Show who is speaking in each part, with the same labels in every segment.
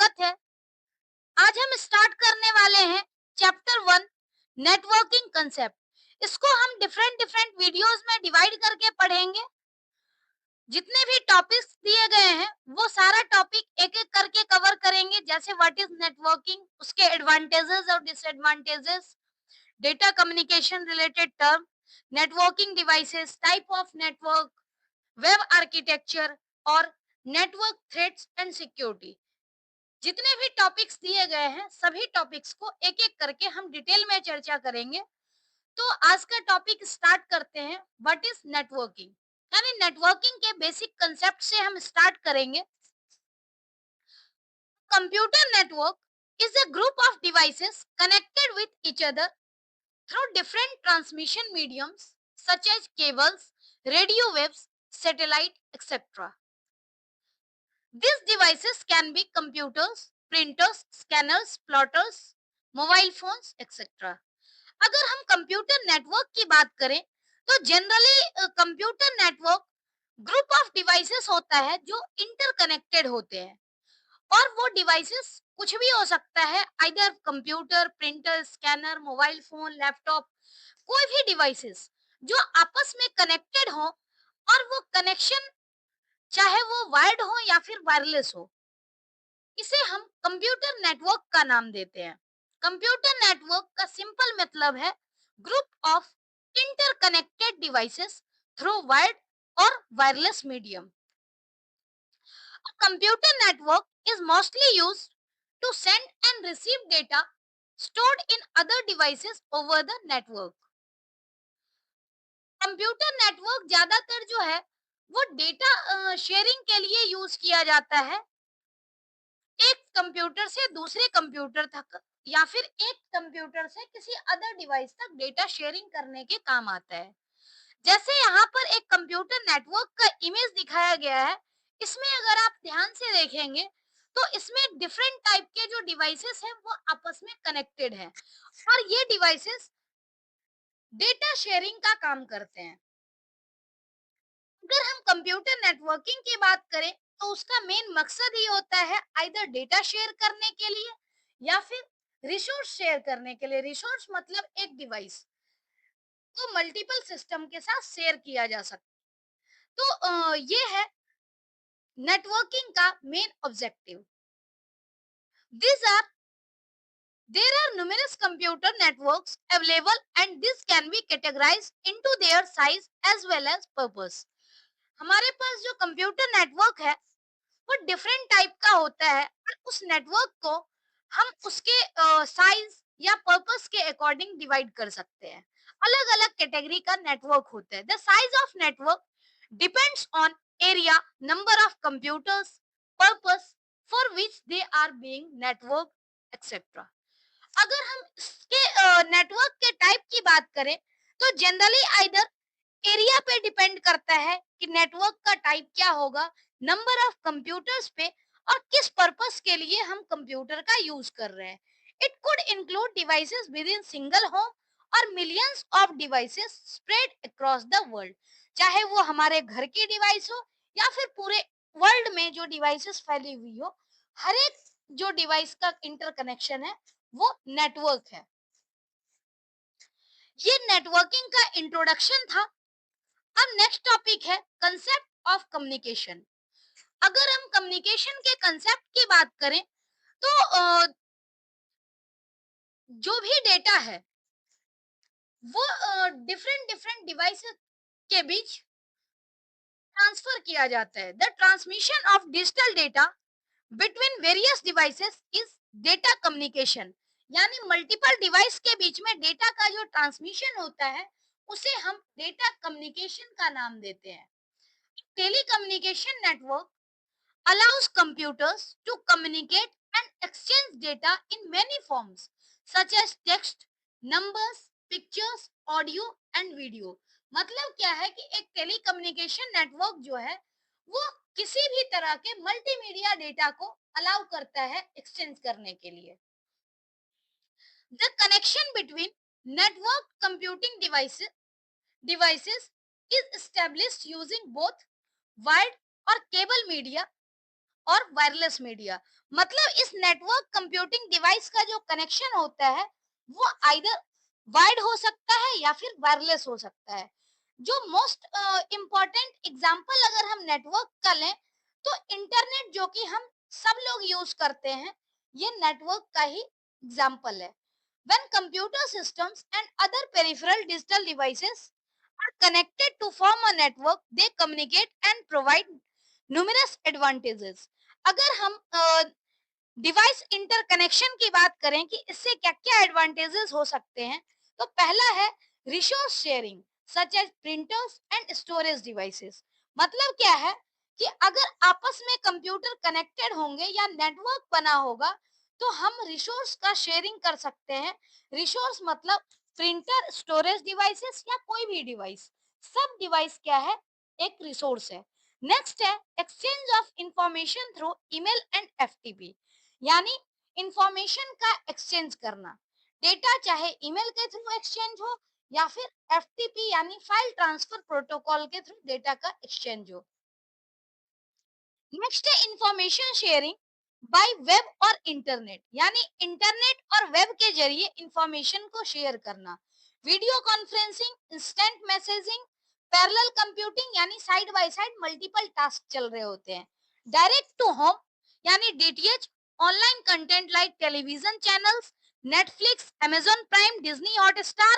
Speaker 1: स्वागत है। आज हम स्टार्ट करने वाले हैं चैप्टर 1 नेटवर्किंग कंसेप्ट। इसको हम डिफरेंट डिफरेंट वीडियोस में डिवाइड करके पढ़ेंगे। जितने भी टॉपिक्स दिए गए हैं वो सारा टॉपिक एक एक करके कवर करेंगे, जैसे व्हाट इज नेटवर्किंग, उसके एडवांटेजेस और disadvantages, data communication related term, networking devices, type of network, web architecture और नेटवर्क थ्रेट्स एंड सिक्योरिटी। जितने भी टॉपिक्स दिए गए हैं सभी टॉपिक्स को एक एक करके हम डिटेल में चर्चा करेंगे। तो आज का टॉपिक स्टार्ट करते हैं, व्हाट इज नेटवर्किंग। यानी नेटवर्किंग के बेसिक कंसेप्ट से हम स्टार्ट करेंगे। Computer network is a group of devices connected with each other through different transmission mediums such as cables, radio waves, satellite, etc. These devices can be computers, printers, scanners, plotters, mobile phones, etc. अगर हम computer network की बात करें तो generally computer network group of devices होता है जो interconnected होते हैं। और वो डिवाइसेस कुछ भी हो सकता है, either computer, printer, scanner, mobile phone, laptop, कोई भी डिवाइसेस जो आपस में कनेक्टेड हो। और वो कनेक्शन चाहे वो वायर्ड हो या फिर वायरलेस हो, इसे हम कंप्यूटर नेटवर्क का नाम देते हैं। कंप्यूटर नेटवर्क का सिंपल मतलब है group of interconnected devices through wired और wireless medium. A computer network is mostly used to send and receive data stored in other devices over the network. Computer network ज्यादातर जो है वो data sharing के लिए use किया जाता है, एक कंप्यूटर से दूसरे कंप्यूटर तक या फिर एक कंप्यूटर से किसी अदर डिवाइस तक डेटा शेयरिंग करने के काम आता है। जैसे यहाँ पर एक कंप्यूटर नेटवर्क का इमेज दिखाया गया है। इसमें अगर आप ध्यान से देखेंगे तो इसमें डिफरेंट टाइप के जो डिवाइसेस हैं वो आपस में कनेक्टेड हैं और ये डिवाइसेस डेटा शेयरिंग का काम करते हैं। अगर हम कंप्यूटर नेटवर्किंग की बात करें तो उसका मेन मकसद ही होता है आइदर डेटा शेयर करने के लिए या फिर रिसोर्स शेयर करने के लिए। रिसोर्स मतलब एक डिवाइस को मल्टीपल सिस्टम के साथ शेयर किया जा सकता है। तो ये है नेटवर्किंग का main objective. These are there are numerous computer networks available and this can be categorized into their size as well as purpose. हमारे पास जो कंप्यूटर नेटवर्क है वो डिफरेंट टाइप का होता है और उस नेटवर्क को हम उसके साइज या पर्पस के अकॉर्डिंग डिवाइड कर सकते हैं। अलग अलग कैटेगरी का नेटवर्क होता है। The size of network depends on area, number of computers, purpose for which they are being network, etcetera. अगर हम इसके नेटवर्क के टाइप की बात करें तो जनरली आइदर एरिया पे डिपेंड करता है कि नेटवर्क का टाइप क्या होगा, नंबर ऑफ कंप्यूटर्स पे और किस पर्पस के लिए हम कंप्यूटर का यूज कर रहे हैं। It could include devices with in single home और millions of devices spread across the world. चाहे वो हमारे घर की डिवाइस हो या फिर पूरे वर्ल्ड में जो डिवाइसेस फैली हुई हो, हर एक जो डिवाइस का इंटरकनेक्शन है वो नेटवर्क है। ये नेटवर्किंग का इंट्रोडक्शन था। अब नेक्स्ट टॉपिक है कंसेप्ट ऑफ कम्युनिकेशन। अगर हम कम्युनिकेशन के कंसेप्ट की बात करें तो जो भी डेटा है वो डिफरेंट डिफरेंट डिवाइसेस के बीच ट्रांसफर किया जाता है। The transmission of digital data between various devices is data communication. यानी मल्टीपल डिवाइस के बीच में डेटा का जो ट्रांसमिशन होता है उसे हम डेटा कम्युनिकेशन का नाम देते हैं। Telecommunication network allows computers to communicate and exchange data in many forms such as text, numbers, pictures, audio and video। मतलब क्या है कि एक टेलीकम्युनिकेशन नेटवर्क जो है वो किसी भी तरह के मल्टीमीडिया डेटा को अलाउ करता है एक्सचेंज करने के लिए। The connection between network computing devices is established using both wired और cable media और वायरलेस मीडिया। मतलब इस नेटवर्क कंप्यूटिंग डिवाइस का जो कनेक्शन होता है वो आइदर वायर्ड हो सकता है या फिर वायरलेस हो सकता है। जो मोस्ट इम्पोर्टेंट एग्जांपल अगर हम नेटवर्क का लें तो इंटरनेट जो कि हम सब लोग यूज करते हैं, ये नेटवर्क का ही एग्जांपल है। When computer systems and other peripheral digital devices are connected to form a network, they communicate and provide numerous advantages. अगर हम डिवाइस इंटरकनेक्शन की बात करें कि इससे क्या-क्या एडवांटेजेस हो सकते हैं, तो पहला है resource sharing such as printers and storage devices. मतलब क्या है कि अगर आपस में कंप्यूटर कनेक्टेड होंगे या नेटवर्क बना होगा तो हम रिसोर्स का शेयरिंग कर सकते हैं। रिसोर्स मतलब प्रिंटर, स्टोरेज डिवाइसेस या कोई भी डिवाइस, सब डिवाइस क्या है, एक रिसोर्स है। नेक्स्ट है exchange of information through email and FTP, यानी इंफॉर्मेशन का एक्सचेंज करना। डेटा चाहे ईमेल के थ्रू एक्सचेंज हो या फिर एफटीपी यानी फाइल ट्रांसफर प्रोटोकॉल के थ्रू डेटा का एक्सचेंज हो। नेक्स्ट है इंफॉर्मेशन शेयरिंग बाय वेब और इंटरनेट, यानी इंटरनेट और वेब के जरिए इंफॉर्मेशन को शेयर करना। Video conferencing, instant messaging, parallel computing यानी side by side multiple task चल रहे होते हैं। डायरेक्ट टू होम यानी DTH, online content like television channels, Netflix, Amazon prime, Disney Hotstar,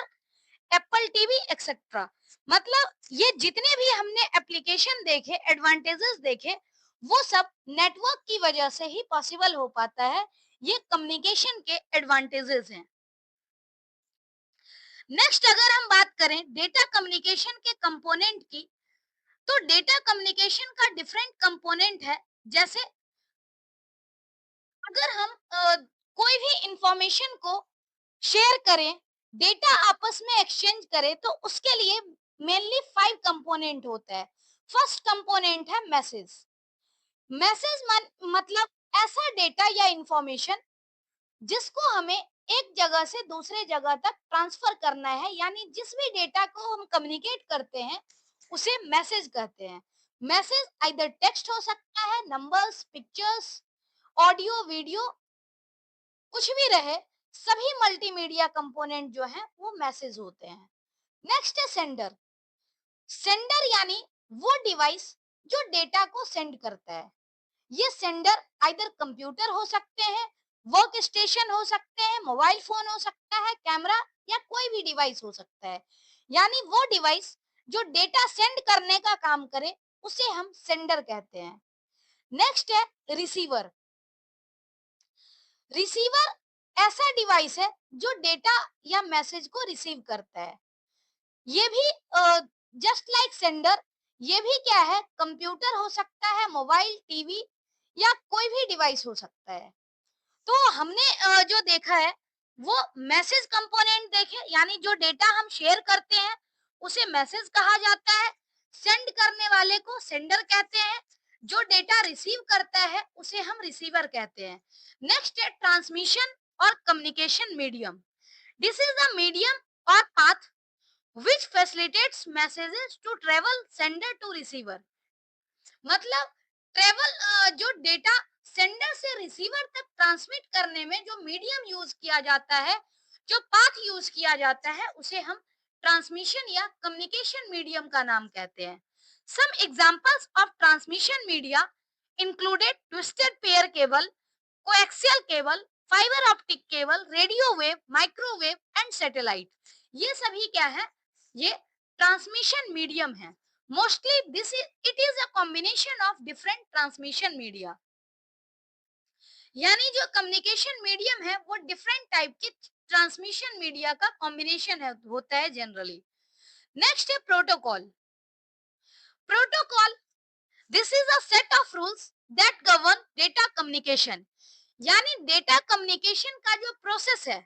Speaker 1: Apple TV etcetera. मतलब ये जितने भी हमने एप्लीकेशन देखे, एडवांटेजेस देखे, वो सब नेटवर्क की वजह से ही पॉसिबल हो पाता है। ये कम्युनिकेशन के एडवांटेजेस हैं। नेक्स्ट अगर हम बात करें डेटा कम्युनिकेशन के कंपोनेंट की, तो डेटा कम्युनिकेशन का डिफरेंट कंपोनेंट है। जैसे अगर हम कोई भी इंफॉर्मेशन को शेयर करें, डेटा आपस में एक्सचेंज करें, तो उसके लिए मेनली 5 कंपोनेंट होता है। फर्स्ट कंपोनेंट है मैसेज। मैसेज मतलब ऐसा डेटा या इंफॉर्मेशन जिसको हमें एक जगह से दूसरे जगह तक ट्रांसफर करना है, यानी जिस भी डेटा को हम कम्युनिकेट करते हैं उसे मैसेज कहते हैं। मैसेज आइदर टेक्स्ट हो सकता है, नंबर्स, पिक्चर्स, ऑडियो, वीडियो, कुछ भी रहे, सभी मल्टीमीडिया कंपोनेंट जो हैं वो मैसेज होते हैं। नेक्स्ट है सेंडर। सेंडर यानी वो डिवाइस जो डेटा को सेंड करता है। ये सेंडर आइदर कंप्यूटर हो सकते हैं, वर्क स्टेशन हो सकते हैं, मोबाइल फोन हो सकता है, कैमरा या कोई भी डिवाइस हो सकता है। यानी वो डिवाइस जो डेटा सेंड करने का काम करे उसे हम सेंडर कहते हैं। नेक्स्ट है रिसीवर। रिसीवर ऐसा डिवाइस है जो डेटा या मैसेज को रिसीव करता है। ये भी जस्ट लाइक सेंडर, ये भी क्या है, कंप्यूटर हो सकता है, मोबाइल, टीवी या कोई भी डिवाइस हो सकता है। तो हमने जो देखा है वो मैसेज कंपोनेंट देखे, यानी जो डेटा हम शेयर करते हैं उसे मैसेज कहा जाता है। सेंड करने वाले को सेंडर कहते हैं। जो डेटा रिसीव करता है उसे हम रिसीवर कहते हैं। नेक्स्ट है ट्रांसमिशन और communication medium. This is the medium और path which facilitates messages to travel sender to receiver। मतलब ट्रेवल जो डेटा सेंडर से रिसीवर तक ट्रांसमिट करने में जो मीडियम यूज किया जाता है, जो पाथ यूज किया जाता है, उसे हम ट्रांसमिशन या कम्युनिकेशन मीडियम का नाम कहते हैं। Some examples of transmission media included twisted pair cable, coaxial cable, fibre optic cable, radio wave, microwave and satellite. ये सभी क्या है, ये ट्रांसमिशन मीडियम है। Mostly this is it is a combination of different transmission media. यानी जो communication medium है वो डिफरेंट टाइप के ट्रांसमिशन मीडिया का कॉम्बिनेशन है, होता है जनरली। नेक्स्ट है protocol. Protocol this is a set of rules that govern data communication. यानी डेटा कम्युनिकेशन का जो प्रोसेस है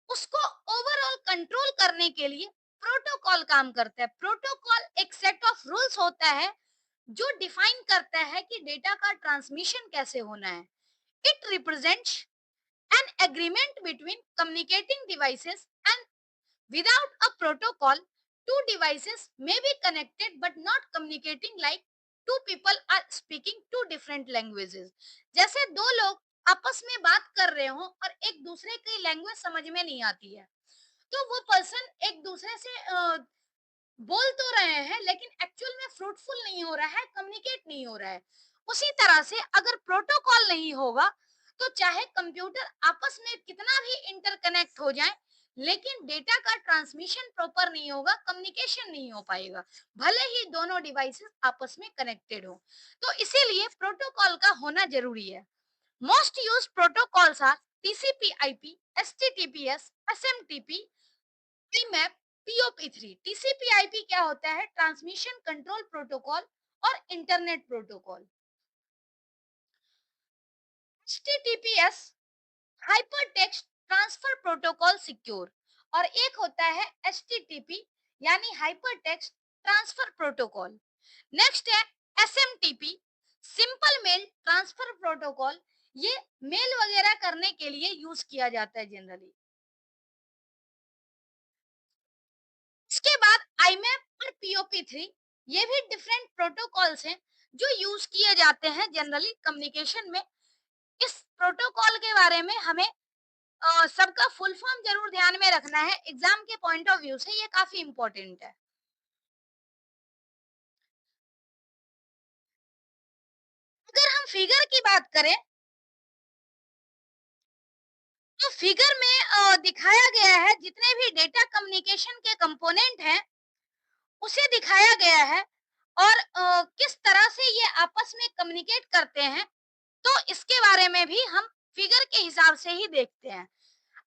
Speaker 1: उसको ओवरऑल कंट्रोल करने के लिए प्रोटोकॉल काम करता है। प्रोटोकॉल एक सेट ऑफ रूल्स होता है जो डिफाइन करता है कि डेटा का ट्रांसमिशन कैसे होना है। It represents an agreement between communicating devices and without a protocol two devices may be connected but not communicating like two people are speaking to different languages. जैसे दो लोग आपस में बात कर रहे हो और एक दूसरे की लैंग्वेज समझ में नहीं आती है, तो वो पर्सन एक दूसरे से बोल तो रहे हैं लेकिन एक्चुअल में फ्रूटफुल नहीं हो रहा है, कम्युनिकेट नहीं हो रहा है। उसी तरह से अगर प्रोटोकॉल नहीं होगा तो चाहे कंप्यूटर आपस में कितना भी इंटरकनेक्ट हो जाए, लेकिन डेटा का ट्रांसमिशन प्रॉपर नहीं होगा, कम्युनिकेशन नहीं हो पाएगा, भले ही दोनों डिवाइसेस आपस में कनेक्टेड हो। तो इसीलिए प्रोटोकॉल का होना जरूरी है। Most use protocols are TCP IP, HTTPS, SMTP, IMAP, POP3। TCP/IP क्या होता है? ट्रांसमिशन कंट्रोल प्रोटोकॉल और internet protocol. HTTPS hyper text transfer protocol secure, और एक होता है HTTP यानी hyper text transfer protocol. Next है SMTP, simple mail transfer protocol. ये मेल वगैरह करने के लिए यूज किया जाता है जनरली। इसके बाद आईमैप और पीओपी 3, ये भी डिफरेंट प्रोटोकॉल्स हैं जो यूज किए जाते हैं जनरली कम्युनिकेशन में। इस प्रोटोकॉल के बारे में हमें सबका फुल फॉर्म जरूर ध्यान में रखना है, एग्जाम के पॉइंट ऑफ व्यू से ये काफी इंपॉर्टेंट है। अगर हम फिगर की बात करें तो फिगर में दिखाया गया है जितने भी डेटा कम्युनिकेशन के कंपोनेंट हैं उसे दिखाया गया है, और किस तरह से ये आपस में कम्युनिकेट करते हैं, तो इसके बारे में भी हम फिगर के हिसाब से ही देखते हैं।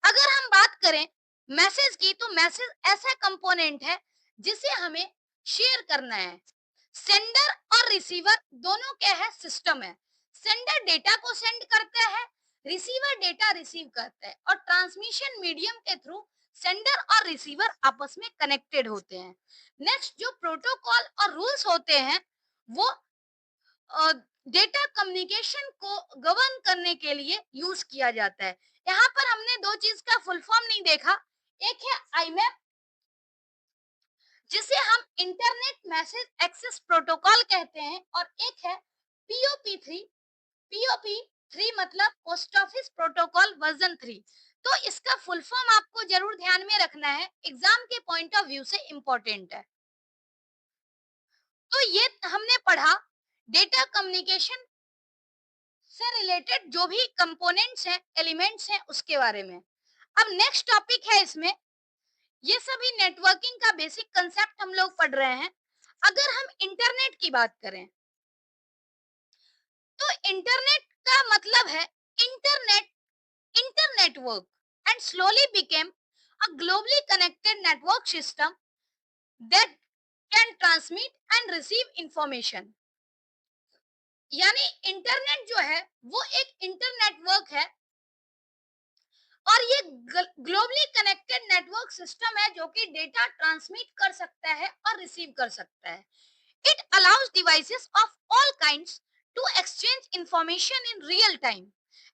Speaker 1: अगर हम बात करें मैसेज की, तो मैसेज ऐसा कंपोनेंट है जिसे हमें शेयर करना है। सेंडर और रिसीवर दोनों क्या है? सिस्टम है। सेंडर डेटा को सेंड करता है, रिसीवर डेटा रिसीव करता है, और ट्रांसमिशन मीडियम के थ्रू सेंडर और रिसीवर आपस में कनेक्टेड होते हैं। नेक्स्ट जो प्रोटोकॉल और रूल्स होते हैं वो डेटा कम्युनिकेशन को गवर्न करने के लिए यूज किया जाता है। यहाँ पर हमने दो चीज का फुल फॉर्म नहीं देखा। एक है आईमैप, जिसे हम इंटरनेट मैसेज एक्सेस प्रोटोकॉल कहते हैं, और एक है पीओपी 3। पीओपी 3 मतलब पोस्ट ऑफिस प्रोटोकॉल वर्जन 3। तो इसका फुल फॉर्म आपको जरूर ध्यान में रखना है, एग्जाम के पॉइंट ऑफ व्यू से इंपॉर्टेंट है। तो ये हमने पढ़ा डेटा कम्युनिकेशन से रिलेटेड जो भी कंपोनेंट्स हैं, एलिमेंट्स हैं, उसके बारे में। अब नेक्स्ट टॉपिक है इसमें, ये सभी नेटवर्किंग का बेसिक कंसेप्ट हम लोग पढ़ रहे हैं। अगर हम इंटरनेट की बात करें तो इंटरनेट का मतलब है internet, internetwork, and slowly became a globally connected network system that can transmit and receive information। यानी इंटरनेट जो है वो एक इंटरनेटवर्क है, और ये ग्लोबली कनेक्टेड नेटवर्क सिस्टम है जो कि डेटा ट्रांसमिट कर सकता है और रिसीव कर सकता है। It allows devices of all kinds to exchange information in real time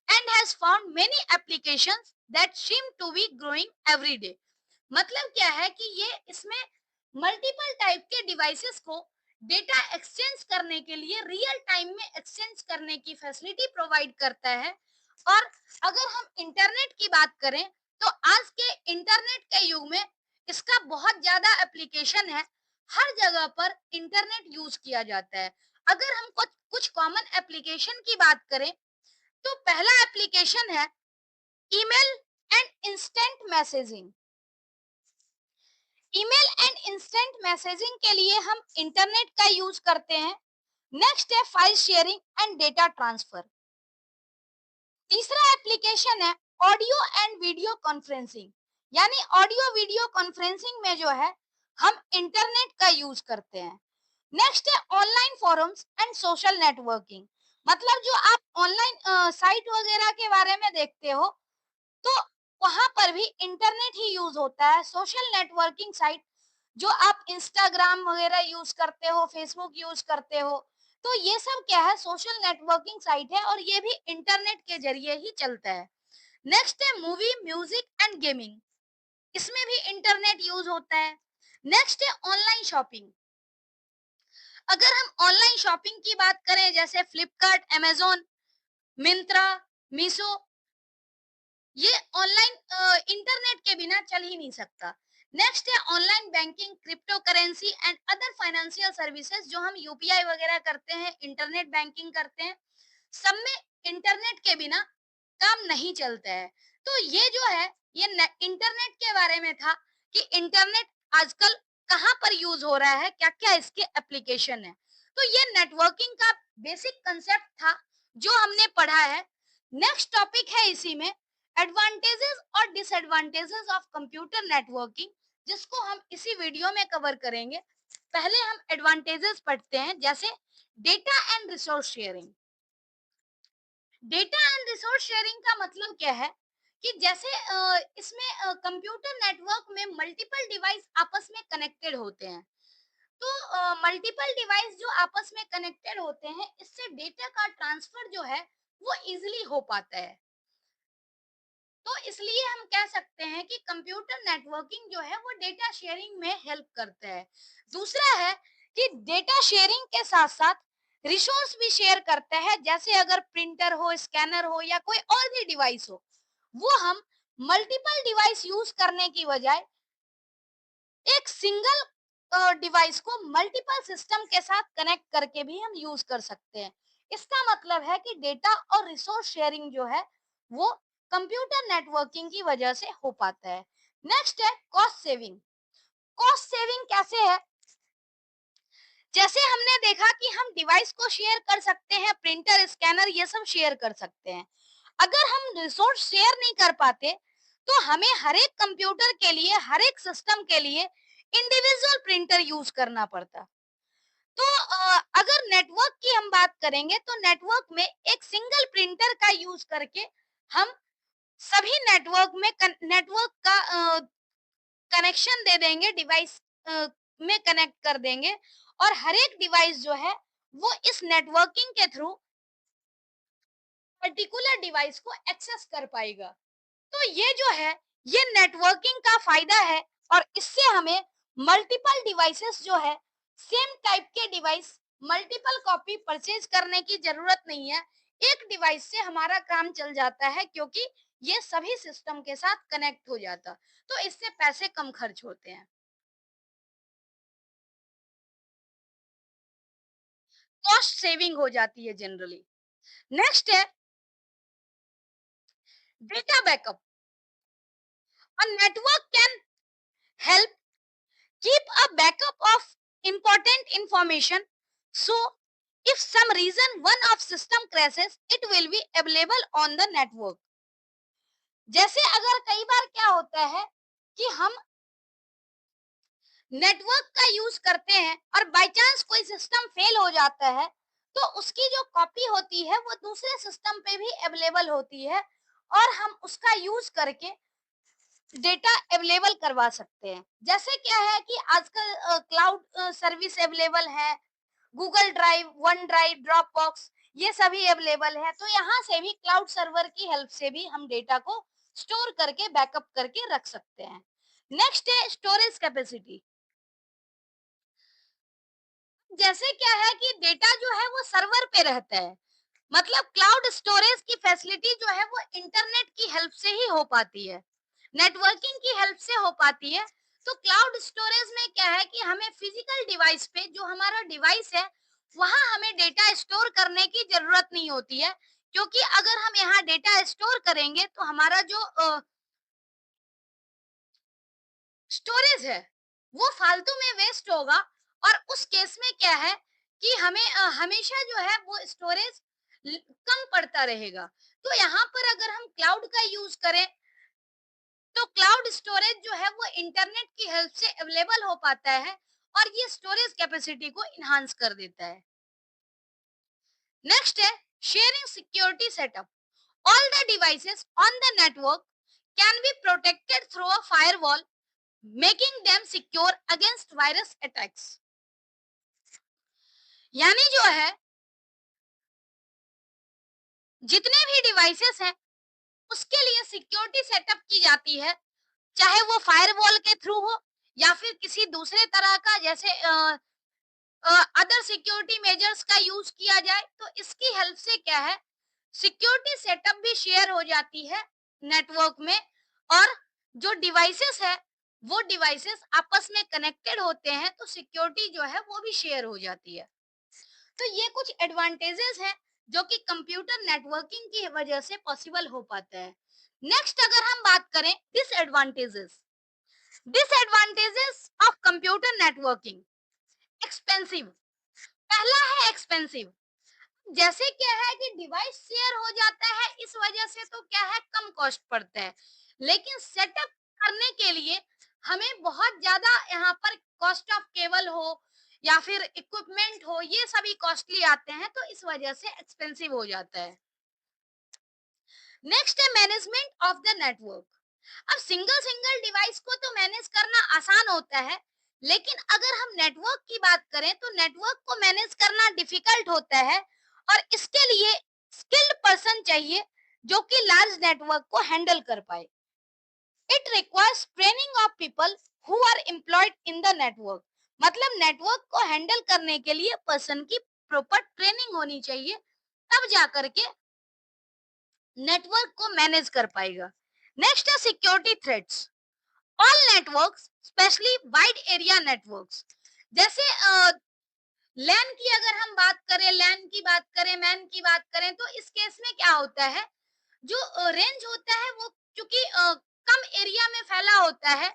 Speaker 1: and has found many applications that seem to be growing every day. मतलब क्या है कि ये इसमें मल्टीपल टाइप के डिवाइसेस को डेटा एक्सचेंज करने के लिए रियल टाइम में एक्सचेंज करने की फैसिलिटी प्रोवाइड करता है। और अगर हम इंटरनेट की बात करें तो आज के इंटरनेट के युग में इसका बहुत ज्यादा एप्लीकेशन है, हर जगह पर इंटरनेट यूज किया जाता है। अगर हम कुछ कुछ कॉमन एप्लीकेशन की बात करें तो पहला एप्लीकेशन है email and instant messaging. Email and instant messaging के लिए हम इंटरनेट का यूज करते हैं। नेक्स्ट है file sharing and data transfer. तीसरा एप्लीकेशन है ऑडियो एंड वीडियो कॉन्फ्रेंसिंग, यानी ऑडियो वीडियो कॉन्फ्रेंसिंग में जो है हम इंटरनेट का यूज करते हैं। नेक्स्ट है online forums and social networking, मतलब जो आप ऑनलाइन साइट वगैरह के बारे में देखते हो तो वहां पर भी इंटरनेट ही यूज होता है। सोशल नेटवर्किंग साइट जो आप इंस्टाग्राम वगैरह यूज करते हो, फेसबुक यूज करते हो, तो ये सब क्या है? सोशल नेटवर्किंग साइट है, और ये भी इंटरनेट के जरिए ही चलता है। नेक्स्ट है मूवी, म्यूजिक एंड गेमिंग, इसमें भी इंटरनेट यूज होता है। नेक्स्ट है ऑनलाइन शॉपिंग। अगर हम ऑनलाइन शॉपिंग की बात करें जैसे फ्लिपकार्ट, अमेज़न, मिंत्रा, मीशो, ये ऑनलाइन इंटरनेट के बिना चल ही नहीं सकता। नेक्स्ट है online banking, crypto currency and other financial services, जो हम यूपीआई वगैरह करते हैं, इंटरनेट बैंकिंग करते हैं, सब में इंटरनेट के बिना काम नहीं चलता है। तो ये जो है, ये इंटरनेट के बारे में था कि इंटरनेट आजकल कहाँ पर यूज हो रहा है, क्या क्या इसके एप्लीकेशन है। तो ये नेटवर्किंग का बेसिक कंसेप्ट था जो हमने पढ़ा है। नेक्स्ट टॉपिक है इसी में एडवांटेजेस और डिसएडवांटेजेस ऑफ कंप्यूटर नेटवर्किंग, जिसको हम इसी वीडियो में कवर करेंगे। पहले हम एडवांटेजेस पढ़ते हैं, जैसे data and resource sharing. Data and resource sharing का मतलब क्या है कि जैसे इसमें कंप्यूटर नेटवर्क में मल्टीपल डिवाइस आपस में कनेक्टेड होते हैं। तो मल्टीपल डिवाइस जो आपस में कनेक्टेड होते हैं, इससे डेटा का ट्रांसफर जो है वो इजीली हो पाता है। तो इसलिए हम कह सकते हैं कि कंप्यूटर नेटवर्किंग जो है वो डेटा शेयरिंग में हेल्प करता है। दूसरा है कि डेटा शेयरिंग के साथ साथ रिसोर्स भी शेयर करता है, जैसे अगर प्रिंटर हो, स्कैनर हो या कोई और भी डिवाइस हो, वो हम मल्टीपल डिवाइस यूज करने की बजाय एक सिंगल डिवाइस को मल्टीपल सिस्टम के साथ कनेक्ट करके भी हम यूज कर सकते हैं। इसका मतलब है कि डेटा और रिसोर्स शेयरिंग जो है वो कंप्यूटर नेटवर्किंग की वजह से हो पाता है। नेक्स्ट है कॉस्ट सेविंग। कॉस्ट सेविंग कैसे है? जैसे हमने देखा कि हम डिवाइस को शेयर कर सकते हैं, प्रिंटर, स्कैनर ये सब शेयर कर सकते हैं। अगर हम रिसोर्स शेयर नहीं कर पाते तो हमें हर एक कंप्यूटर के लिए, हर एक सिस्टम के लिए इंडिविजुअल प्रिंटर यूज करना पड़ता। तो अगर नेटवर्क की हम बात करेंगे तो नेटवर्क में एक सिंगल प्रिंटर का यूज करके हम सभी नेटवर्क में नेटवर्क का कनेक्शन दे देंगे, डिवाइस में कनेक्ट कर देंगे, और हर एक डिवाइस जो है वो इस नेटवर्किंग के थ्रू पर्टिकुलर डिवाइस को एक्सेस कर पाएगा। तो ये जो है, ये नेटवर्किंग का फायदा है, और इससे हमें मल्टीपल डिवाइसेस जो है, सेम टाइप के डिवाइस मल्टीपल कॉपी परचेज करने की जरूरत नहीं है। एक डिवाइस से हमारा काम चल जाता है, क्योंकि ये सभी सिस्टम के साथ कनेक्ट हो जाता, तो इससे पैसे कम खर्च होते हैं, कॉस्ट सेविंग हो जाती है जनरली। नेक्स्ट है data backup. A network can help keep a backup of important information, so if some reason one of system crashes it will be available on the network। जैसे अगर कई बार क्या होता है कि हम नेटवर्क का यूज करते हैं और बाय चांस कोई सिस्टम फेल हो जाता है, तो उसकी जो कॉपी होती है वो दूसरे सिस्टम पे भी अवेलेबल होती है, और हम उसका यूज करके डेटा अवेलेबल करवा सकते हैं। जैसे क्या है कि आजकल क्लाउड सर्विस अवेलेबल है, Google drive, one drive, drop box, ये सभी अवेलेबल है। तो यहाँ से भी क्लाउड सर्वर की हेल्प से भी हम डेटा को स्टोर करके बैकअप करके रख सकते हैं। नेक्स्ट है स्टोरेज कैपेसिटी। जैसे क्या है कि डेटा जो है वो सर्वर पे रहता है, मतलब क्लाउड स्टोरेज की फैसिलिटी जो है वो इंटरनेट की हेल्प से ही हो पाती है, नेटवर्किंग की हेल्प से हो पाती है। तो क्लाउड स्टोरेज में क्या है कि हमें फिजिकल डिवाइस पे, जो हमारा डिवाइस है, वहां हमें डेटा स्टोर करने की जरूरत नहीं होती है, क्योंकि अगर हम यहाँ डेटा स्टोर करेंगे तो हमारा जो स्टोरेज है वो फालतू में वेस्ट होगा, और उस केस में क्या है कि हमें हमेशा जो है वो स्टोरेज कम पड़ता रहेगा। तो यहाँ पर अगर हम क्लाउड का यूज करें तो क्लाउड स्टोरेज जो है वो इंटरनेट की हेल्प से अवेलेबल हो पाता है, और ये स्टोरेज कैपेसिटी को इन्हांस कर देता है। नेक्स्ट है sharing security setup. All the devices on the network can be protected through a firewall, making them secure against virus attacks. यानी जो है, जितने भी डिवाइसेस हैं उसके लिए सिक्योरिटी सेटअप की जाती है, चाहे वो फायरवॉल के थ्रू हो या फिर किसी दूसरे तरह का, जैसे अदर सिक्योरिटी मेजर्स का यूज किया जाए, तो इसकी हेल्प से क्या है, सिक्योरिटी सेटअप भी शेयर हो जाती है नेटवर्क में, और जो डिवाइसेस है वो डिवाइसेस आपस में कनेक्टेड होते हैं, तो सिक्योरिटी जो है वो भी शेयर हो जाती है। तो ये कुछ एडवांटेजेस हैं जो कि कंप्यूटर नेटवर्किंग की वजह से पॉसिबल हो पाता है। नेक्स्ट अगर हम बात करें disadvantages, disadvantages of computer networking, expensive. पहला है एक्सपेंसिव। जैसे क्या है कि डिवाइस शेयर हो जाता है, इस वजह से तो क्या है कम कॉस्ट पड़ता है, लेकिन सेटअप करने के लिए हमें बहुत ज्यादा यहाँ पर कॉस्ट ऑफ केबल हो या फिर इक्विपमेंट हो, ये सभी कॉस्टली आते हैं, तो इस वजह से एक्सपेंसिव हो जाता है। नेक्स्ट है मैनेजमेंट ऑफ द नेटवर्क। अब सिंगल सिंगल डिवाइस को तो मैनेज करना आसान होता है, लेकिन अगर हम नेटवर्क की बात करें तो नेटवर्क को मैनेज करना डिफिकल्ट होता है, और इसके लिए स्किल्ड पर्सन चाहिए जो कि लार्ज नेटवर्क को हैंडल कर पाए। It requires training of people who are employed in the network. मतलब नेटवर्क को हैंडल करने के लिए पर्सन की प्रॉपर ट्रेनिंग होनी चाहिए, तब जाकर के नेटवर्क को मैनेज कर पाएगा। नेक्स्ट है security threats. All networks specially wide area networks, जैसे लैन की अगर हम बात करें, लैन की बात करें, मैन की बात करें, तो इस केस में क्या होता है, जो रेंज होता है वो चूंकि कम एरिया में फैला होता है,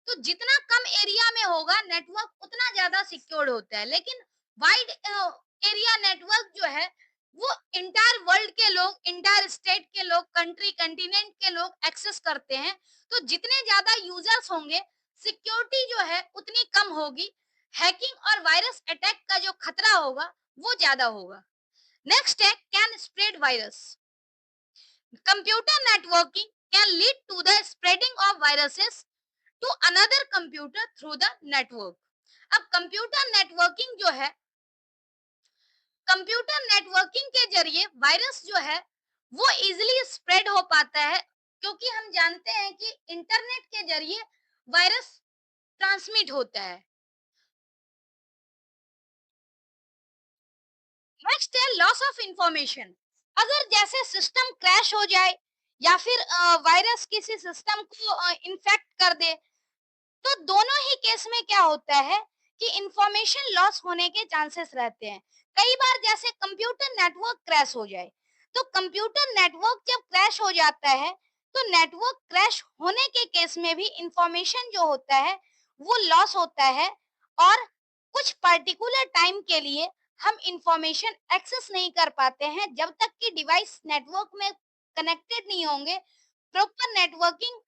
Speaker 1: तो जितना कम एरिया में होगा नेटवर्क उतना ज्यादा सिक्योर्ड होता है। लेकिन वाइड एरिया नेटवर्क जो है वो इंटायर वर्ल्ड के लोग, इंटायर स्टेट के लोग, कंट्री कंटिनेंट के लोग एक्सेस करते हैं, तो जितने ज्यादा यूजर्स होंगे सिक्योरिटी जो है उतनी कम होगी, हैकिंग और वायरस अटैक का जो खतरा होगा वो ज्यादा होगा। नेक्स्ट है can spread virus. Computer networking can lead to the spreading of viruses to another computer through the network. अब कंप्यूटर नेटवर्किंग जो है, कंप्यूटर नेटवर्किंग के जरिए वायरस जो है वो इजीली स्प्रेड हो पाता है, क्योंकि हम जानते हैं कि इंटरनेट के जरिए वायरस ट्रांसमिट होता है। नेक्स्ट है लॉस ऑफ इंफॉर्मेशन। अगर जैसे सिस्टम क्रैश हो जाए या फिर वायरस किसी सिस्टम को इन्फेक्ट कर दे, तो दोनों ही केस में क्या होता है कि इंफॉर्मेशन लॉस होने के चांसेस रहते हैं। कई बार जैसे कंप्यूटर नेटवर्क क्रैश हो जाए, तो कंप्यूटर नेटवर्क जब क्रैश हो जाता है, तो नेटवर्क क्रैश होने के केस में भी इंफॉर्मेशन जो होता है वो लॉस होता है, और कुछ पर्टिकुलर टाइम के लिए हम इंफॉर्मेशन एक्सेस नहीं कर पाते हैं जब तक कि डिवाइस नेटवर्क में कनेक्टेड नहीं होंगे, प्रॉपर नेटवर्किंग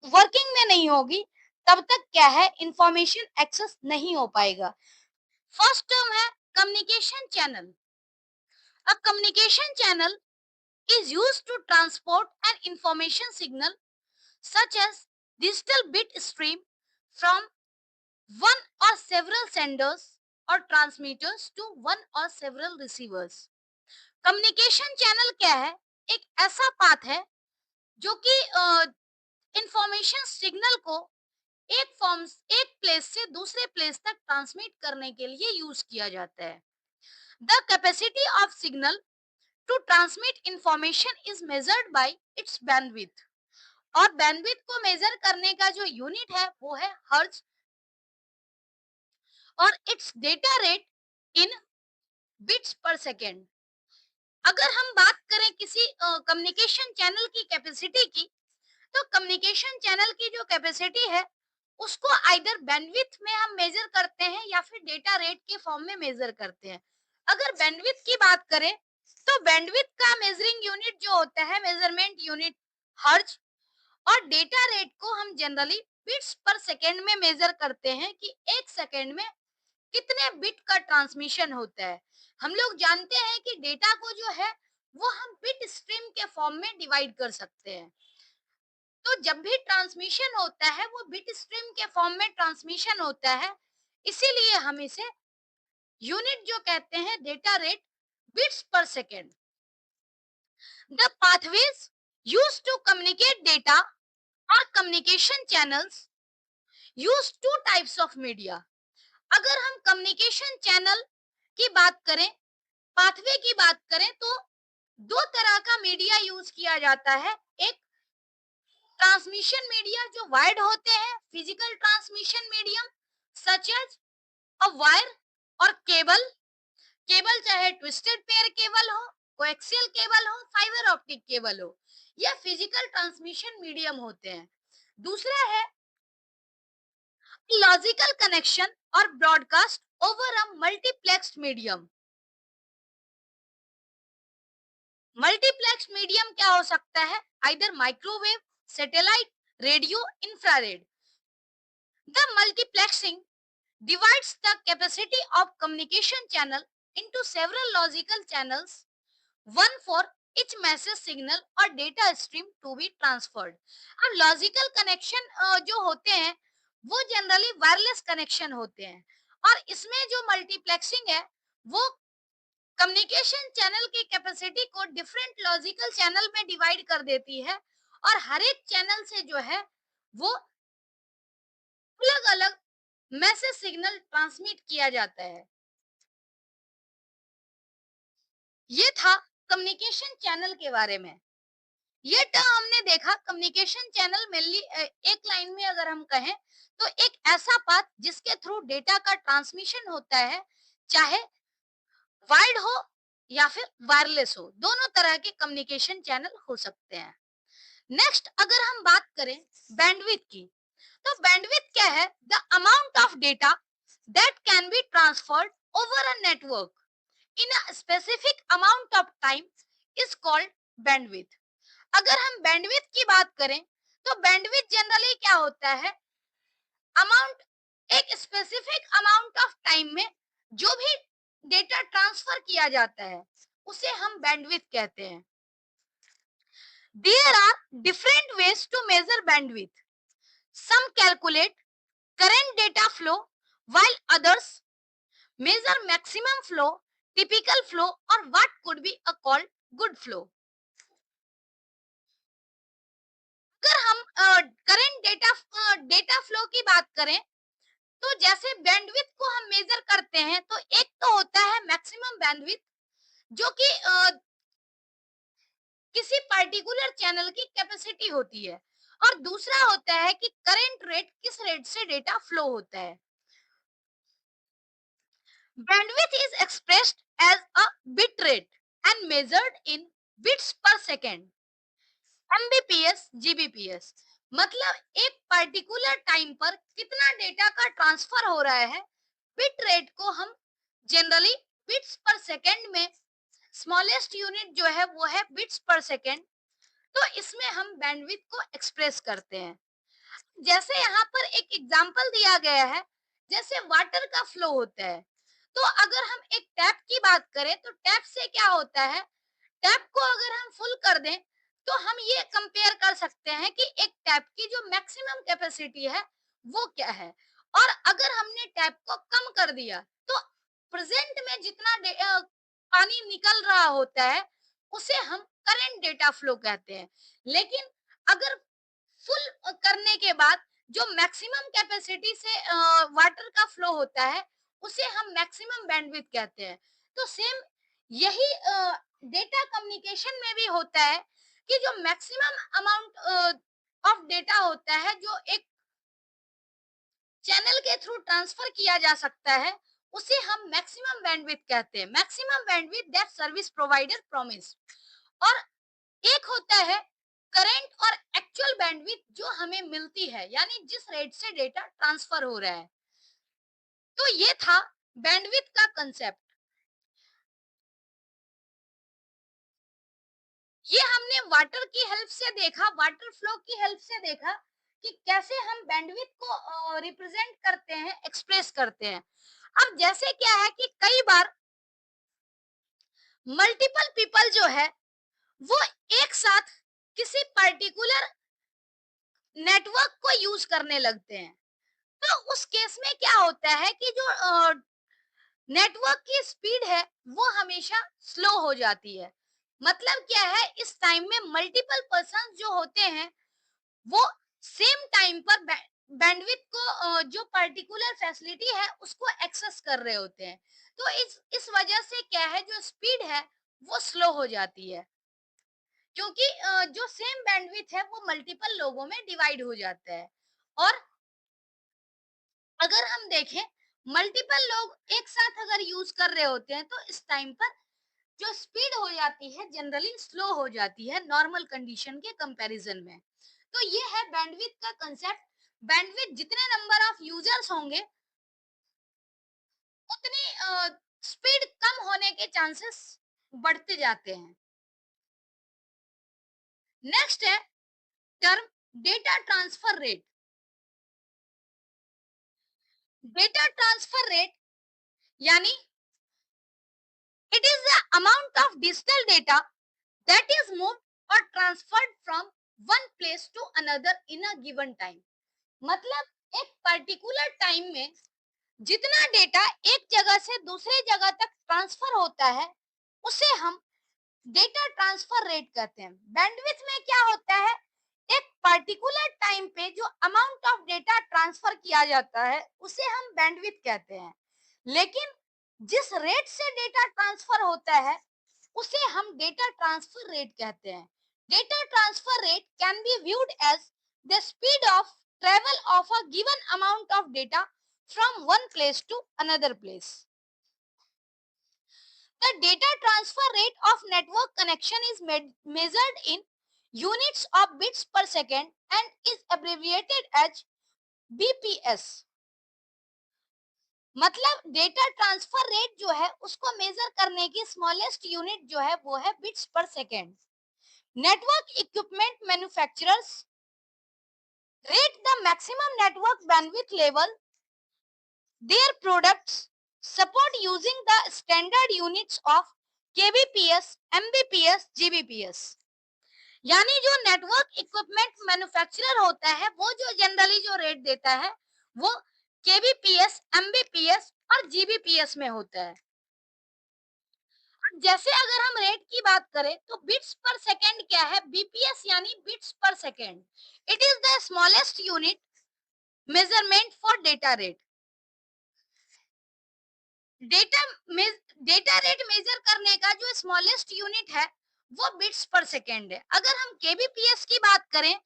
Speaker 1: वर्किंग में नहीं होगी, तब तक क्या है इंफॉर्मेशन एक्सेस नहीं हो पाएगा। फर्स्ट टर्म है communication channel. A communication channel is used to transport an information signal such as digital bit stream from one or several senders or transmitters to one or several receivers. Communication channel क्या है, एक ऐसा path है जो कि information signal को एक form, एक प्लेस से दूसरे प्लेस तक ट्रांसमिट करने के लिए यूज किया जाता है। The capacity of signal to transmit information is measured by its bandwidth. और बैंडविड्थ को मेजर करने का जो यूनिट है वो है हर्ट्ज, और its data rate in bits per second. अगर हम बात करें किसी कम्युनिकेशन चैनल की कैपेसिटी की, तो कम्युनिकेशन चैनल की जो कैपेसिटी है उसको आइदर बैंडविड्थ में हम मेजर करते हैं या फिर डेटा रेट के फॉर्म में मेजर करते हैं। अगर बैंडविड्थ की बात करें तो बैंडविड्थ का मेजरिंग यूनिट जो होता है, मेजरमेंट यूनिट, हर्ट्ज, और डेटा रेट को हम जनरली बिट्स पर सेकेंड में मेजर करते हैं कि एक सेकेंड में कितने बिट का ट्रांसमिशन होता है। हम लोग जानते हैं कि डेटा को जो है वो हम बिट स्ट्रीम के फॉर्म में डिवाइड कर सकते हैं, तो जब भी ट्रांसमिशन होता है वो बिट स्ट्रीम के फॉर्म में ट्रांसमिशन होता है, इसीलिए हम इसे यूनिट जो कहते हैं data rate bits per second. The pathways used to communicate data और communication channels use two types of media. अगर हम कम्युनिकेशन चैनल की बात करें, पाथवे की बात करें, तो दो तरह का मीडिया यूज किया जाता है। एक ट्रांसमिशन मीडिया जो वायर्ड होते हैं, physical transmission medium such as a wire और केबल। केबल चाहे ट्विस्टेड पेयर केबल हो, कोएक्सियल केबल हो, फाइबर ऑप्टिक केबल हो, या फिजिकल ट्रांसमिशन मीडियम होते हैं। दूसरा है लॉजिकल कनेक्शन और broadcast over a multiplexed medium. Multiplex medium क्या हो सकता है? Either microwave, satellite, radio, infrared. The multiplexing divides the capacity of communication channel into several logical channels, one for each message signal or data stream to be transferred. अब logical connection जो होते हैं वो generally wireless connection होते हैं, और इसमें जो मल्टीप्लेक्सिंग है वो कम्युनिकेशन चैनल की कैपेसिटी को डिफरेंट लॉजिकल चैनल में डिवाइड कर देती है, और हर एक चैनल से जो है वो अलग अलग मैसेज सिग्नल ट्रांसमिट किया जाता है। ये था कम्युनिकेशन चैनल के बारे में। ये टर्म हमने देखा कम्युनिकेशन चैनल मेनली एक लाइन में अगर हम कहें तो एक ऐसा पाथ जिसके थ्रू डेटा का ट्रांसमिशन होता है, चाहे वायर्ड हो या फिर वायरलेस हो, दोनों तरह के कम्युनिकेशन चैनल हो सकते हैं। नेक्स्ट अगर हम बात करें बैंडविड्थ की, तो बैंडविड्थ क्या है? The amount of data that can be transferred over a network in a specific amount of time is called bandwidth. अगर हम बैंडविड्थ की बात करें तो बैंडविड्थ जनरली क्या होता है? अमाउंट, एक स्पेसिफिक अमाउंट ऑफ टाइम में जो भी डेटा ट्रांसफर किया जाता है उसे हम बैंडविड्थ कहते हैं। There are different ways to measure bandwidth. Some calculate current data flow while others measure maximum flow, typical flow, or what could be a called good flow. अगर हम करंट डेटा फ्लो की बात करें तो जैसे bandwidth को हम major करते हैं तो एक तो होता है मैक्सिमम बैंडविड्थ जो कि किसी पर्टिकुलर चैनल की कैपेसिटी होती है, और दूसरा होता है कि करंट रेट, किस रेट से डेटा फ्लो होता है। Bandwidth is expressed as a bit rate and measured in bits per second, Mbps, Gbps. मतलब एक पर्टिकुलर टाइम पर कितना डेटा का ट्रांसफर हो रहा है, बिट रेट को हम जनरली बिट्स पर सेकेंड में, स्मॉलेस्ट यूनिट जो है वो है बिट्स पर सेकेंड, तो इसमें हम बैंडविड्थ को एक्सप्रेस करते हैं। जैसे यहाँ पर एक एग्जांपल दिया गया है, जैसे वाटर का फ्लो होता है, तो अगर हम एक टैप की बात करें तो टैप से क्या होता है, टैप को अगर हम फुल कर दें तो हम ये कंपेयर कर सकते हैं कि एक टैप की जो मैक्सिमम कैपेसिटी है वो क्या है, और अगर हमने टैप को कम कर दिया तो प्रेजेंट में जितना पानी निकल रहा होता है उसे हम करंट डेटा फ्लो कहते हैं। लेकिन अगर फुल करने के बाद जो मैक्सिमम कैपेसिटी से वाटर का फ्लो होता है उसे हम मैक्सिमम बैंडविड्थ कहते हैं। तो सेम यही डेटा कम्युनिकेशन में भी होता है कि जो मैक्सिमम अमाउंट ऑफ डेटा होता है जो एक चैनल के थ्रू ट्रांसफर किया जा सकता है उसे हम मैक्सिमम बैंडविड्थ कहते हैं। Maximum bandwidth that service provider promise. और एक होता है करंट और एक्चुअल बैंडविड्थ जो हमें मिलती है, यानी जिस रेट से डेटा ट्रांसफर हो रहा है। तो ये था बैंडविड्थ का कंसेप्ट। ये हमने वाटर की हेल्प से देखा, वाटर फ्लो की हेल्प से देखा कि कैसे हम बैंडविड्थ को रिप्रेजेंट करते हैं, एक्सप्रेस करते हैं। अब जैसे क्या है कि कई बार मल्टीपल पीपल जो है वो एक साथ किसी पर्टिकुलर नेटवर्क को यूज करने लगते हैं, तो उस केस में क्या होता है कि जो नेटवर्क की स्पीड है वो हमेशा स्लो हो जाती है। मतलब क्या है, इस टाइम में मल्टीपल पर्सन जो होते हैं वो सेम टाइम पर बैंडविड्थ को जो पर्टिकुलर फैसिलिटी है उसको एक्सेस कर रहे होते हैं। तो इस वजह से क्या है, जो स्पीड है वो स्लो हो जाती है, क्योंकि जो सेम बैंडविड्थ है वो मल्टीपल लोगों में डिवाइड हो जाता है। और अगर हम देखें, मल्टीपल लोग एक साथ अगर यूज कर रहे होते हैं तो इस टाइम पर जो स्पीड हो जाती है जनरली स्लो हो जाती है नॉर्मल कंडीशन के कंपैरिजन में। तो ये है बैंडविड्थ का कंसेप्ट। बैंडविड्थ जितने नंबर ऑफ यूजर्स होंगे उतनी स्पीड कम होने के चांसेस बढ़ते जाते हैं। नेक्स्ट है term data transfer rate. Data transfer rate यानी it is the amount of digital data that is moved or transferred from one place to another in a given time। मतलब एक particular time में जितना data एक जगह से दूसरे जगह तक ट्रांसफर होता है उसे हम डेटा ट्रांसफर रेट कहते हैं। बैंडविड्थ में क्या होता है, एक पर्टिकुलर टाइम पे जो अमाउंट ऑफ डेटा ट्रांसफर किया जाता है उसे हम बैंडविड्थ कहते हैं। लेकिन जिस रेट से डेटा ट्रांसफर होता है उसे हम डेटा ट्रांसफर रेट कहते हैं। Data transfer rate can be viewed as the speed of travel of a given amount of data from one place to another place। The data transfer rate of network connection is measured in units of bits per second and is abbreviated as BPS। मतलब data transfer rate जो है उसको major करने की smallest unit जो है वो है bits per second. Network equipment manufacturers rate the maximum network bandwidth level their products support using the standard units of kbps, mbps, gbps। यानी जो नेटवर्क इक्विपमेंट मैन्युफैक्चरर होता है वो जो जनरली जो रेट देता है वो केबीपीएस, एमबीपीएस और जीबीपीएस में होता है। जैसे अगर हम रेट की बात करें तो बिट्स पर सेकेंड क्या है, बीपीएस यानी bits per second. It is the smallest unit measurement for data rate. Data data rate measure करने का जो स्मॉलेस्ट यूनिट है वो बिट्स पर सेकेंड है। अगर हम केबीपीएस की बात करें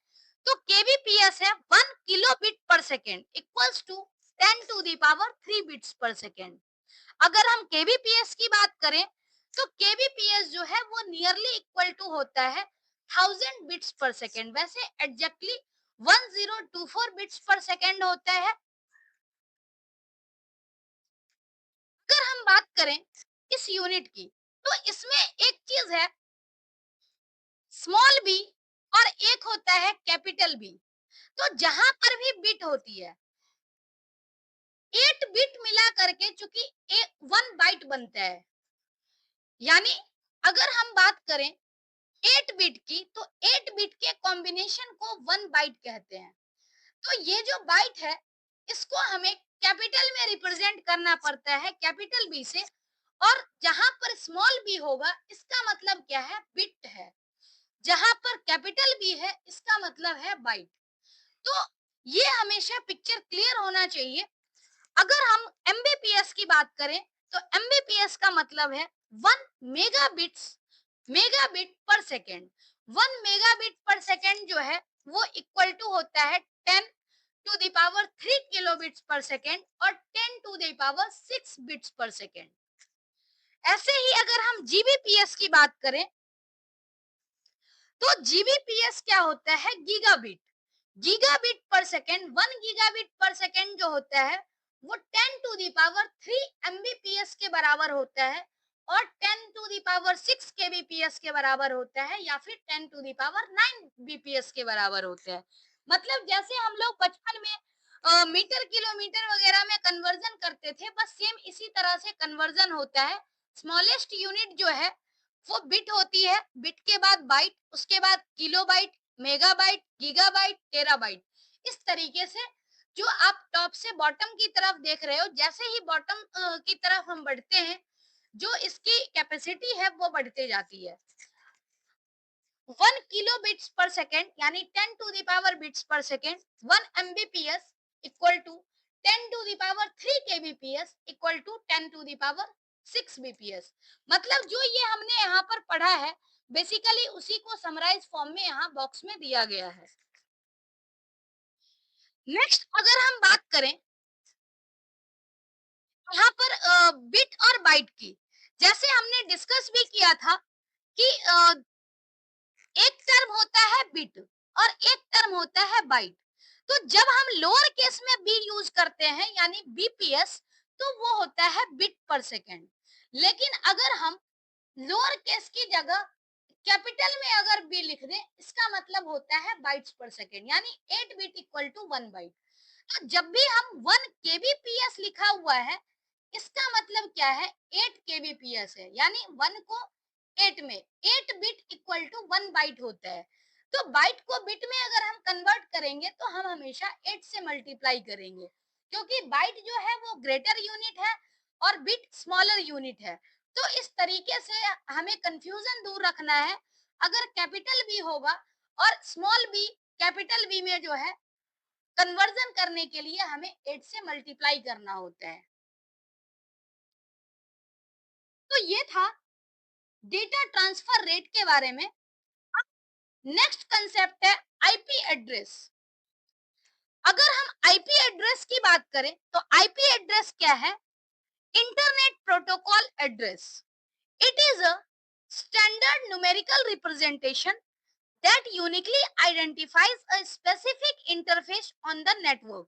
Speaker 1: तो केबीपीएस है 1 kilo bit per second equals to 10 to the power 3 bits per second. अगर हम केबीपीएस की बात करें तो केबीपीएस जो है वो नियरली इक्वल टू होता है 1000 बिट्स पर सेकेंड। वैसे एग्जैक्टली 1024 बिट्स पर सेकेंड होता है। अगर हम बात करें इस यूनिट की तो इसमें एक चीज है स्मॉल बी और एक होता है कैपिटल बी। तो जहां पर भी बिट होती है 8 बिट मिला करके चूंकि 1 बनता है, यानी अगर हम बात करें 8 बिट की तो 8 बिट के कॉम्बिनेशन को 1 बाइट कहते हैं। तो ये जो बाइट है इसको हमें कैपिटल में रिप्रेजेंट करना पड़ता है कैपिटल बी से, और जहां पर स्मॉल बी होगा इसका मतलब क्या है, बिट है। जहां पर कैपिटल बी है इसका मतलब है बाइट। तो ये हमेशा पिक्चर क्लियर होना चाहिए। अगर हम एमबीपीएस की बात करें तो एमबीपीएस का मतलब है 1 मेगाबिट पर सेकेंड। 1 मेगाबिट पर सेकेंड जो है वो इक्वल टू होता है 10 to the power 3 kilobits per second और 10 to the power 6 bits per second. ऐसे ही अगर हम जीबीपीएस की बात करें तो जीबीपीएस क्या होता है, गीगाबिट। गीगाबिट पर सेकेंड, 1 गीगाबिट पर सेकेंड जो होता है वो 10 टू द पावर 3 एमबीपीएस के बराबर होता है और 10 टू द पावर 6 केबीपीएस के बराबर होता है या फिर 10 टू द पावर 9 बीपीएस के बराबर होता है। मतलब जैसे हम लोग बचपन में मीटर किलोमीटर वगैरह में कन्वर्जन करते थे, बस सेम इसी तरह से कन्वर्जन होता है। स्मॉलेस्ट यूनिट जो है वो बिट होती है, बिट के बाद बाइट, उसके बाद किलोबाइट, मेगाबाइट, गीगाबाइट, टेराबाइट। इस तरीके से जो आप टॉप से बॉटम की तरफ देख रहे हो, जैसे ही बॉटम की तरफ हम बढ़ते हैं जो इसकी कैपेसिटी है वो बढ़ते जाती है। 1 किलो बिट्स पर सेकेंड यानी 10 to the power bits per second, 1 Mbps equal to 10 to the power 3 kbps equal to 10 to the power 6 bps. मतलब जो ये हमने यहाँ पर पढ़ा है, बेसिकली उसी को समराइज फॉर्म में यहाँ बॉक्स में दिया गया है। नेक्स्ट अगर हम बात करें यहाँ पर बिट और बाइट की, जैसे हमने डिस्कस भी किया था कि एक टर्म होता है बिट और एक टर्म होता है बाइट। तो जब हम लोअर केस में बी यूज करते हैं यानी बीपीएस, तो वो होता है बिट पर सेकेंड। लेकिन अगर हम लोअर केस की जगह कैपिटल में अगर बी लिख दें, इसका मतलब होता है बाइट्स पर सेकेंड, यानी 8 बिट इक्वल टू 1 बाइट। तो जब भी हम 1 केबीपीएस लिखा हुआ है, इसका मतलब क्या है, 8 केबीपीएस है, यानी 1 को 8 में 8 बिट इक्वल टू 1 बाइट होता है। तो बाइट को बिट में अगर हम कन्वर्ट करेंगे तो हम हमेशा 8 से मल्टीप्लाई करेंगे, क्योंकि बाइट जो है वो ग्रेटर यूनिट है और बिट स्मॉलर यूनिट है। तो इस तरीके से हमें कंफ्यूजन दूर रखना है। अगर कैपिटल बी होगा और स्मॉल बी कैपिटल बी में जो है कन्वर्जन करने के लिए हमें 8 से मल्टीप्लाई करना होता है। तो ये था डेटा ट्रांसफर रेट के बारे में। नेक्स्ट कंसेप्ट है आईपी एड्रेस। अगर हम आईपी एड्रेस की बात करें तो आईपी एड्रेस क्या है? Internet protocol address. It is a standard numerical representation that uniquely identifies a specific interface on the network।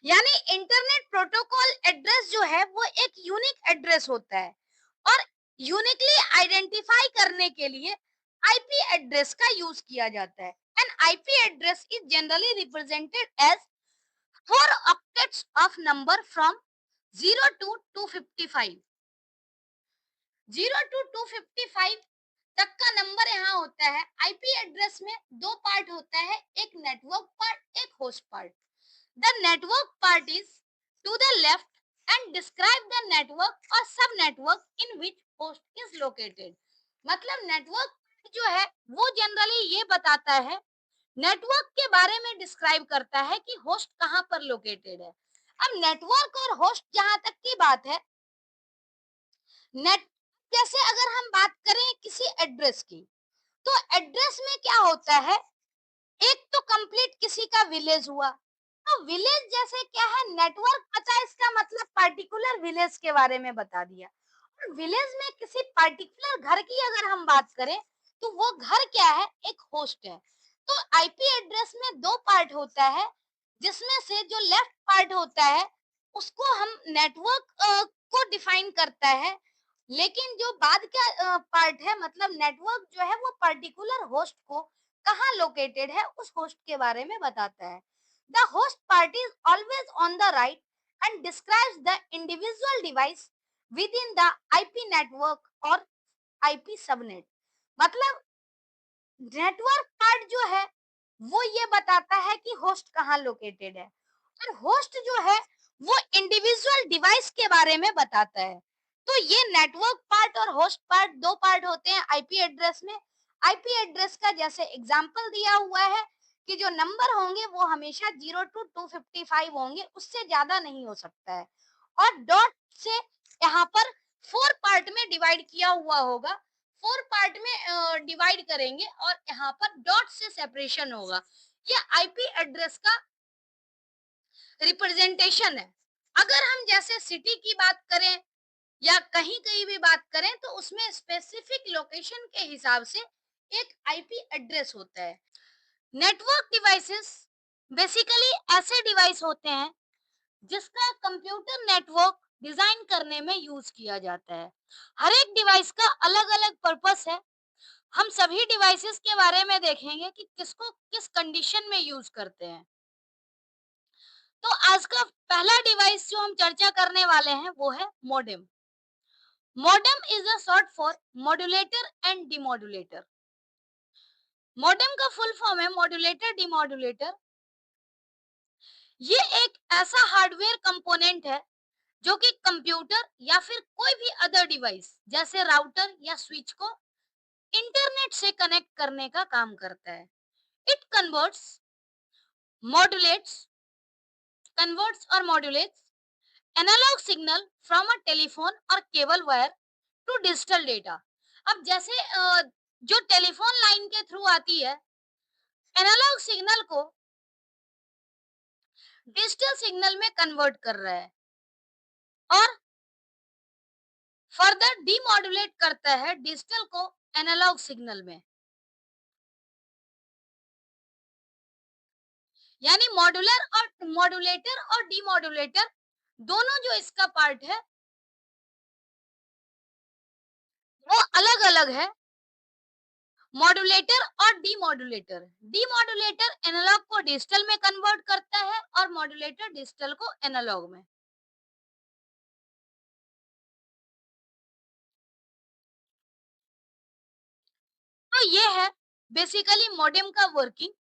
Speaker 1: यानी इंटरनेट प्रोटोकॉल एड्रेस जो है वो एक यूनिक एड्रेस होता है और यूनिकली आइडेंटिफाई करने के लिए आईपी एड्रेस का यूज किया जाता है। An IP address is generally represented as 4 octets of number from 0 to 255। 0 to 255 तक का नंबर यहाँ होता है। आईपी एड्रेस में दो पार्ट होता है, एक नेटवर्क पार्ट, एक host part. The network part is to the left and describe the network or subnetwork in which host is located। मतलब नेटवर्क जो है वो जनरली ये बताता है, नेटवर्क के बारे में डिस्क्राइब करता है कि होस्ट कहाँ पर लोकेटेड है। अब नेटवर्क और होस्ट जहां तक की बात है, नेट जैसे अगर हम बात करें किसी एड्रेस की, तो एड्रेस में क्या होता है, एक तो कंप्लीट किसी का विलेज हुआ। तो विलेज जैसे क्या है, नेटवर्क पता, इसका मतलब पर्टिकुलर विलेज के बारे में बता दिया। और विलेज में किसी पर्टिकुलर घर की अगर हम बात करें, तो वो घर क्या है, एक होस्ट है। तो आईपी एड्रेस में दो पार्ट होता है, जिसमें से जो लेफ्ट पार्ट होता है उसको हम नेटवर्क को डिफाइन करता है। लेकिन जो बाद का पार्ट है, मतलब नेटवर्क जो है वो पर्टिकुलर होस्ट को कहाँ लोकेटेड है उस होस्ट के बारे में बताता है। The host part is always on the right and describes the individual device with in the IP network और आईपी सबनेट। मतलब नेटवर्क पार्ट जो है वो ये बताता है कि होस्ट कहाँ लोकेटेड है, और होस्ट जो है वो इंडिविजुअल डिवाइस के बारे में बताता है। तो ये नेटवर्क पार्ट और होस्ट पार्ट दो पार्ट होते हैं आईपी एड्रेस में। आईपी एड्रेस का जैसे एग्जांपल दिया हुआ है कि जो नंबर होंगे वो हमेशा 0 टू 255 होंगे, उससे ज्यादा नहीं हो सकता है। और डॉट से यहाँ पर 4 पार्ट में डिवाइड किया हुआ होगा, 4 पार्ट में डिवाइड करेंगे और यहाँ पर डॉट से सेपरेशन होगा। ये आईपी एड्रेस का रिप्रेजेंटेशन है। अगर हम जैसे सिटी की बात करें या कहीं कहीं भी बात करें, तो उसमें स्पेसिफिक लोकेशन के हिसाब से एक आईपी एड्रेस होता है। नेटवर्क डिवाइसेस बेसिकली ऐसे डिवाइस होते हैं जिसका कंप्यूटर नेटवर्क डिजाइन करने में यूज किया जाता है। हर एक डिवाइस का अलग अलग पर्पस है। हम सभी डिवाइसेस के बारे में देखेंगे कि किसको किस कंडीशन में यूज करते हैं। तो आज का पहला डिवाइस जो हम चर्चा करने वाले हैं वो है modem. Modem is a short for modulator and demodulator. Modem का फुल फॉर्म है मॉड्यूलेटर डिमॉड्यूलेटर। ये एक ऐसा हार्डवेयर कंपोनेंट है जो कि कंप्यूटर या फिर कोई भी अदर डिवाइस जैसे राउटर या स्विच को इंटरनेट से कनेक्ट करने का काम करता है। इट मॉड्यूलेट्स कन्वर्ट्स और modulates analog signal from a telephone और cable wire to digital data. अब जैसे जो टेलीफोन लाइन के थ्रू आती है, एनालॉग सिग्नल को डिजिटल सिग्नल में कन्वर्ट कर रहा है और फर्दर डीमॉड्यूलेट करता है डिजिटल को एनालॉग सिग्नल में। यानी मॉड्यूलेटर और डीमॉड्यूलेटर दोनों जो इसका पार्ट है वो अलग अलग है। मॉड्यूलेटर और डीमॉड्यूलेटर एनालॉग को डिजिटल में कन्वर्ट करता है और मॉड्यूलेटर डिजिटल को एनालॉग में। तो ये है बेसिकली मॉडेम का वर्किंग।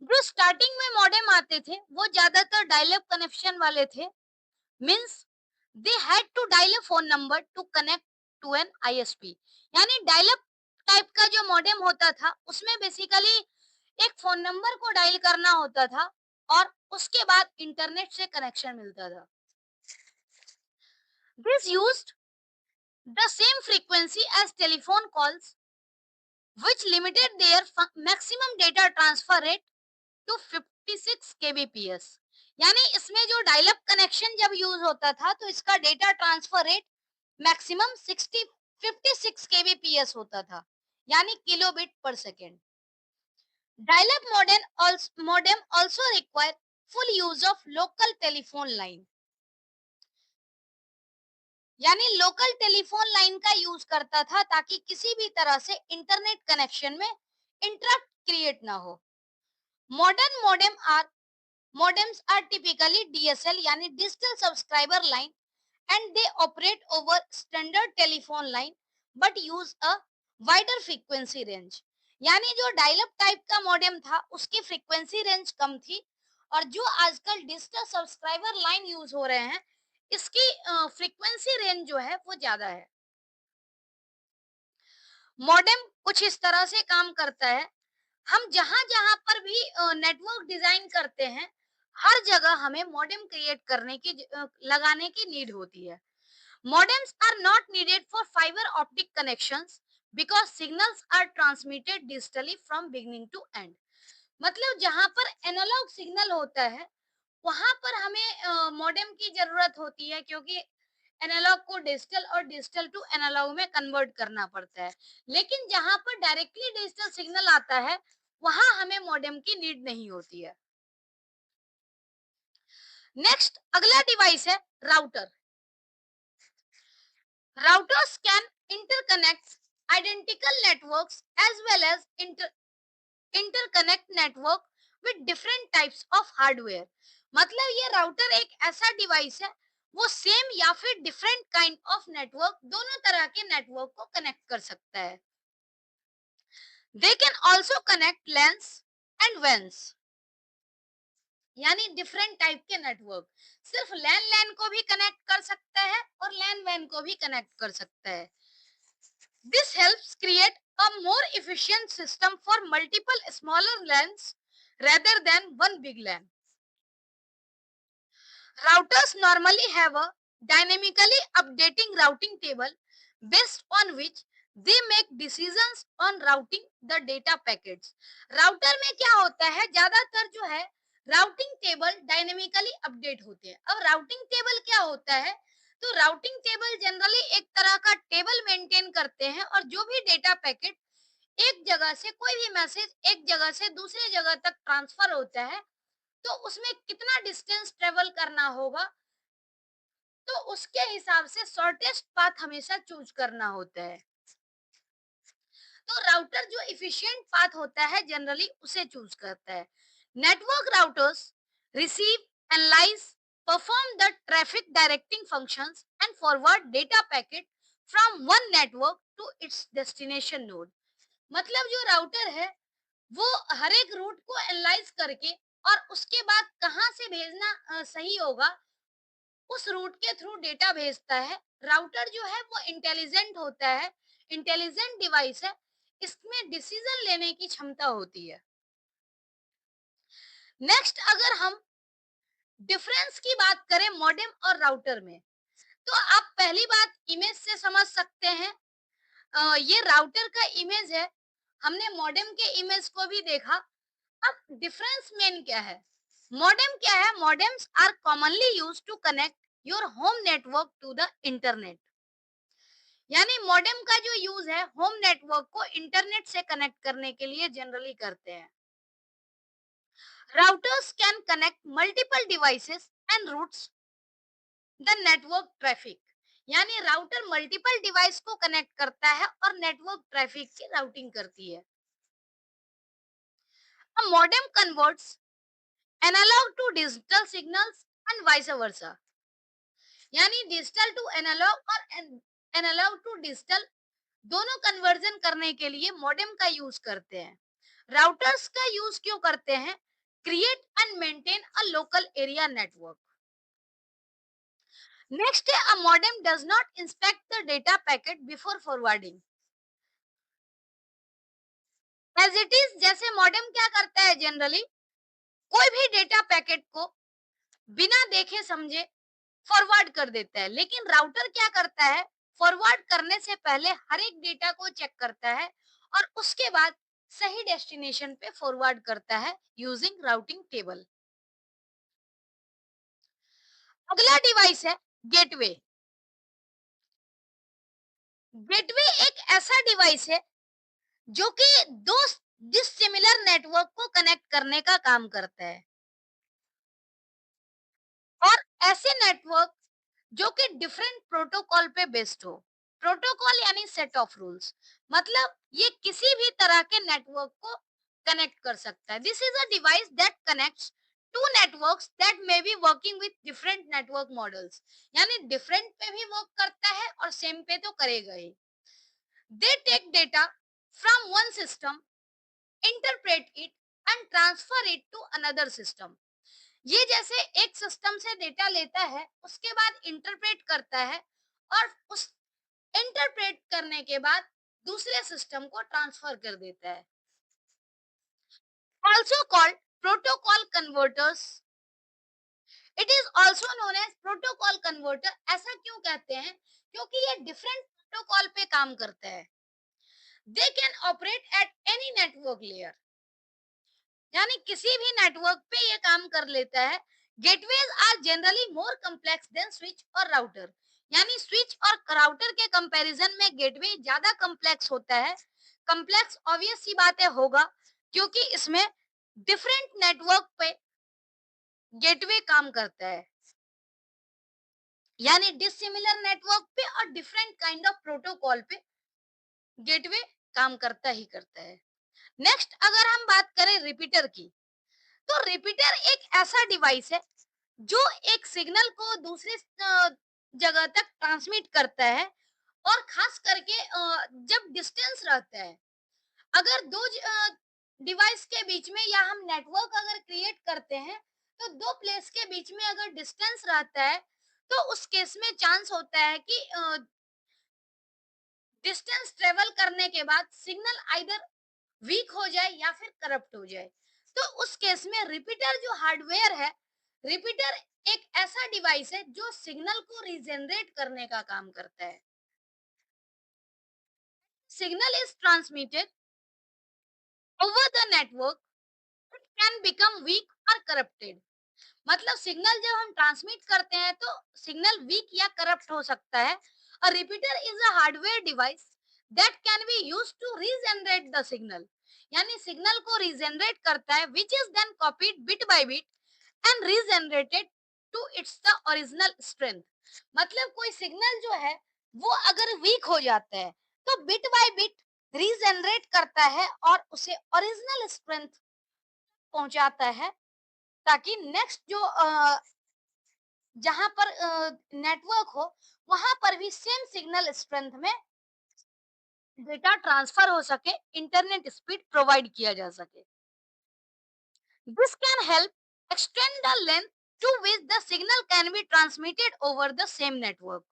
Speaker 1: जो स्टार्टिंग में मॉडेम आते थे वो ज्यादातर डायल अप कनेक्शन वाले थे। Means they had to dial a phone number to connect to an ISP. यानी डायल अप टाइप का जो मॉडेम होता था उसमें बेसिकली एक फोन नंबर को डायल करना होता था और उसके बाद इंटरनेट से कनेक्शन मिलता था। This used the same frequency as telephone calls which limited their maximum data transfer rate to 56 kbps। यानी इसमें जो डायल अप कनेक्शन जब यूज होता था तो इसका data transfer rate maximum 56 kbps होता था, यानी किलोबिट पर second. Dial up modem also require full use of local telephone line। यानी लोकल टेलीफोन लाइन का यूज करता था ताकि किसी भी तरह से इंटरनेट कनेक्शन में इंटरप्ट क्रिएट ना हो। Modern modems are typically DSL यानी digital subscriber line and they operate over standard telephone line but use a wider frequency range। यानी जो डायल अप टाइप का मॉडेम था उसकी फ्रीक्वेंसी रेंज कम थी और जो आजकल डिजिटल सब्सक्राइबर लाइन यूज हो रहे हैं इसकी फ्रीक्वेंसी रेंज जो है वो ज्यादा है। मॉडेम कुछ इस तरह से काम करता है। हम जहां जहां पर भी नेटवर्क डिजाइन करते हैं हर जगह हमें मॉडेम क्रिएट करने की लगाने की नीड होती है। Modems are not needed for fiber optic connections because signals are transmitted digitally from beginning to end। मतलब जहां पर एनालॉग सिग्नल होता है वहां पर हमें मॉडेम की जरूरत होती है क्योंकि एनालॉग को डिजिटल और डिजिटल टू एनालॉग में कन्वर्ट करना पड़ता है। लेकिन जहां पर डायरेक्टली डिजिटल सिग्नल आता है वहां हमें मॉडेम की नीड नहीं होती है। नेक्स्ट अगला डिवाइस है router. Routers can interconnect identical networks as well as interconnect network with different types of hardware। मतलब ये राउटर एक ऐसा डिवाइस है वो सेम या फिर डिफरेंट काइंड ऑफ नेटवर्क दोनों तरह के नेटवर्क को कनेक्ट कर सकता है। दे can also connect lens and vans यानी डिफरेंट टाइप के नेटवर्क। सिर्फ लैन लैन को भी कनेक्ट कर सकता है और लैन वैन को भी कनेक्ट कर सकता है। This helps create a more efficient system for multiple smaller LANs rather than one big LAN। Routers normally have a dynamically updating routing table based on which they make decisions on routing the data packets। Router में क्या होता है ज्यादातर जो है routing table dynamically update होते हैं। अब राउटिंग टेबल क्या होता है, तो राउटिंग टेबल जनरली एक तरह का टेबल मेंटेन करते हैं और जो भी डेटा पैकेट एक जगह से कोई भी मैसेज एक जगह से दूसरे जगह तक ट्रांसफर होता है तो उसमें कितना डिस्टेंस ट्रेवल करना होगा तो उसके हिसाब से शॉर्टेस्ट पाथ हमेशा चूज करना होता है। तो राउटर जो इफिशिएंट पाथ होता है जनरली उसे चूज करता है। Network routers receive analyse perform the traffic directing functions and forward data packet from one network to its destination node. मतलब जो राउटर है वो हर एक रूट को एनालाइज करके और उसके बाद कहाँ से भेजना सही होगा उस रूट के थ्रू डेटा भेजता है। राउटर जो है वो इंटेलिजेंट होता है। इंटेलिजेंट डिवाइस है, इसमें डिसीजन लेने की क्षमता होती है। नेक्स्ट अगर हम डिफरेंस की बात करें मॉडेम और राउटर में, तो आप पहली बात इमेज से समझ सकते हैं। ये राउटर का इमेज है, हमने मॉडेम के इमेज को भी देखा। अब डिफरेंस मेन क्या है? मॉडेम क्या है? Modems are commonly used to connect your home network to the internet. यानी मॉडेम का जो यूज है होम नेटवर्क को इंटरनेट से कनेक्ट करने के लिए जनरली करते हैं। Routers can connect multiple devices and routes the network traffic. यानी राउटर मल्टीपल डिवाइस को कनेक्ट करता है और नेटवर्क ट्रैफिक की राउटिंग करती है। A modem converts analog to digital signals and vice versa। यानी डिजिटल टू एनालॉग और एनालॉग टू डिजिटल दोनों कन्वर्जन करने के लिए मॉडेम का यूज करते हैं। राउटर्स का यूज क्यों करते हैं? Create and maintain a local area network. Next है a modem does not inspect the data packet before forwarding. As it is जैसे मॉडेम क्या करता है जनरली, कोई भी डेटा पैकेट को बिना देखे समझे फॉरवर्ड कर देता है, लेकिन राउटर क्या करता है? फॉरवर्ड करने से पहले हर एक डेटा को चेक करता है और उसके बाद सही डेस्टिनेशन पे फॉरवर्ड करता है यूजिंग राउटिंग टेबल। अगला डिवाइस है गेटवे। गेटवे एक ऐसा डिवाइस है जो कि दो डिसिमिलर नेटवर्क को कनेक्ट करने का काम करता है, और ऐसे नेटवर्क जो कि डिफरेंट प्रोटोकॉल पे बेस्ड हो। प्रोटोकॉल यानी सेट ऑफ रूल्स, मतलब ये किसी भी तरह के नेटवर्क को कनेक्ट कर सकता है। This is a device that connects to networks that may be working with different network models. यानी डिफरेंट पे भी वर्क करता है और सेम पे तो करेगा ही। They take data from one system, interpret it and transfer it to another system. ये जैसे एक सिस्टम से डेटा लेता है, उसके बाद इंटरप्रेट करता है और उस इंटरप्रेट करने के बाद दूसरे सिस्टम को ट्रांसफर कर देता है। Also called protocol converters. It is also known as protocol converter. ऐसा क्यों कहते हैं? क्योंकि ये डिफरेंट प्रोटोकॉल पे काम करता है। They can operate at any network layer. यानी किसी भी नेटवर्क पे ये काम कर लेता है। Gateways are generally more complex than switch और राउटर। यानी स्विच और राउटर के कंपैरिजन में गेटवे ज्यादा कम्प्लेक्स होता है। कम्प्लेक्स ऑब्वियस सी बात है होगा, क्योंकि इसमें डिफरेंट नेटवर्क पे गेटवे काम करता है। यानी डिसिमिलर नेटवर्क पे और डिफरेंट काइंड ऑफ प्रोटोकॉल पे गेटवे काम करता ही करता है। नेक्स्ट अगर हम बात करें रिपीटर की, तो रिपीटर एक ऐसा डिवाइस है जो एक सिग्नल को दूसरे जगह तक ट्रांसमिट करता है, और खास करके जब डिस्टेंस रहता है, अगर दो डिवाइस के बीच में या हम नेटवर्क अगर क्रिएट करते हैं, तो दो प्लेस के बीच में अगर डिस्टेंस रहता है, तो उस केस में चांस होता है कि डिस्टेंस ट्रेवल करने के बाद सिग्नल आइदर वीक हो जाए या फिर करप्ट हो जाए। तो उस केस में रिपीटर जो हार्डवेयर है, रिपीटर एक ऐसा डिवाइस है जो सिग्नल को रीजनरेट करने का काम करता है। Signal is transmitted over the network, it can become weak और करप्टेड। मतलब सिग्नल जब हम ट्रांसमिट करते हैं तो सिग्नल वीक या करप्ट हो सकता है। A repeater is a hardware device that can be used to regenerate the signal. यानी सिग्नल को रीजनरेट करता है, which is then copied bit by bit and regenerated to its the original strength. मतलब कोई signal जो है वो अगर वीक हो जाता है, तो बिट बाय बिट रीजनरेट करता है और उसे ओरिजिनल स्ट्रेंथ पहुंचाता है, ताकि नेक्स्ट जो जहां पर नेटवर्क हो, वहां पर भी सेम सिग्नल स्ट्रेंथ में डेटा ट्रांसफर हो सके, इंटरनेट स्पीड प्रोवाइड किया जा सके। This can help extend the length to which the signal can be transmitted over the same network।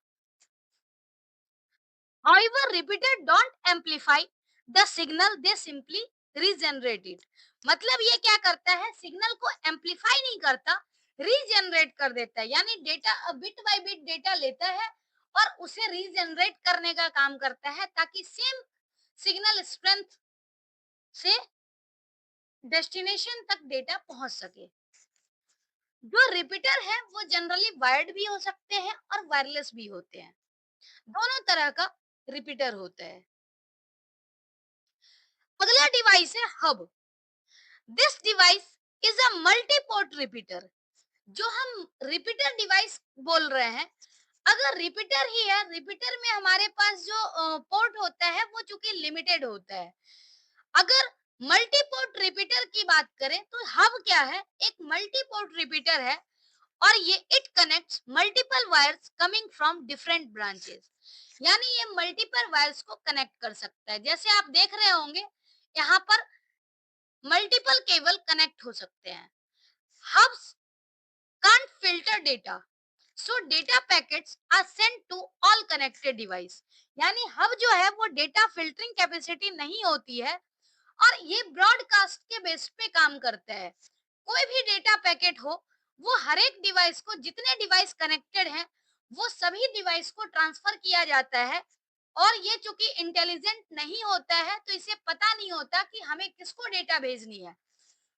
Speaker 1: However, repeater don't amplify the signal, they simply regenerate it. मतलब ये क्या करता है, सिग्नल को amplify नहीं करता, रीजनरेट कर देता है। यानी data bit by bit data लेता है और उसे रीजनरेट करने का काम करता है, ताकि सेम सिग्नल स्ट्रेंथ से डेस्टिनेशन तक डेटा पहुंच सके। जो रिपीटर है वो जनरली वायर्ड भी हो सकते हैं और वायरलेस भी होते हैं, दोनों तरह का रिपीटर होता है। अगला डिवाइस है hub. This device is a multi port repeater. जो हम रिपीटर डिवाइस बोल रहे हैं, अगर रिपीटर ही है, रिपीटर में हमारे पास जो पोर्ट होता है वो चूंकि लिमिटेड होता है। अगर मल्टी पोर्ट रिपीटर की बात करें तो हब क्या है, एक मल्टी पोर्ट रिपीटर है और ये it connects multiple wires coming from different branches. यानी ये मल्टीपल वायर्स को कनेक्ट कर सकता है। जैसे आप देख रहे होंगे यहाँ पर मल्टीपल केबल कनेक्ट हो सकते हैं। Hubs can't filter data, so data packets are sent to all connected device। यानी हब जो है वो डेटा फिल्टरिंग कैपेसिटी नहीं होती है और ये ब्रॉडकास्ट के बेस पे काम करता है। कोई भी डेटा पैकेट हो, वो हर एक डिवाइस को, जितने डिवाइस कनेक्टेड हैं वो सभी डिवाइस को ट्रांसफर किया जाता है। और ये चूंकि इंटेलिजेंट नहीं होता है तो इसे पता नहीं होता कि हमें किसको डेटा भेजनी है।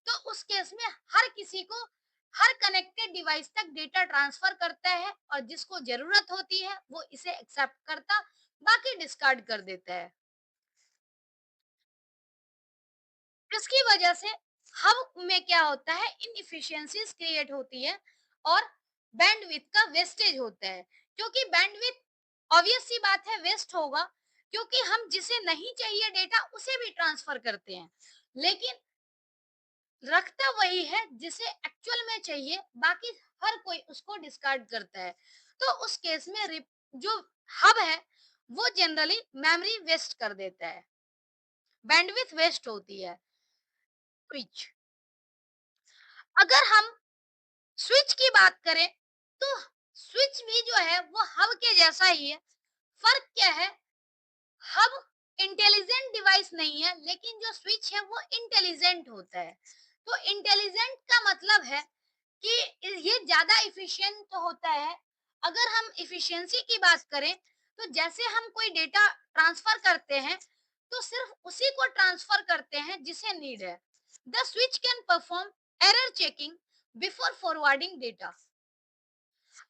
Speaker 1: तो उस केस में हर किसी को, हर कनेक्टेड डिवाइस तक डेटा ट्रांसफर करता है और जिसको जरूरत होती है वो इसे एक्सेप्ट करता, बाकी डिस्कार्ड कर देता है। इसकी वजह से हब में क्या होता है, इनएफिशिएंसीज क्रिएट होती है और बैंडविड्थ का वेस्टेज होता है। क्योंकि बैंडविड्थ ऑब्वियस सी बात है वेस्ट होगा, क्योंकि हम जिसे नहीं चाहिए डेटा उसे भी ट्रांसफर करते हैं, लेकिन रखता वही है जिसे एक्चुअल में चाहिए, बाकी हर कोई उसको डिस्कार्ड करता है। तो उस केस में जो हब है वो जनरली मेमोरी वेस्ट कर देता है, बैंडविड्थ वेस्ट होती है। स्विच, अगर हम स्विच की बात करें तो स्विच भी जो है वो हब के जैसा ही है। फर्क क्या है, हब इंटेलिजेंट डिवाइस नहीं है, लेकिन जो स्विच है वो इंटेलिजेंट होता है। तो इंटेलिजेंट का मतलब है कि ये ज्यादा इफिशिएंट तो होता है। अगर हम इफिशिएंसी की बात करें तो जैसे हम कोई डेटा ट्रांसफर करते हैं तो सिर्फ उसी को ट्रांसफर करते हैं जिसे नीड है। The switch can perform error checking before forwarding data.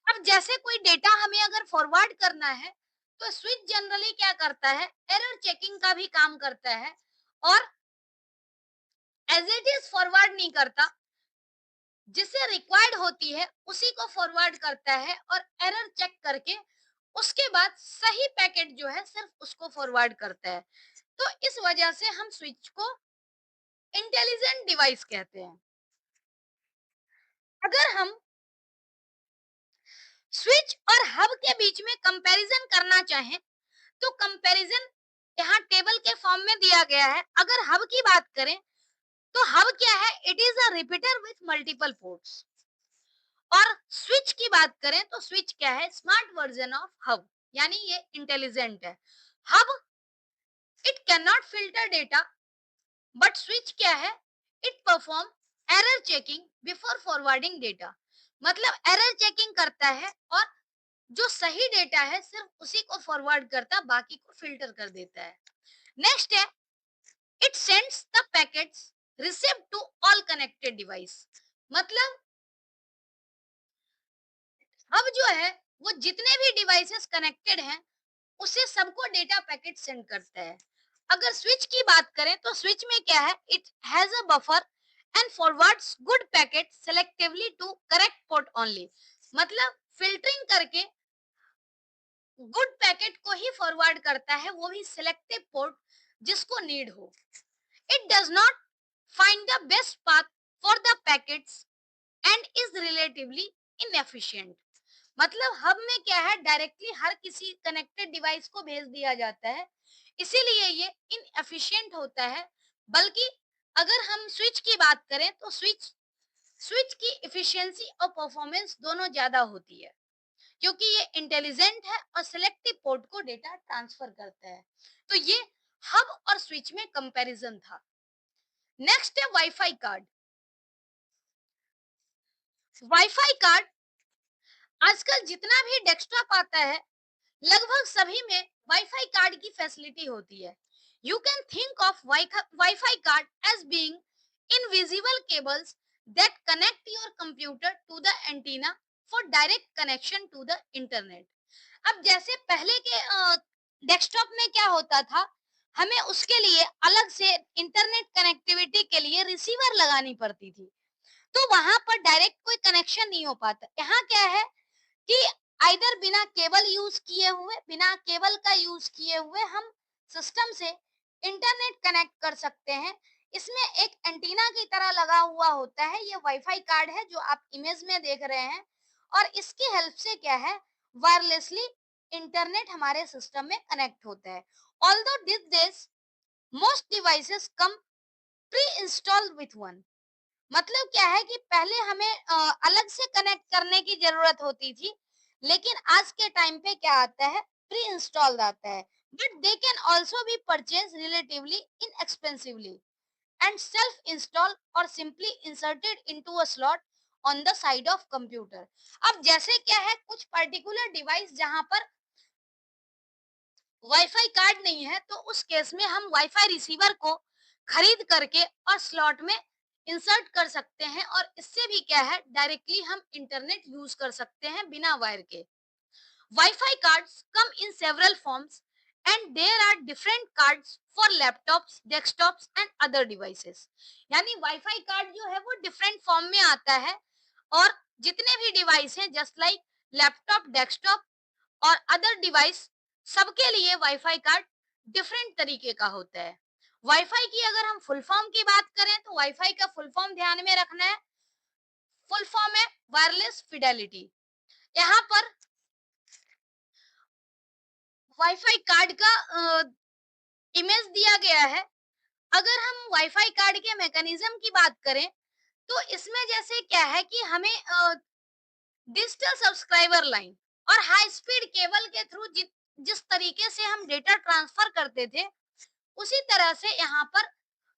Speaker 1: अब जैसे कोई डेटा हमें अगर फॉरवर्ड करना है तो स्विच जनरली क्या करता है, एरर चेकिंग का भी काम करता है और एज इट इज फॉरवर्ड नहीं करता, जिसे रिक्वायर्ड होती है उसी को फॉरवर्ड करता है और एरर चेक करके उसके बाद सही पैकेट जो है सिर्फ उसको फॉरवर्ड करता है। तो इस वजह से हम स्विच को इंटेलिजेंट डिवाइस कहते हैं। अगर हम स्विच और हब के बीच में कंपैरिजन करना चाहें तो कंपैरिजन यहाँ टेबल के फॉर्म में दिया गया है। अगर हब की बात करें तो हब क्या है, it is a repeater with multiple ports. और स्विच की बात करें तो स्विच क्या है, स्मार्ट वर्जन ऑफ हब, यानी ये इंटेलिजेंट है। Hub it can not filter data, but switch क्या है, it perform error checking before forwarding data. मतलब एरर चेकिंग करता है और जो सही डेटा है सिर्फ उसी को फॉरवर्ड करता, बाकी को फिल्टर कर देता है। नेक्स्ट है, it sends the packets received to all connected device. मतलब अब जो है वो जितने भी डिवाइसेस कनेक्टेड हैं उसे सबको डेटा पैकेट सेंड करता है। अगर स्विच की बात करें तो स्विच में क्या है, it has a buffer and forwards good packet selectively to correct port only. मतलब फिल्टरिंग करके गुड पैकेट को ही फॉरवर्ड करता है, वो भी सिलेक्टिव पोर्ट जिसको नीड हो। It does not find the best path for the packets and is relatively inefficient. मतलब हब में क्या है, डायरेक्टली हर किसी कनेक्टेड डिवाइस को भेज दिया जाता है, इसीलिए ये इनएफिशिएंट होता है। बल्कि अगर हम स्विच की बात करें तो स्विच स्विच की एफिशिएंसी और परफॉर्मेंस दोनों ज्यादा होती है, क्योंकि ये इंटेलिजेंट है और सिलेक्टिव पोर्ट को डेटा ट्रांसफर करता है। तो ये हब और स्विच में कंपैरिजन था। नेक्स्ट है वाईफाई कार्ड। वाईफाई कार्ड आजकल जितना भी डेस्कटॉप आता है, लगभग सभी में वाईफाई कार्ड की फैसिलिटी होती है। You can think of WiFi card as being invisible cables that connect your computer to the antenna for direct connection to the internet. अब जैसे पहले के डेस्कटॉप में क्या होता था, हमें उसके लिए अलग से इंटरनेट कनेक्टिविटी के लिए रिसीवर लगानी पड़ती थी, तो वहां पर डायरेक्ट कोई कनेक्शन नहीं हो पाता। यहाँ क्या है कि आइदर बिना केबल यूज किए हुए, बिना केबल का यूज किए हुए हम सिस्टम से इंटरनेट कनेक्ट कर सकते हैं। इसमें एक एंटीना की तरह लगा हुआ होता है, ये वाईफाई कार्ड है जो आप इमेज में देख रहे हैं, और इसकी हेल्प से क्या है, वायरलेसली इंटरनेट हमारे सिस्टम में कनेक्ट होता है। Although this days most devices come pre installed with one. मतलब क्या है कि पहले हमें अलग से कनेक्ट करने की जरूरत होती थी, लेकिन आज के टाइम पे क्या आता है, प्री इंस्टॉल्ड आता है। But they can also be purchase relatively inexpensively and self install और simply inserted into a slot on the side of computer. अब जैसे क्या है, कुछ पर्टिकुलर डिवाइस जहां पर वाईफाई कार्ड नहीं है, तो उस केस में हम वाईफाई रिसीवर को खरीद करके और स्लॉट में इंसर्ट कर सकते हैं, और इससे भी क्या है, डायरेक्टली हम इंटरनेट यूज कर सकते हैं बिना वायर के। WiFi cards come in several forms and there are different cards for laptops, desktops and other devices. यानी वाईफाई कार्ड जो है वो डिफरेंट फॉर्म में आता है, और जितने भी डिवाइस हैं जस्ट लाइक लैपटॉप, डेस्कटॉप और अदर डिवाइस, सबके लिए वाईफाई कार्ड डिफरेंट तरीके का होता है। वाईफाई की अगर हम फुल फॉर्म की बात करें, तो वाईफाई का फुल फॉर्म ध्यान में रखना है। फुल फॉर्म है वायरलेस फिडेलिटी। यहाँ पर वाईफाई कार्ड का इमेज दिया गया है। अगर हम वाईफाई कार्ड के मैकेनिज्म की बात करें, तो इसमें जैसे क्या है कि हमें डिजिटल सब्सक्राइबर लाइन और हाई स्पीड केबल के थ्रू जिस तरीके से हम डेटा ट्रांसफर करते थे, उसी तरह से यहाँ पर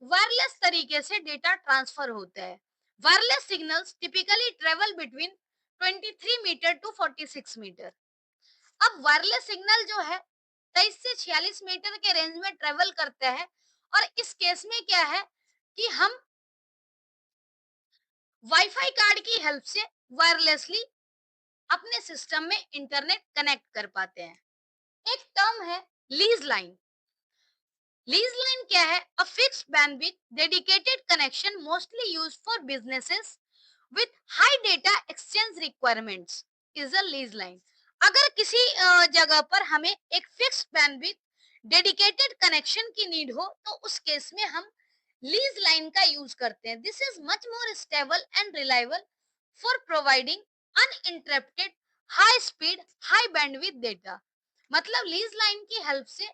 Speaker 1: वायरलेस तरीके से डेटा ट्रांसफर होता है। Wireless signals typically travel between 23 metre to 46 metre. अब वायरलेस सिग्नल जो है 23 से 46 मीटर के रेंज में ट्रेवल करता है, और इस केस में क्या है कि हम वाईफाई कार्ड की हेल्प से वायरलेसली अपने सिस्टम में इंटरनेट कनेक्ट कर पाते हैं। एक टर्म है लीज लाइन। लीज लाइन क्या है? A fixed bandwidth dedicated connection mostly used for businesses with high data exchange requirements is a lease line. अगर किसी जगह पर हमें एक फिक्स्ड बैंडविड्थ डेडिकेटेड कनेक्शन की नीड हो, तो उस केस में हम लीज लाइन का यूज करते हैं। This is much more stable and reliable for providing uninterrupted high speed high bandwidth data. मतलब लीज लाइन की हेल्प से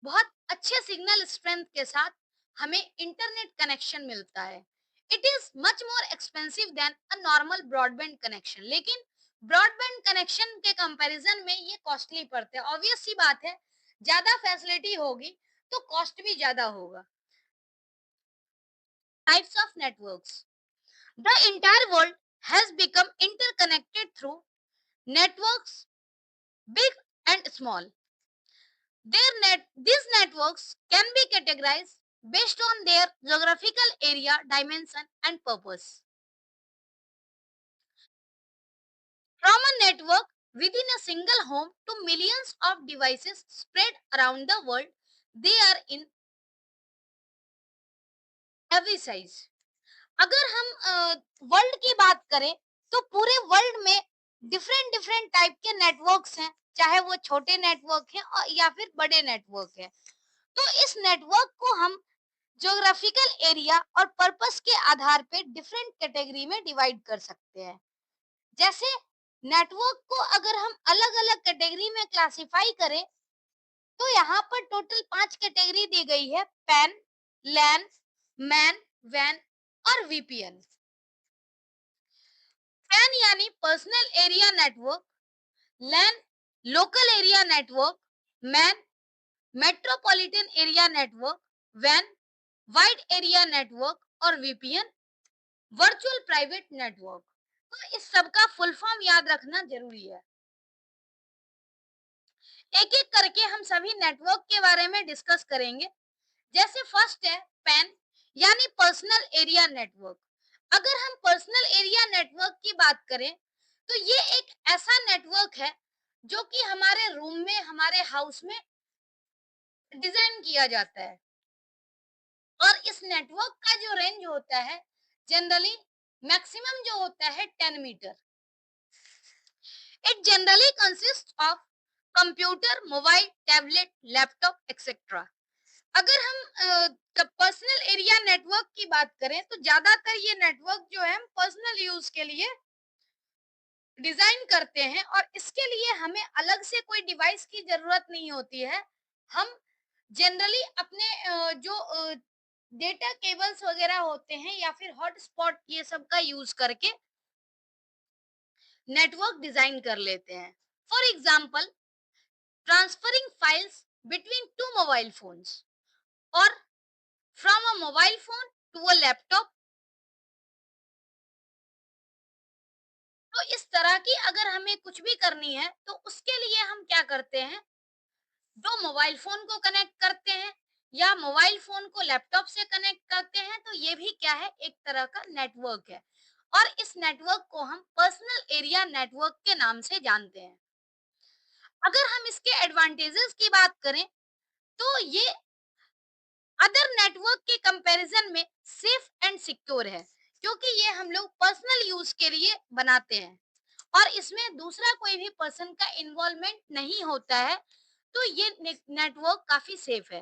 Speaker 1: बहुत अच्छे सिग्नल स्ट्रेंथ के साथ हमें इंटरनेट कनेक्शन मिलता है। It is much more expensive than a normal broadband connection, लेकिन ब्रॉडबैंड कनेक्शन के कंपैरिजन में ये कॉस्टली पड़ते हैं। ऑब्वियस सी बात है, ज्यादा फैसिलिटी होगी तो कॉस्ट भी ज्यादा होगा। Types of networks. The entire world has become interconnected through networks, big and small. These networks can be categorized based on their geographical area, dimension, and purpose. From a network within a single home to millions of devices spread around the world, they are in every size. अगर हम world की बात करें, तो पूरे world में different different type के networks हैं, चाहे वो छोटे नेटवर्क हैं और या फिर बड़े नेटवर्क हैं। तो इस नेटवर्क को हम ज्योग्राफिकल एरिया और पर्पस के आधार पे डिफरेंट कैटेगरी में डिवाइड कर सकते हैं। जैसे नेटवर्क को अगर हम अलग अलग कैटेगरी में क्लासिफाई करें, तो यहाँ पर टोटल 5 कैटेगरी दी गई है: पैन, लैन, मैन, वैन और वीपीएन। पैन यानी personal area network. LAN local area network, MAN metropolitan area network, वैन वाइड एरिया नेटवर्क और वीपीएन वर्चुअल प्राइवेट नेटवर्क। तो इस सब का फुल फॉर्म याद रखना जरूरी है। एक एक करके हम सभी नेटवर्क के बारे में डिस्कस करेंगे। जैसे फर्स्ट है पैन, यानी पर्सनल एरिया नेटवर्क। अगर हम पर्सनल एरिया नेटवर्क की बात करें तो ये एक ऐसा नेटवर्क है जो कि हमारे रूम में, हमारे हाउस में डिजाइन किया जाता है। और इस नेटवर्क का जो रेंज होता है जनरली मैक्सिमम जो होता है 10 metre. It generally consist of computer, mobile, tablet, laptop etcetera. अगर हम पर्सनल एरिया नेटवर्क की बात करें तो ज्यादातर ये नेटवर्क जो है हम पर्सनल यूज के लिए डिजाइन करते हैं और इसके लिए हमें अलग से कोई डिवाइस की जरूरत नहीं होती है। हम जनरली अपने जो डेटा केबल्स वगैरह होते हैं या फिर हॉटस्पॉट ये सब का यूज करके नेटवर्क डिजाइन कर लेते हैं। For example transferring files between two mobile phones और from a mobile phone to a laptop. तो इस तरह की अगर हमें कुछ भी करनी है तो उसके लिए हम क्या करते हैं, दो मोबाइल फोन को कनेक्ट करते हैं या मोबाइल फोन को लैपटॉप से कनेक्ट करते हैं। तो ये भी क्या है, एक तरह का नेटवर्क है और इस नेटवर्क को हम पर्सनल एरिया नेटवर्क के नाम से जानते हैं। अगर हम इसके एडवांटेजेस की बात करें तो ये अदर नेटवर्क के कंपैरिजन में सेफ एंड सिक्योर है, क्योंकि ये हम लोग पर्सनल यूज के लिए बनाते हैं और इसमें दूसरा कोई भी पर्सन का इन्वॉल्वमेंट नहीं होता है। तो ये नेटवर्क काफी सेफ है।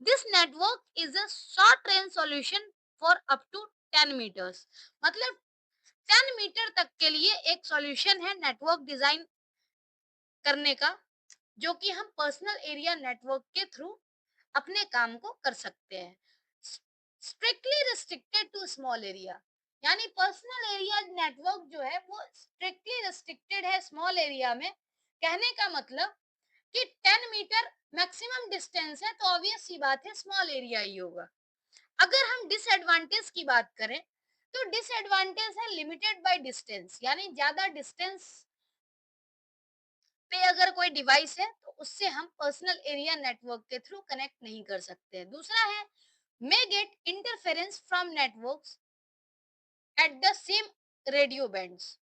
Speaker 1: This network is a short range solution for up to 10 metres. मतलब 10 मीटर तक के लिए एक सॉल्यूशन है नेटवर्क डिजाइन करने का, जो कि हम पर्सनल एरिया नेटवर्क के थ्रू अपने काम को कर सकते हैं। Strictly restricted to small area, यानी पर्सनल एरिया नेटवर्क जो है वो स्ट्रिक्टली रिस्ट्रिक्टेड है स्मॉल एरिया में। कहने का मतलब कि 10 मीटर मैक्सिमम डिस्टेंस है, तो ऑब्वियस सी बात है स्मॉल एरिया ही होगा। अगर हम डिसएडवांटेज की बात करें तो डिसएडवांटेज है लिमिटेड बाय डिस्टेंस, यानी ज्यादा डिस्टेंस पे अगर कोई डिवाइस है तो उससे हम पर्सनल एरिया नेटवर्क के थ्रू कनेक्ट नहीं कर सकते हैं। दूसरा है मे gate interference from networks at the same radio bands.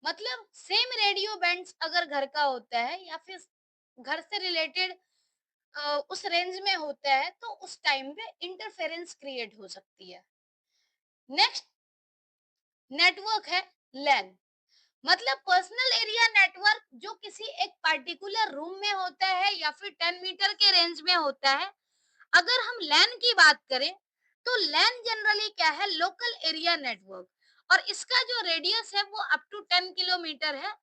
Speaker 1: मतलब सेम रेडियो बैंड्स अगर घर का होता है या फिर घर से रिलेटेड उस रेंज में होता है तो उस टाइम पे इंटरफेरेंस क्रिएट हो सकती है। नेक्स्ट नेटवर्क है लैन। मतलब पर्सनल एरिया नेटवर्क जो किसी एक पर्टिकुलर रूम में होता है या फिर 10 मीटर के रेंज में होता है। अगर हम लैन की बात करें तो लैन जनरली क्या है, लोकल एरिया नेटवर्क और इसका जो रेडियस है वो अप टू 10 किलोमीटर है।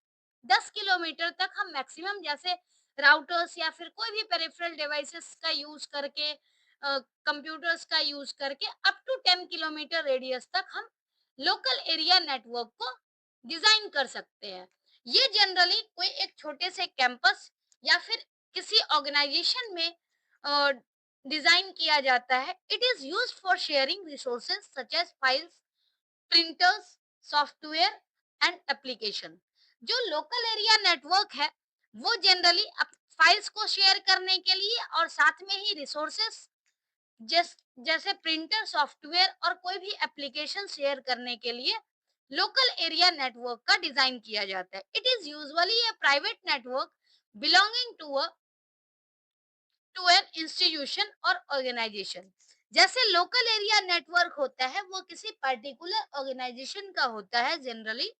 Speaker 1: 10 किलोमीटर तक हम मैक्सिमम जैसे राउटर्स या फिर कोई भी पेरिफेरल डिवाइसेस का यूज करके, कंप्यूटर्स का यूज करके अप टू 10 किलोमीटर रेडियस तक हम लोकल एरिया नेटवर्क को डिजाइन कर सकते हैं। ये जनरली कोई एक छोटे से कैंपस या फिर किसी ऑर्गेनाइजेशन में डिजाइन किया जाता है। It is used for sharing resources such as files, printers, software and application. जो लोकल एरिया नेटवर्क है वो जनरली फाइल्स को शेयर करने के लिए और साथ में ही रिसोर्सेस जैसे प्रिंटर, सॉफ्टवेयर और कोई भी एप्लीकेशन शेयर करने के लिए लोकल एरिया नेटवर्क का डिजाइन किया जाता है। It is usually a private network belonging to an institution और ऑर्गेनाइजेशन। जैसे लोकल एरिया नेटवर्क होता है वो किसी पर्टिकुलर ऑर्गेनाइजेशन का होता है जनरली।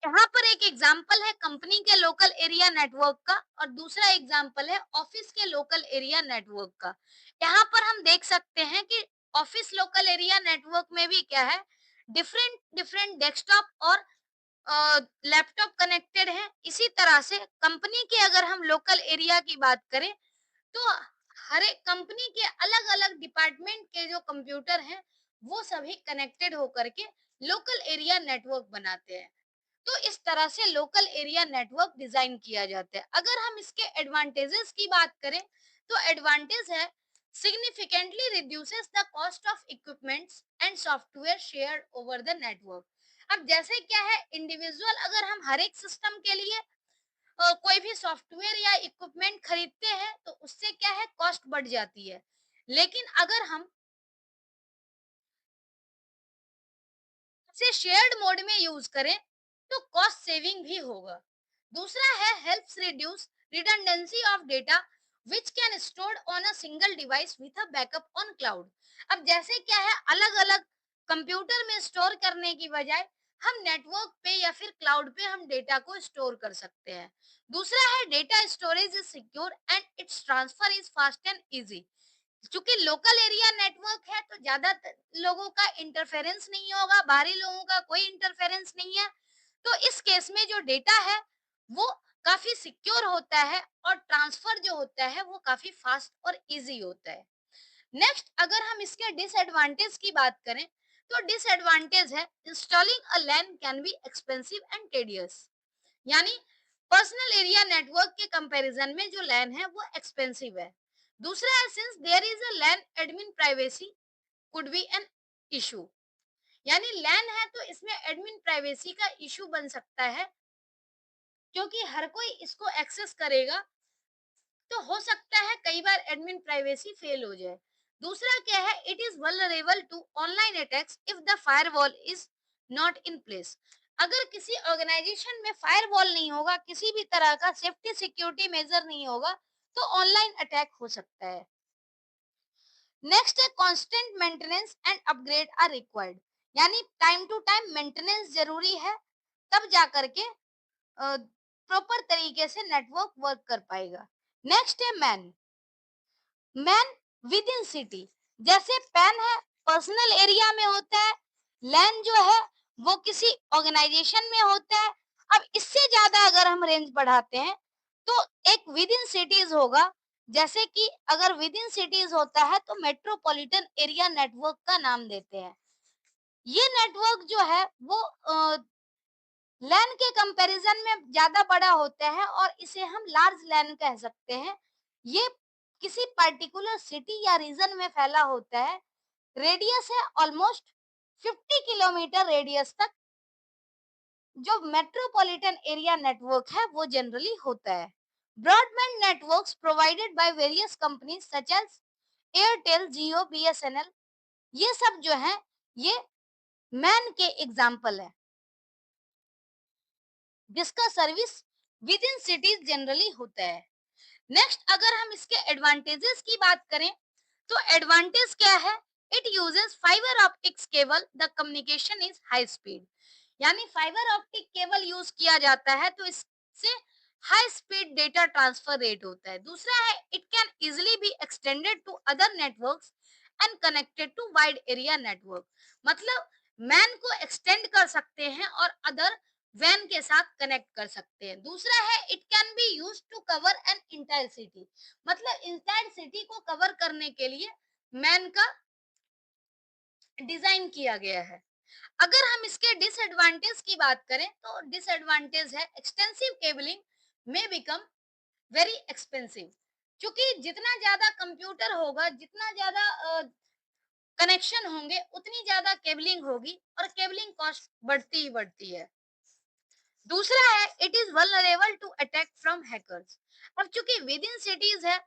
Speaker 1: यहाँ पर एक एग्जाम्पल है कंपनी के लोकल एरिया नेटवर्क का और दूसरा एग्जाम्पल है ऑफिस के लोकल एरिया नेटवर्क का। यहाँ पर हम देख सकते हैं कि ऑफिस लोकल एरिया नेटवर्क में भी क्या है, डिफरेंट डिफरेंट डेस्कटॉप और लैपटॉप कनेक्टेड है। इसी तरह से कंपनी के अगर हम लोकल एरिया की बात करें तो हर एक कंपनी के अलग अलग डिपार्टमेंट के जो कंप्यूटर हैं वो सभी कनेक्टेड होकर के लोकल एरिया नेटवर्क बनाते हैं। तो इस तरह से लोकल एरिया नेटवर्क डिजाइन किया जाता है। अगर हम इसके एडवांटेजेस की बात करें तो एडवांटेज है significantly reduces the cost of equipments and software shared over the network. अब जैसे क्या है, इंडिविजुअल अगर हम हर एक सिस्टम के लिए कोई भी सॉफ्टवेयर या इक्विपमेंट खरीदते हैं तो उससे क्या है, कॉस्ट बढ़ जाती है। लेकिन अगर हम इसे शेयर्ड मोड में यूज करें तो कॉस्ट सेविंग भी होगा। दूसरा है helps reduce redundancy of data which can stored on a single device with a backup on cloud. अब जैसे क्या है, अलग अलग कंप्यूटर में स्टोर करने की बजाय हम नेटवर्क पे या फिर क्लाउड पे हम डेटा को स्टोर कर सकते हैं। दूसरा है data storage is secure and it's transfer is fast and easy. क्योंकि लोकल एरिया नेटवर्क है तो ज्यादा लोगों का इंटरफेरेंस नहीं होगा, बाहरी लोगों का कोई इंटरफेरेंस नहीं है। तो इस केस में जो डेटा है वो काफी सिक्योर होता है और ट्रांसफर जो होता है वो काफी फास्ट और इजी होता है। नेक्स्ट, अगर हम इसके डिसएडवांटेज की बात करें तो डिसएडवांटेज है installing a LAN can be expensive and tedious. यानी पर्सनल एरिया नेटवर्क के कंपैरिजन में जो लैन है वो एक्सपेंसिव है। दूसरा है since there is a LAN admin privacy could be an issue. यानी लैन है तो इसमें एडमिन प्राइवेसी का इशू बन सकता है, क्योंकि हर कोई इसको एक्सेस करेगा तो हो सकता है कई बार एडमिन प्राइवेसी फेल हो जाए। दूसरा क्या है, it is vulnerable to online attacks if the firewall is not in place. अगर किसी ऑर्गेनाइजेशन में फायरवॉल नहीं होगा, किसी भी तरह का सेफ्टी सिक्योरिटी मेजर नहीं होगा, तो ऑनलाइन अटैक हो सकता है। नेक्स्ट है constant maintenance and upgrade are required. यानी टाइम टू टाइम मेंटेनेंस जरूरी है, तब जा करके प्रॉपर तरीके से नेटवर्क वर्क कर पाएगा। नेक्स्ट है man man with in city. जैसे पैन है पर्सनल एरिया में होता है, लैन जो है वो किसी ऑर्गेनाइजेशन में होता है। अब इससे ज्यादा अगर हम रेंज बढ़ाते हैं तो एक विद इन सिटीज होगा। जैसे कि अगर विद इन सिटीज होता है तो मेट्रोपॉलिटन एरिया नेटवर्क का नाम देते हैं। ये नेटवर्क जो है वो लैन के कंपैरिजन में ज्यादा बड़ा होता है और इसे हम लार्ज लैन कह सकते हैं। ये किसी पर्टिकुलर सिटी या रीजन में फैला होता है। रेडियस है ऑलमोस्ट 50 किलोमीटर रेडियस तक। जो मेट्रोपॉलिटन एरिया नेटवर्क है वो जनरली होता है। Broadband networks provided by various companies such as Airtel, Jio, BSNL, ये सब जो है ये मैन के एग्जाम्पल है जिसका service with in cities generally होता है। नेक्स्ट, अगर हम इसके एडवांटेजेस की बात करें तो एडवांटेज क्या है, it uses fibre optics cable, the communication is high speed. यानी फाइबर ऑप्टिक केबल यूज किया जाता है तो इससे high speed data transfer rate होता है। दूसरा है it can easily be extended to other networks and connected to wide area network. मतलब मैन को एक्सटेंड कर सकते हैं और अदर वैन के साथ कनेक्ट कर सकते हैं। दूसरा है it can be use to cover an entire city. मतलब इंटायर सिटी को कवर करने के लिए मैन का डिजाइन किया गया है। अगर हम इसके डिसएडवांटेज की बात करें तो डिसएडवांटेज है एक्सटेंसिव केबलिंग में बिकम वेरी एक्सपेंसिव। क्योंकि जितना ज्यादा कंप्यूटर होगा, जितना ज्यादा कनेक्शन होंगे, उतनी ज्यादा केबलिंग होगी और केबलिंग कॉस्ट बढ़ती ही बढ़ती है। दूसरा है it is vulnerable to attack from hackers. अब चूंकि विद इन सिटीज है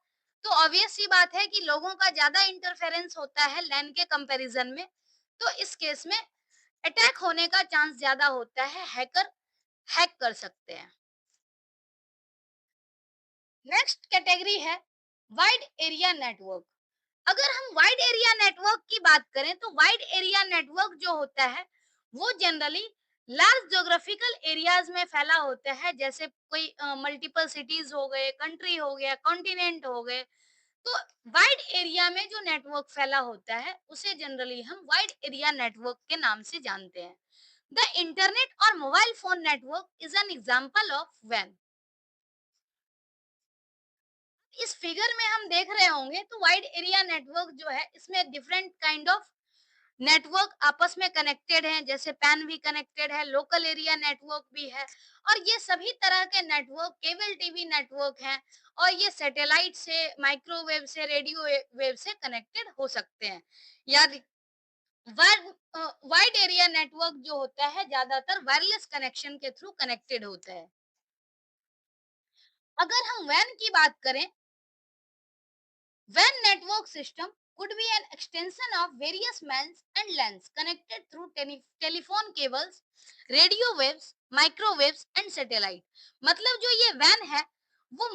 Speaker 1: तो ऑब्वियस सी बात है कि लोगों का ज्यादा इंटरफेरेंस होता है लैन के कंपैरिजन में। तो इस केस में अटैक होने का चांस ज्यादा होता है, हैकर हैक कर सकते हैं। नेक्स्ट कैटेगरी है वाइड एरिया नेटवर्क। अगर हम वाइड एरिया नेटवर्क की बात करें तो वाइड एरिया नेटवर्क जो होता है वो जनरली लार्ज ज्योग्राफिकल एरियाज में फैला होता है। जैसे कोई मल्टीपल सिटीज हो गए, कंट्री हो गया, कॉन्टिनेंट हो गए। तो वाइड एरिया में जो नेटवर्क फैला होता है उसे जनरली हम वाइड एरिया नेटवर्क के नाम से जानते हैं। द इंटरनेट और mobile phone network is an example of वैन। इस फिगर में हम देख रहे होंगे तो वाइड एरिया नेटवर्क जो है इसमें डिफरेंट काइंड ऑफ नेटवर्क आपस में कनेक्टेड हैं, जैसे पैन भी कनेक्टेड है, लोकल एरिया नेटवर्क भी है, और ये सभी तरह के नेटवर्क केबल टीवी नेटवर्क हैं, और ये सैटेलाइट से, माइक्रोवेव से, रेडियो वेव से कनेक्टेड हो सकते हैं। या वाइड एरिया नेटवर्क जो होता है ज्यादातर वायरलेस कनेक्शन के थ्रू कनेक्टेड होता है। अगर हम वैन की बात करें, WAN network system could be an extension of various MANs and LANs connected through telephone cables, radio waves, microwaves and satellite। मतलब जो ये WAN है वो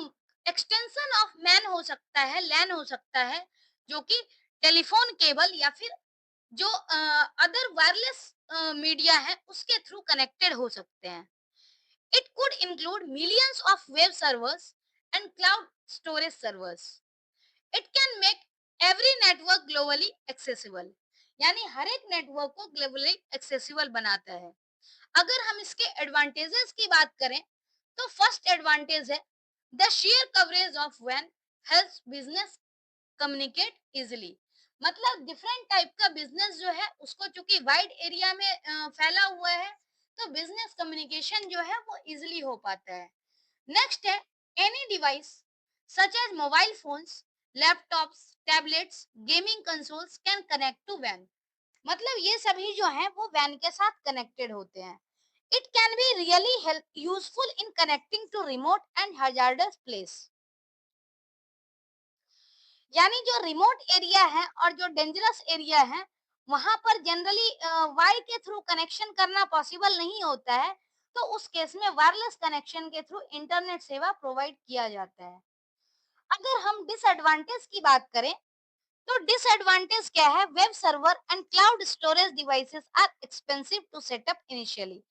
Speaker 1: एक्सटेंशन ऑफ मैन हो सकता है, लैन हो सकता है, जो कि टेलीफोन केबल या फिर जो अदर वायरलेस मीडिया है उसके थ्रू कनेक्टेड हो सकते हैं। It could include millions of web servers and cloud storage servers. It can make every network globally accessible, यानी हर एक नेटवर्क को ग्लोबली एक्सेसिबल बनाता है। अगर हम इसके एडवांटेजेस की बात करें, तो फर्स्ट एडवांटेज है द शेयर कवरेज ऑफ वैन हेल्प्स बिजनेस कम्युनिकेट इजिली। मतलब डिफरेंट टाइप का बिजनेस जो है उसको चूंकि वाइड एरिया में फैला हुआ है, तो बिजनेस कम्युनिकेशन जो है वो इजिली हो पाता है। नेक्स्ट है any device such as mobile phones, laptops, tablets, gaming consoles can connect to वैन। मतलब ये सभी जो हैं वो वैन के साथ कनेक्टेड होते हैं। It can be really help useful in connecting to remote and hazardous place. यानी जो रिमोट एरिया है और जो डेंजरस एरिया है वहां पर जनरली वाई के थ्रू कनेक्शन करना पॉसिबल नहीं होता है, तो उस केस में वायरलेस कनेक्शन के थ्रू इंटरनेट सेवा प्रोवाइड किया जाता है। अगर हम डिसएडवांटेज की बात करें, तो डिसएडवांटेज क्या है, web server and cloud storage devices are expensive to set up initially.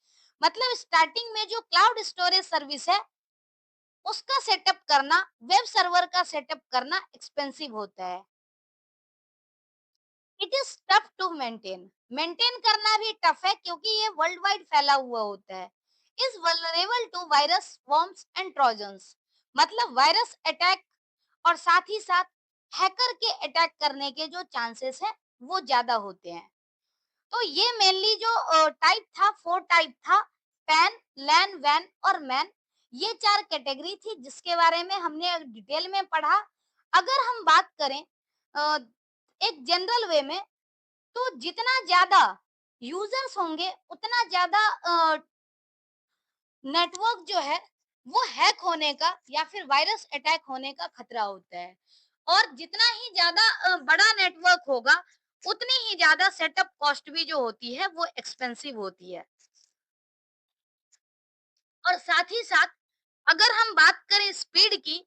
Speaker 1: मतलब स्टार्टिंग में जो क्लाउड स्टोरेज सर्विस है उसका सेटअप करना, वेब सर्वर का सेटअप करना एक्सपेंसिव होता है। It is tough to maintain, maintain करना भी टफ है क्योंकि ये वर्ल्ड वाइड फैला हुआ होता है। Is vulnerable to virus, worms and trojans. मतलब वायरस अटैक और साथ ही साथ हैकर के अटैक करने के जो चांसेस है वो ज्यादा होते हैं। तो ये मेनली जो टाइप था, फोर टाइप था, पैन, लैन, वैन और मैन। ये चार कैटेगरी थी जिसके बारे में हमने डिटेल में पढ़ा। अगर हम बात करें अ, एक जनरल वे में, तो जितना ज्यादा यूजर्स होंगे उतना ज्यादा नेटवर्क जो है वो हैक होने का या फिर वायरस अटैक होने का खतरा होता है। और जितना ही ज्यादा बड़ा नेटवर्क होगा उतनी ही ज्यादा सेटअप कॉस्ट भी जो होती है वो एक्सपेंसिव होती है। और साथ ही साथ अगर हम बात करें स्पीड की,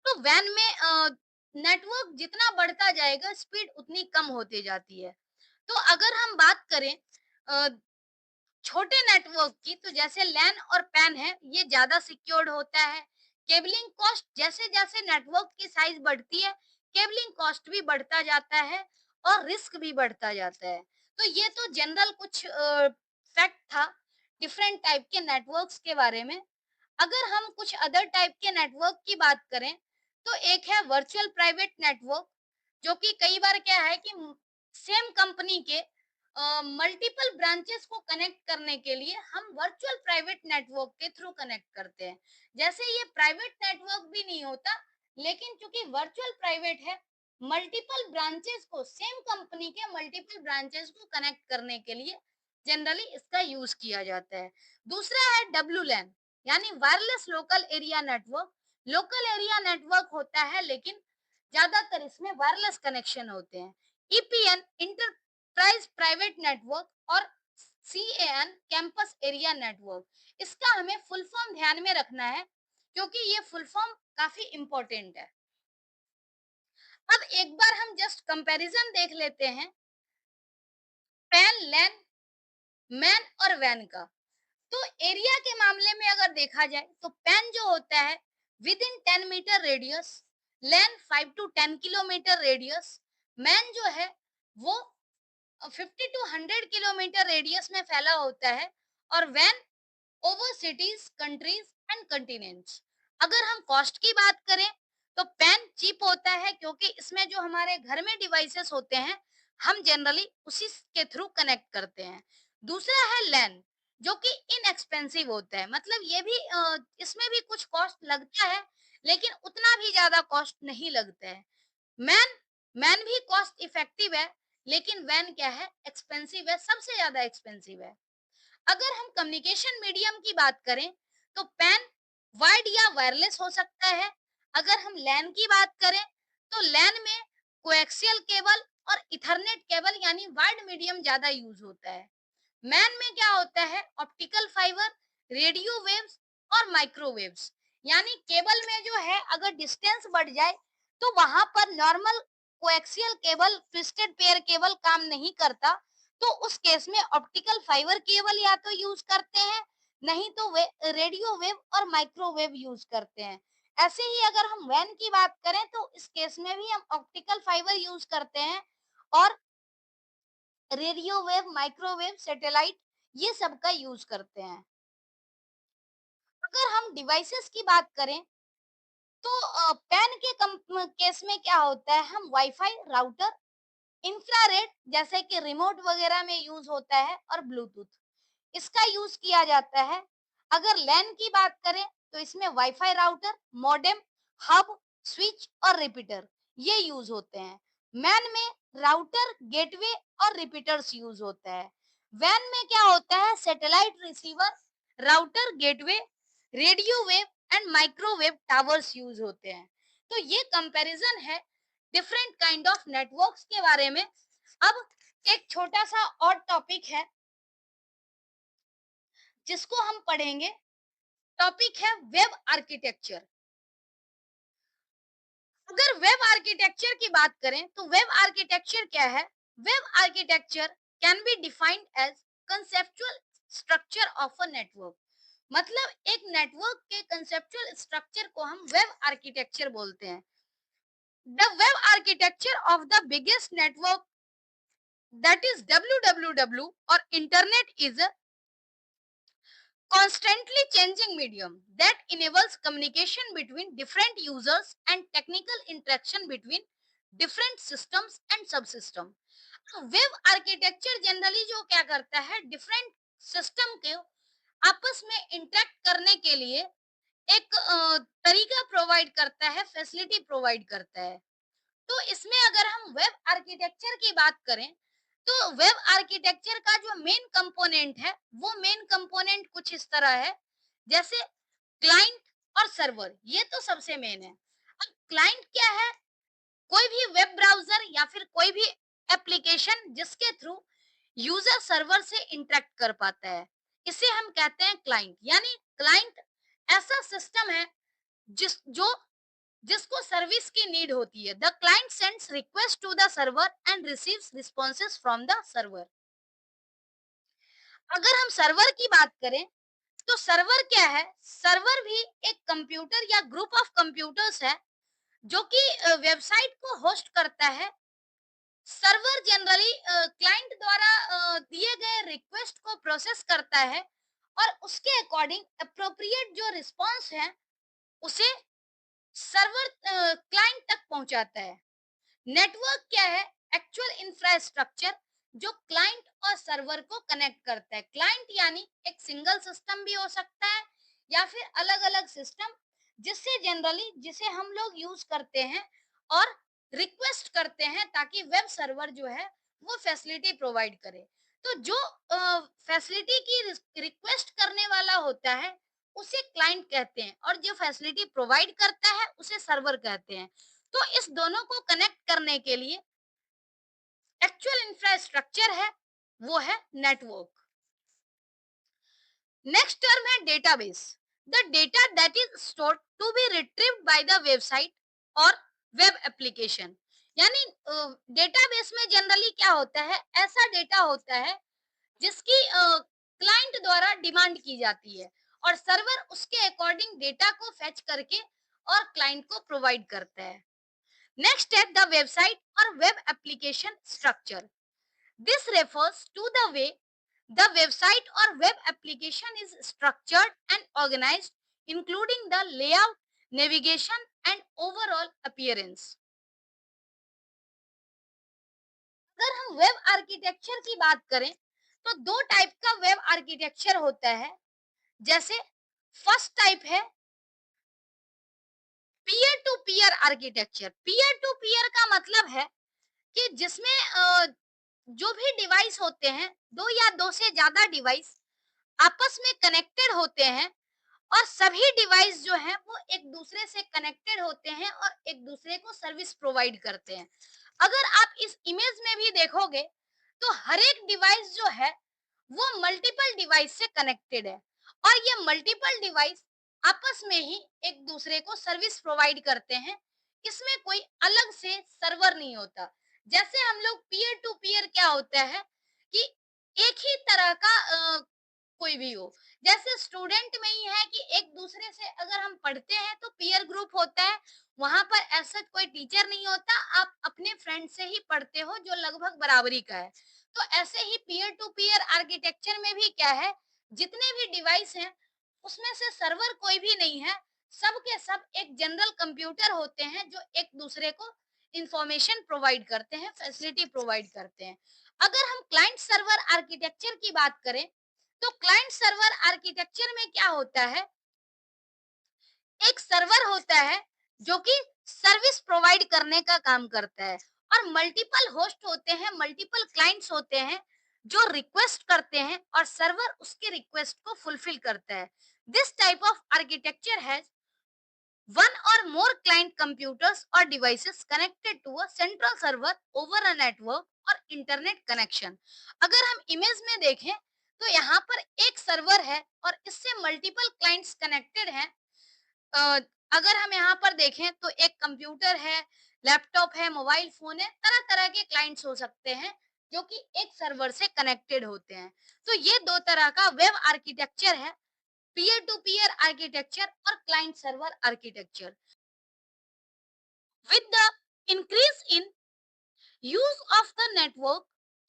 Speaker 1: तो वैन में नेटवर्क जितना बढ़ता जाएगा स्पीड उतनी कम होती जाती है। तो अगर हम बात करें अ, छोटे नेटवर्क की, तो जैसे लैन और पैन है ये ज्यादा सिक्योर्ड होता है। केबलिंग कॉस्ट, जैसे जैसे नेटवर्क की साइज बढ़ती है केबलिंग कॉस्ट भी बढ़ता जाता है और रिस्क भी बढ़ता जाता है। तो ये तो जनरल कुछ फैक्ट था डिफरेंट टाइप के नेटवर्क्स के बारे में। अगर हम कुछ अदर टाइप के नेटवर्क की बात करें, तो एक है वर्चुअल प्राइवेट नेटवर्क, जो कि कई बार क्या है कि सेम कंपनी के मल्टीपल ब्रांचेस को कनेक्ट करने के लिए हम वर्चुअल प्राइवेट नेटवर्क के थ्रू कनेक्ट करते हैं। जैसे ये प्राइवेट नेटवर्क भी नहीं होता, लेकिन चूंकि वर्चुअल प्राइवेट है, मल्टीपल ब्रांचेस को, सेम कंपनी के मल्टीपल ब्रांचेस को कनेक्ट करने के लिए जनरली इसका यूज किया जाता है। दूसरा है डब्ल्यू लैन, यानी wireless local area network. Local area network होता है लेकिन ज्यादातर इसमें वायरलेस कनेक्शन होते हैं। ईपीएन, इंटरप्राइज प्राइवेट नेटवर्क, और सीएएन, कैंपस एरिया नेटवर्क। इसका हमें फुल फॉर्म ध्यान में रखना है क्योंकि ये फुल फॉर्म काफी इंपॉर्टेंट है। अब एक बार हम जस्ट कंपैरिजन देख लेते हैं पैन, लैन, मैन और वैन का। तो एरिया के मामले में अगर देखा जाए तो पैन जो होता है within 10 metre radius, LAN 5 to 10 kilometre radius, MAN जो है वो 50 टू 100 किलोमीटर रेडियस में फैला होता है, और वैन over cities, countries and continents. अगर हम कॉस्ट की बात करें, तो पैन चीप होता है क्योंकि इसमें जो हमारे घर में डिवाइसेस होते हैं हम जनरली उसी के थ्रू कनेक्ट करते हैं। दूसरा है लैन, जो कि इनएक्सपेंसिव होता है, मतलब ये भी इसमें भी कुछ कॉस्ट लगता है, लेकिन उतना भी ज़्यादा कॉस्ट नहीं लगता है। मैन मैन भी कॉस्ट इफेक्टिव है, लेकिन वैन क्या है, एक्सपेंसिव है, सबसे ज़्यादा एक्सपेंसिव है। अगर हम कम्युनिकेशन मीडियम की बात करें, तो पैन वायर्ड या वायरलेस हो सकता है। अगर हम लैन की बात करें, तो लैन में कोएक्सियल केबल और इथरनेट केबल यानी वायर्ड मीडियम ज़्यादा यूज़ होता है। मैन में क्या होता है, ऑप्टिकल फाइबर, रेडियो वेव्स और माइक्रोवेव्स। यानी केबल में जो है अगर डिस्टेंस बढ़ जाए, तो वहां पर normal coaxial cable, twisted pair cable काम नहीं करता, तो उस केस में ऑप्टिकल फाइबर केबल या तो यूज करते हैं, नहीं तो वे रेडियो वेव और माइक्रोवेव यूज करते हैं। ऐसे ही अगर हम वैन की बात करें, तो इस केस में भी हम ऑप्टिकल फाइबर यूज करते हैं और रेडियो वेव, माइक्रोवेव, सैटेलाइट, ये सब का यूज करते हैं। अगर हम डिवाइसेस की बात करें, तो पैन के केस में क्या होता है, हम वाईफाई, राउटर, इंफ्रारेड जैसे कि रिमोट वगैरह में यूज होता है और ब्लूटूथ, इसका यूज किया जाता है। अगर लैन की बात करें, तो इसमें wifi router, modem, hub, switch और रिपीटर ये यूज होते हैं। मैन में राउटर, गेटवे और रिपीटर्स यूज होता है। वैन में क्या होता है, satellite receiver, router, gateway, radio wave and microwave towers use होते हैं। तो ये कंपैरिजन है डिफरेंट काइंड ऑफ नेटवर्क्स के बारे में। अब एक छोटा सा और टॉपिक है जिसको हम पढ़ेंगे, टॉपिक है वेब आर्किटेक्चर। अगर वेब आर्किटेक्चर की बात करें, तो वेब आर्किटेक्चर क्या है? Web architecture can be defined as conceptual structure of a network. मतलब एक नेटवर्क के कंसेप्चुअल स्ट्रक्चर को हम वेब आर्किटेक्चर बोलते हैं। The web architecture of the biggest network, that is www और internet, is constantly changing medium that enables communication between different users and technical interaction between different systems and subsystem। Web architecture generally जो क्या करता है, different system के आपस में interact करने के लिए एक तरीका प्रोवाइड करता है, फैसिलिटी प्रोवाइड करता है। तो इसमें अगर हम वेब आर्किटेक्चर की बात करें, तो वेब आर्किटेक्चर का जो मेन कंपोनेंट है, वो मेन कंपोनेंट कुछ इस तरह है, जैसे क्लाइंट और सर्वर, ये तो सबसे मेन है। अब क्लाइंट क्या है? कोई भी वेब ब्राउजर या फिर कोई भी एप्लीकेशन जिसके थ्रू यूजर सर्वर से इंटरेक्ट कर पाता है, इसे हम कहते हैं क्लाइंट। यानी क्लाइंट ऐसा सिस्टम है जो जिसको सर्विस की नीड होती है। The client sends request to the server and receives responses from the server. अगर हम सर्वर की बात करें, तो सर्वर क्या है? सर्वर भी एक कंप्यूटर या ग्रुप ऑफ कंप्यूटर्स है, जो कि वेबसाइट को होस्ट करता है। सर्वर जनरली क्लाइंट द्वारा दिए गए रिक्वेस्ट को प्रोसेस करता है और उसके अकॉर्डिंग अप्रोप्रिएट जो रिस्पॉन्स है, उसे सर्वर क्लाइंट तक पहुंचाता है। नेटवर्क क्या है? एक्चुअल इंफ्रास्ट्रक्चर जो क्लाइंट और सर्वर को कनेक्ट करता है। क्लाइंट यानी एक सिंगल सिस्टम भी हो सकता है या फिर अलग अलग सिस्टम, जिसे हम लोग यूज करते हैं और रिक्वेस्ट करते हैं, ताकि वेब सर्वर जो है वो फैसिलिटी प्रोवाइड करे। तो जो फैसिलिटी की रिक्वेस्ट करने वाला होता है, उसे क्लाइंट कहते हैं, और जो फैसिलिटी प्रोवाइड करता है उसे सर्वर कहते हैं। तो इस दोनों को कनेक्ट करने के लिए एक्चुअल इंफ्रास्ट्रक्चर है, वो है नेटवर्क। नेक्स्ट टर्म है database. The data that is stored to be retrieved by the website और वेब एप्लीकेशन। यानी डेटाबेस में जनरली क्या होता है, ऐसा डेटा होता है जिसकी क्लाइंट द्वारा डिमांड की जाती है, और सर्वर उसके अकॉर्डिंग डेटा को फेच करके और क्लाइंट को प्रोवाइड करता है। Next at the website or web application structure. This refers to the way the website or web application is structured and organized, including the layout, navigation, and overall appearance. अगर हम web architecture की बात करें तो दो type का web architecture होता है। जैसे फर्स्ट टाइप है peer to peer architecture. Peer to peer का मतलब है कि जिसमें जो भी डिवाइस होते हैं, दो या दो से ज्यादा डिवाइस आपस में कनेक्टेड होते हैं और सभी डिवाइस जो हैं वो एक दूसरे से कनेक्टेड होते हैं और एक दूसरे को सर्विस प्रोवाइड करते हैं। अगर आप इस इमेज में भी देखोगे तो हर एक डिवाइस जो है वो मल्टीपल डिवाइस से कनेक्टेड है और ये मल्टीपल डिवाइस आपस में ही एक दूसरे को सर्विस प्रोवाइड करते हैं। इसमें कोई अलग से सर्वर नहीं होता। जैसे हम लोग पीयर टू पीयर क्या होता है कि एक ही तरह का कोई भी हो। जैसे स्टूडेंट में ही है कि एक दूसरे से अगर हम पढ़ते हैं तो पीयर ग्रुप होता है, वहां पर ऐसा कोई टीचर नहीं होता, आप अपने फ्रेंड से ही पढ़ते हो जो लगभग बराबरी का है। तो ऐसे ही पीयर टू पीयर आर्किटेक्चर में भी क्या है, जितने भी डिवाइस हैं उसमें से सर्वर कोई भी नहीं है, सब के सब एक जनरल कंप्यूटर होते हैं जो एक दूसरे को इंफॉर्मेशन प्रोवाइड करते हैं, फैसिलिटी प्रोवाइड करते हैं। अगर हम क्लाइंट सर्वर आर्किटेक्चर की बात करें तो क्लाइंट सर्वर आर्किटेक्चर में क्या होता है, एक सर्वर होता है जो कि सर्विस प्रोवाइड करने का काम करता है और मल्टीपल होस्ट होते हैं, मल्टीपल क्लाइंट्स होते हैं जो रिक्वेस्ट करते हैं और सर्वर उसके रिक्वेस्ट को फुलफिल करता है। This type of architecture has one or more client computers or devices connected to a central server over a network और इंटरनेट कनेक्शन। अगर हम इमेज में देखें तो यहाँ पर एक सर्वर है और इससे मल्टीपल क्लाइंट्स कनेक्टेड हैं। अ, अगर हम यहाँ पर देखें तो एक कंप्यूटर है, लैपटॉप है, मोबाइल फोन है, तरह तरह के क्लाइंट्स हो सकते हैं जो कि एक सर्वर से कनेक्टेड होते हैं। तो ये दो तरह का वेब आर्किटेक्चर है, पीयर टू पीयर आर्किटेक्चर और client server architecture. With the increase in use of the network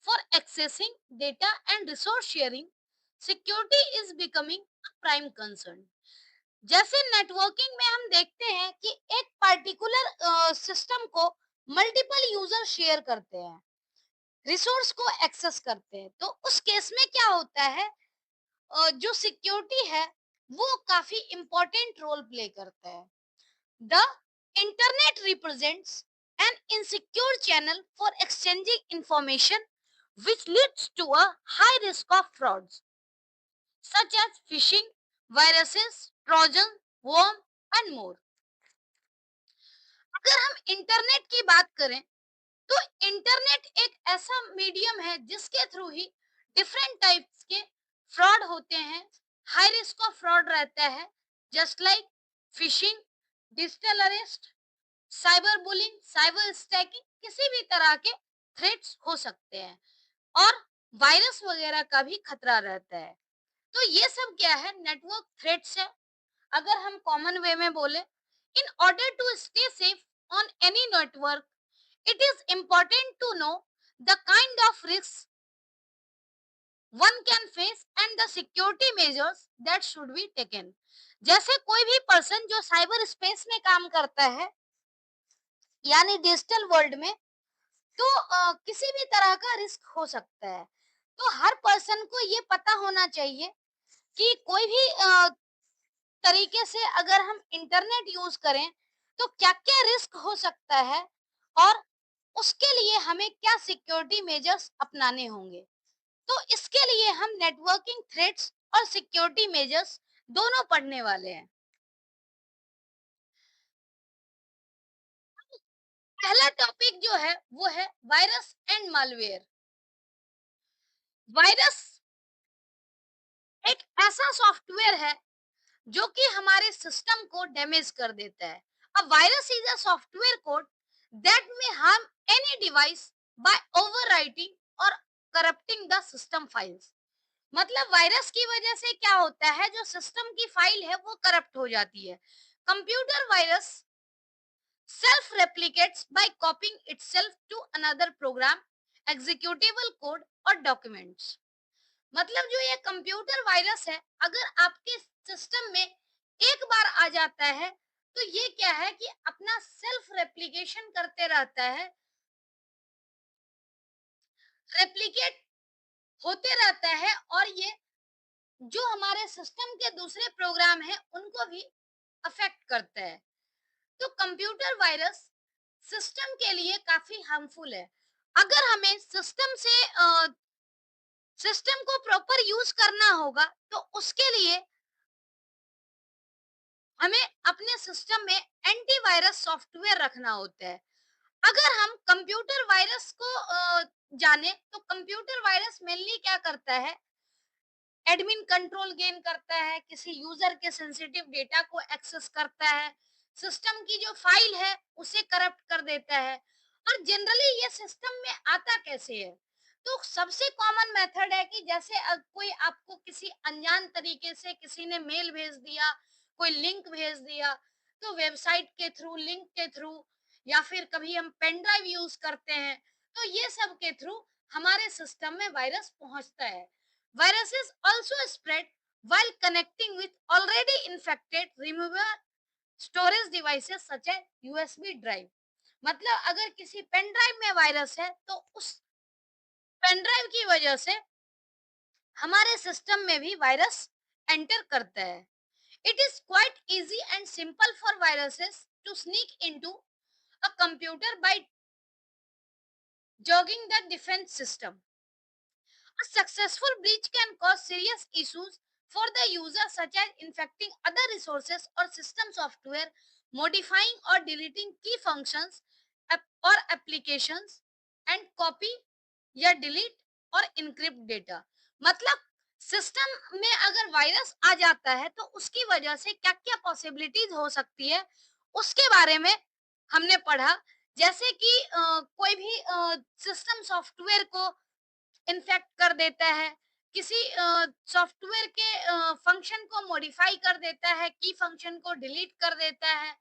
Speaker 1: for accessing data and resource sharing, security is becoming a prime concern. जैसे नेटवर्किंग में हम देखते हैं कि एक पार्टिकुलर सिस्टम को मल्टीपल यूजर शेयर करते हैं, रिसोर्स को एक्सेस करते हैं, तो उस केस में क्या होता है, जो सिक्योरिटी है वो काफी इंपॉर्टेंट रोल प्ले करता है। The internet represents an insecure channel for exchanging information which leads to a high risk of frauds such as phishing, viruses, trojan, worm and more. अगर हम इंटरनेट की बात करें तो इंटरनेट एक ऐसा मीडियम है जिसके थ्रू ही डिफरेंट टाइप्स के फ्रॉड होते हैं, हाई रिस्क ऑफ फ्रॉड रहता है, just like fishing, digital arrest, cyber bullying, cyber stacking, किसी भी तरह के थ्रेट्स हो सकते हैं और वायरस वगैरह का भी खतरा रहता है। तो ये सब क्या है, नेटवर्क थ्रेट्स है। अगर हम कॉमन वे में बोले, in order to stay safe on any network it is important to know the kind of risk one can face and the security measures that should be taken. जैसे कोई भी person जो cyber space में काम करता है यानी digital world में, तो किसी भी तरह का रिस्क हो सकता है। तो हर पर्सन को ये पता होना चाहिए कि कोई भी तरीके से अगर हम इंटरनेट यूज करें तो क्या-क्या रिस्क हो सकता है और उसके लिए हमें क्या सिक्योरिटी मेजर्स अपनाने होंगे। तो इसके लिए हम नेटवर्किंग थ्रेट्स और सिक्योरिटी मेजर्स दोनों पढ़ने वाले हैं। पहला टॉपिक जो है वो है वायरस एंड मालवेयर। वायरस एक ऐसा सॉफ्टवेयर है जो कि हमारे सिस्टम को डैमेज कर देता है। A virus is a software code that may harm any device by overwriting or corrupting the system files। मतलब वायरस की वजह से क्या होता है, जो सिस्टम की फाइल है वो करप्ट हो जाती है। Computer virus self replicates by copying itself to another program, executable code और documents। मतलब जो ये कंप्यूटर वायरस है, अगर आपके सिस्टम में एक बार आ जाता है तो ये क्या है कि अपना सेल्फ रेप्लिकेशन करते रहता है रेप्लिकेट होते रहता है और ये जो हमारे सिस्टम के दूसरे प्रोग्राम हैं उनको भी अफेक्ट करता है। तो कंप्यूटर वायरस सिस्टम के लिए काफी हार्मफुल है। अगर हमें सिस्टम को प्रॉपर यूज करना होगा तो उसके लिए हमें अपने सिस्टम में एंटीवायरस सॉफ्टवेयर रखना होता है। अगर हम कंप्यूटर वायरस को जाने तो कंप्यूटर वायरस मेनली क्या करता है, एडमिन कंट्रोल गेन करता है, किसी यूजर के सेंसिटिव डेटा को एक्सेस करता है, सिस्टम की जो फाइल है उसे करप्ट कर देता है। और जनरली ये सिस्टम में आता कैसे है? तो सबसे कॉमन मेथड है कि जैसे कोई आपको किसी अनजान तरीके से किसी ने मेल भेज दिया, कोई लिंक भेज दिया, तो वेबसाइट के थ्रू, लिंक के थ्रू, या फिर कभी हम पेन ड्राइव यूज करते हैं, तो ये सब के थ्रू हमारे सिस्टम में वायरस पहुंचता है। Viruses also spread while connecting with already infected remover storage devices such as USB drive। मतलब अगर किसी पेन ड्राइव में वायरस है तो उस पेन ड्राइव की वजह से हमारे सिस्टम में भी वायरस एंटर करता है। It is quite easy and simple for viruses to sneak into a computer by jogging the defense system। A successful breach can cause serious issues for the user, such as infecting other resources or system software, modifying or deleting key functions or applications, and copy या delete और encrypt data। मतलब system में अगर virus आ जाता है तो उसकी वजह से क्या क्या पॉसिबिलिटीज हो सकती है उसके बारे में हमने पढ़ा। जैसे कि कोई भी सिस्टम सॉफ्टवेयर को इन्फेक्ट कर देता है, किसी सॉफ्टवेयर के फंक्शन को मॉडिफाई कर देता है, की फंक्शन को डिलीट कर देता है,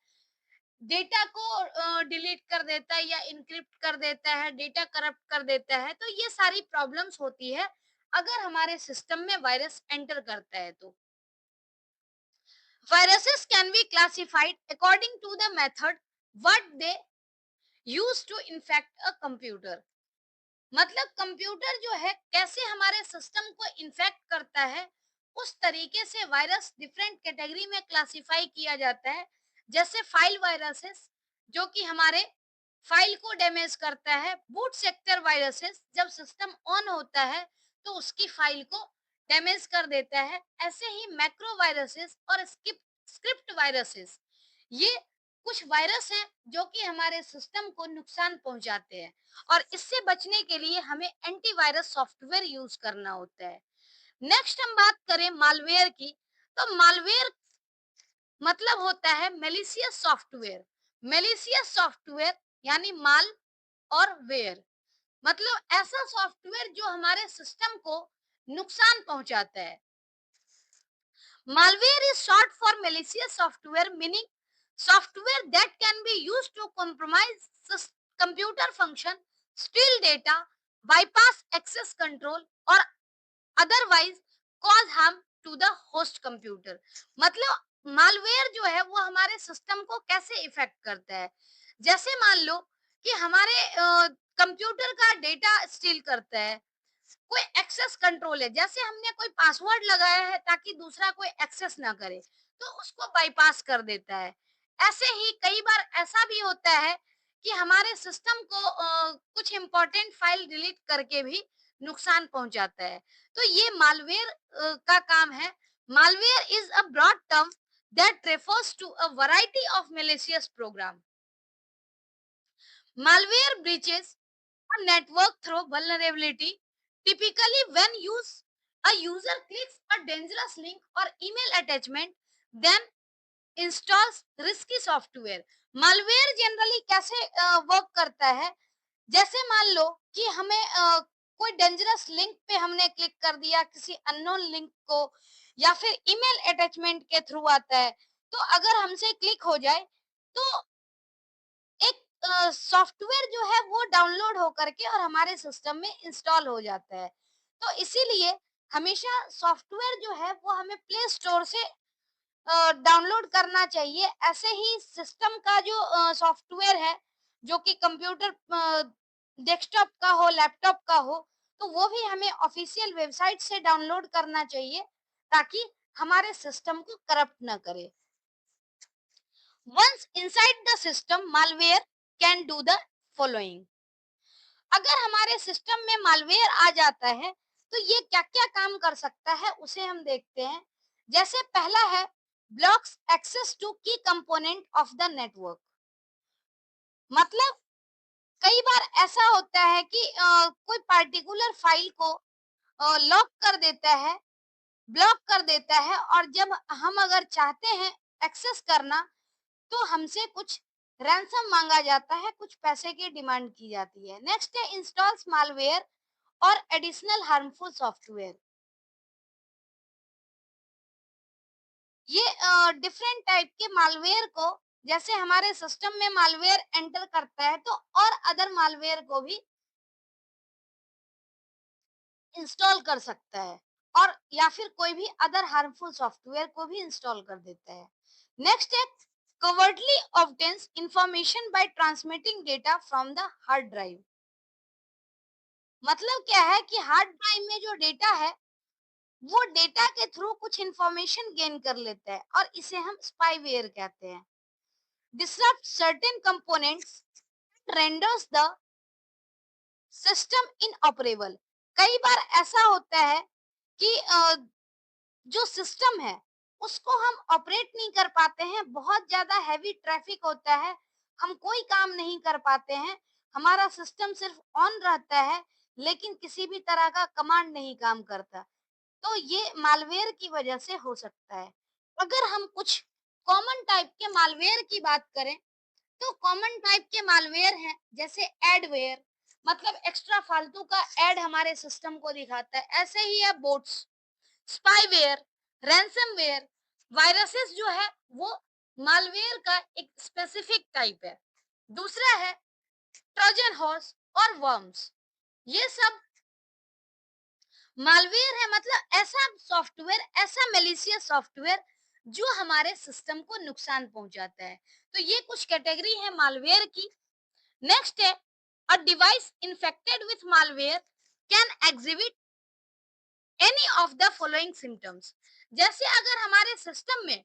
Speaker 1: डेटा को डिलीट कर देता है या इनक्रिप्ट कर देता है, डेटा करप्ट कर देता है। तो ये सारी प्रॉब्लम्स होती है अगर हमारे सिस्टम में वायरस एंटर करता है तो। Viruses can be classified according to the method what they use to infect a computer. मतलब कंप्यूटर जो है कैसे हमारे सिस्टम को इन्फेक्ट करता है, उस तरीके से वायरस डिफरेंट कैटेगरी में क्लासिफाई किया जाता है। जैसे फाइल वायरसेस जो कि हमारे फाइल को डैमेज करता है, बूट सेक्टर वायरसेस जब सिस्टम ऑन होता है तो उसकी फाइल को डैमेज कर देता है। ऐसे ही मैक्रो वायरसेस और स्क्रिप्ट वायरसेस, ये कुछ वायरस हैं जो कि हमारे सिस्टम को नुकसान पहुंचाते हैं और इससे बचने के लिए हमें एंटीवायरस सॉफ्टवेयर यूज करना होता है। नेक्स्ट हम बात करें मालवेयर की, तो मालवेयर मतलब होता है मेलिशियस सॉफ्टवेयर। मेलिशियस सॉफ्टवेयर यानी माल और वेयर, मतलब ऐसा सॉफ्टवेयर जो हमारे सिस्टम को नुकसान पहुंचाता है। Malware is short for malicious software, meaning software that can be used to compromise computer function, steal data, bypass access control, or otherwise cause harm to the host computer। मतलब malware जो है वो हमारे system को कैसे effect करता है? जैसे मान लो कि हमारे कंप्यूटर का डेटा स्टील करता है, कोई एक्सेस कंट्रोल है, जैसे हमने कोई पासवर्ड लगाया है ताकि दूसरा कोई एक्सेस ना करे, तो उसको बाईपास कर देता है। ऐसे ही कई बार ऐसा भी होता है कि हमारे सिस्टम को कुछ इंपॉर्टेंट फाइल डिलीट करके भी नुकसान पहुंचाता है। तो ये मालवेयर का काम है। Malware is a broad term that refers to a variety of malicious program। Malware breaches a network through vulnerability. Typically, when a user clicks a dangerous link or email attachment, then installs risky software। Malware generally कैसे work करता है? जैसे मान लो कि हमें कोई dangerous link पे हमने क्लिक कर दिया, किसी अननोन लिंक को, या फिर ईमेल अटैचमेंट के थ्रू आता है, तो अगर हमसे क्लिक हो जाए तो एक सॉफ्टवेयर जो है वो डाउनलोड हो करके और हमारे सिस्टम में इंस्टॉल हो जाता है। तो इसीलिए हमेशा सॉफ्टवेयर जो है वो हमें प्ले स्टोर से डाउनलोड करना चाहिए। ऐसे ही सिस्टम का जो सॉफ्टवेयर है जो कि कंप्यूटर डेस्कटॉप का हो, लैपटॉप का हो, तो वो भी हमें ऑफिशियल वेबसाइट से डाउनलोड करना चाहिए ताकि हमारे सिस्टम को करप्ट ना करे। Once inside the system malware can do the following. अगर हमारे सिस्टम में मालवेयर आ जाता है तो ये क्या क्या काम कर सकता है उसे हम देखते हैं। जैसे पहला है ब्लॉक्स एक्सेस टू की कंपोनेंट ऑफ द नेटवर्क। मतलब कई बार ऐसा होता है कि कोई पार्टिकुलर फाइल को लॉक कर देता है, ब्लॉक कर देता है, और जब हम अगर चाहते हैं एक्सेस करना तो हमसे कुछ रैंसम मांगा जाता है, कुछ पैसे की डिमांड की जाती है। नेक्स्ट है इंस्टॉल्स मालवेयर और एडिशनल हार्मफुल सॉफ्टवेयर। ये डिफरेंट टाइप के मालवेयर को, जैसे हमारे सिस्टम में मालवेयर एंटर करता है तो और अदर मालवेयर को भी इंस्टॉल कर सकता है, और या फिर कोई भी अदर हार्मफुल सॉफ्टवेयर को भी इंस्टॉल कर देता है। नेक्स्ट है cowardly obtains information bye transmitting data from the hard drive. मतलब क्या है कि हार्ड ड्राइव में जो डेटा है वो डेटा के थ्रू कुछ इंफॉर्मेशन गेन कर लेता है और इसे हम स्पाईवेयर कहते हैं। Disrupt certain components, renders the system इनऑपरेबल। कई बार ऐसा होता है कि जो सिस्टम है उसको हम ऑपरेट नहीं कर पाते हैं, बहुत ज्यादा हैवी ट्रैफिक होता है, हम कोई काम नहीं कर पाते हैं, हमारा सिस्टम सिर्फ ऑन रहता है लेकिन किसी भी तरह का कमांड नहीं काम करता। तो ये मालवेयर की वजह से हो सकता है। अगर हम कुछ कॉमन टाइप के मालवेयर की बात करें तो कॉमन टाइप के मालवेयर हैं जैसे एडवेयर, मतलब एक्स्ट्रा फालतू का एड हमारे सिस्टम को दिखाता है। ऐसे ही है बोट्स, स्पाईवेयर, रैंसमवेयर। वायरसेस जो है वो मालवेयर का एक स्पेसिफिक टाइप है। दूसरा है ट्रोजन हॉर्स और वर्म्स। ये सब मालवेयर है, मतलब ऐसा सॉफ्टवेयर, ऐसा मेलिशियस सॉफ्टवेयर जो हमारे सिस्टम को नुकसान पहुंचाता है। तो ये कुछ कैटेगरी है मालवेयर की। नेक्स्ट है a device infected with malware can exhibit any of the following symptoms. जैसे अगर हमारे सिस्टम में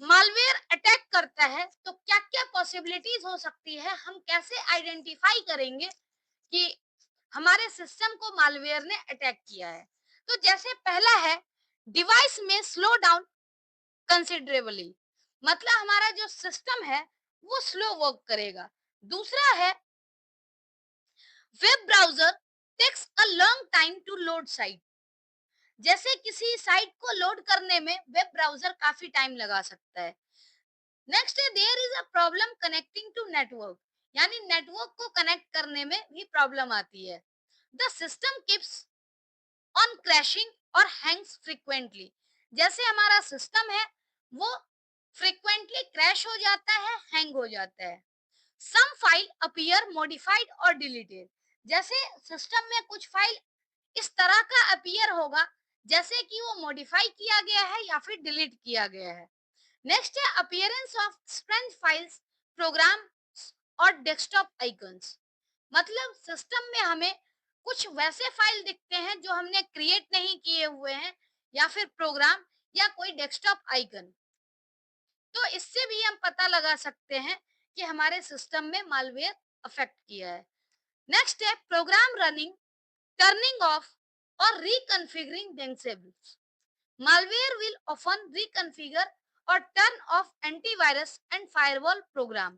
Speaker 1: मालवेयर अटैक करता है तो क्या क्या पॉसिबिलिटीज हो सकती है, हम कैसे आइडेंटिफाई करेंगे कि हमारे सिस्टम को मालवेयर ने अटैक किया है। तो जैसे पहला है डिवाइस में स्लो डाउन कंसिडरेबली, मतलब हमारा जो सिस्टम है वो स्लो वर्क करेगा। दूसरा है web browser takes a long time to load site. जैसे किसी साइट को लोड करने में वेब ब्राउजर काफी टाइम लगा सकता है। नेक्स्ट है there is a problem connecting to network, यानी नेटवर्क को कनेक्ट करने में भी प्रॉब्लम आती है। The system keeps on crashing और हैंग्स फ्रीक्वेंटली। जैसे हमारा सिस्टम है वो फ्रीक्वेंटली क्रैश हो जाता है, हैंग हो जाता है। सम फाइल अपीयर मॉडिफाइड और डिलीटेड। जैसे सिस्टम में कुछ फाइल इस तरह का अपीयर होगा जैसे कि वो मॉडिफाई किया गया है या फिर डिलीट किया गया है। नेक्स्ट है appearance of strength files, program और डेस्कटॉप आइकन्स। मतलब सिस्टम में हमें कुछ वैसे फाइल दिखते हैं जो हमने क्रिएट नहीं किए हुए हैं, या फिर प्रोग्राम या कोई डेस्कटॉप आइकन। तो इससे भी हम पता लगा सकते हैं कि हमारे सिस्टम में मालवेयर अफेक्ट किया है। नेक्स्ट है प्रोग्राम रनिंग, टर्निंग ऑफ और रिकॉन्फ़िगरिंग themselves. Malware will often reconfigure or turn off antivirus and firewall program.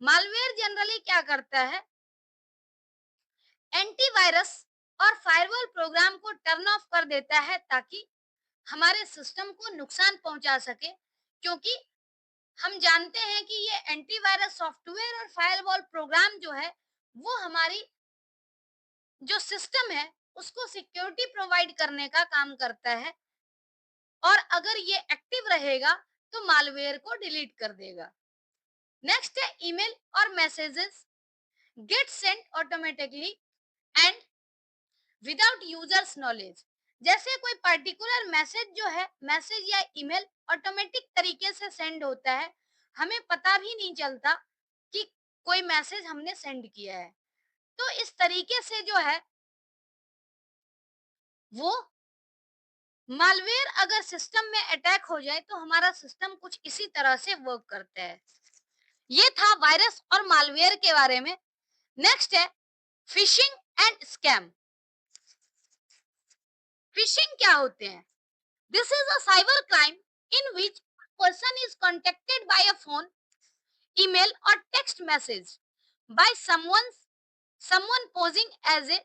Speaker 1: Malware generally क्या करता है, एंटीवायरस और फायरवॉल प्रोग्राम को टर्न ऑफ कर देता है ताकि हमारे सिस्टम को नुकसान पहुंचा सके, क्योंकि हम जानते हैं कि ये एंटीवायरस सॉफ्टवेयर और फायरवॉल प्रोग्राम जो है वो हमारी जो सिस्टम है उसको सिक्योरिटी प्रोवाइड करने का काम करता है, और अगर ये एक्टिव रहेगा तो मालवेयर को डिलीट कर देगा। नेक्स्ट है ईमेल और messages get sent automatically and without users knowledge. जैसे कोई पर्टिकुलर मैसेज जो है, मैसेज या ईमेल ऑटोमेटिक तरीके से सेंड होता है, हमें पता भी नहीं चलता कि कोई मैसेज हमने सेंड किया है। तो इस तरीके से जो है वो मालवेयर अगर सिस्टम में अटैक हो जाए तो हमारा सिस्टम कुछ इसी तरह से वर्क करता है। ये था वायरस और मालवेयर के बारे में। नेक्स्ट है फिशिंग एंड स्कैम। फिशिंग क्या होते हैं? This is a cyber crime in which person is contacted bye a phone, email or text message by someone posing as a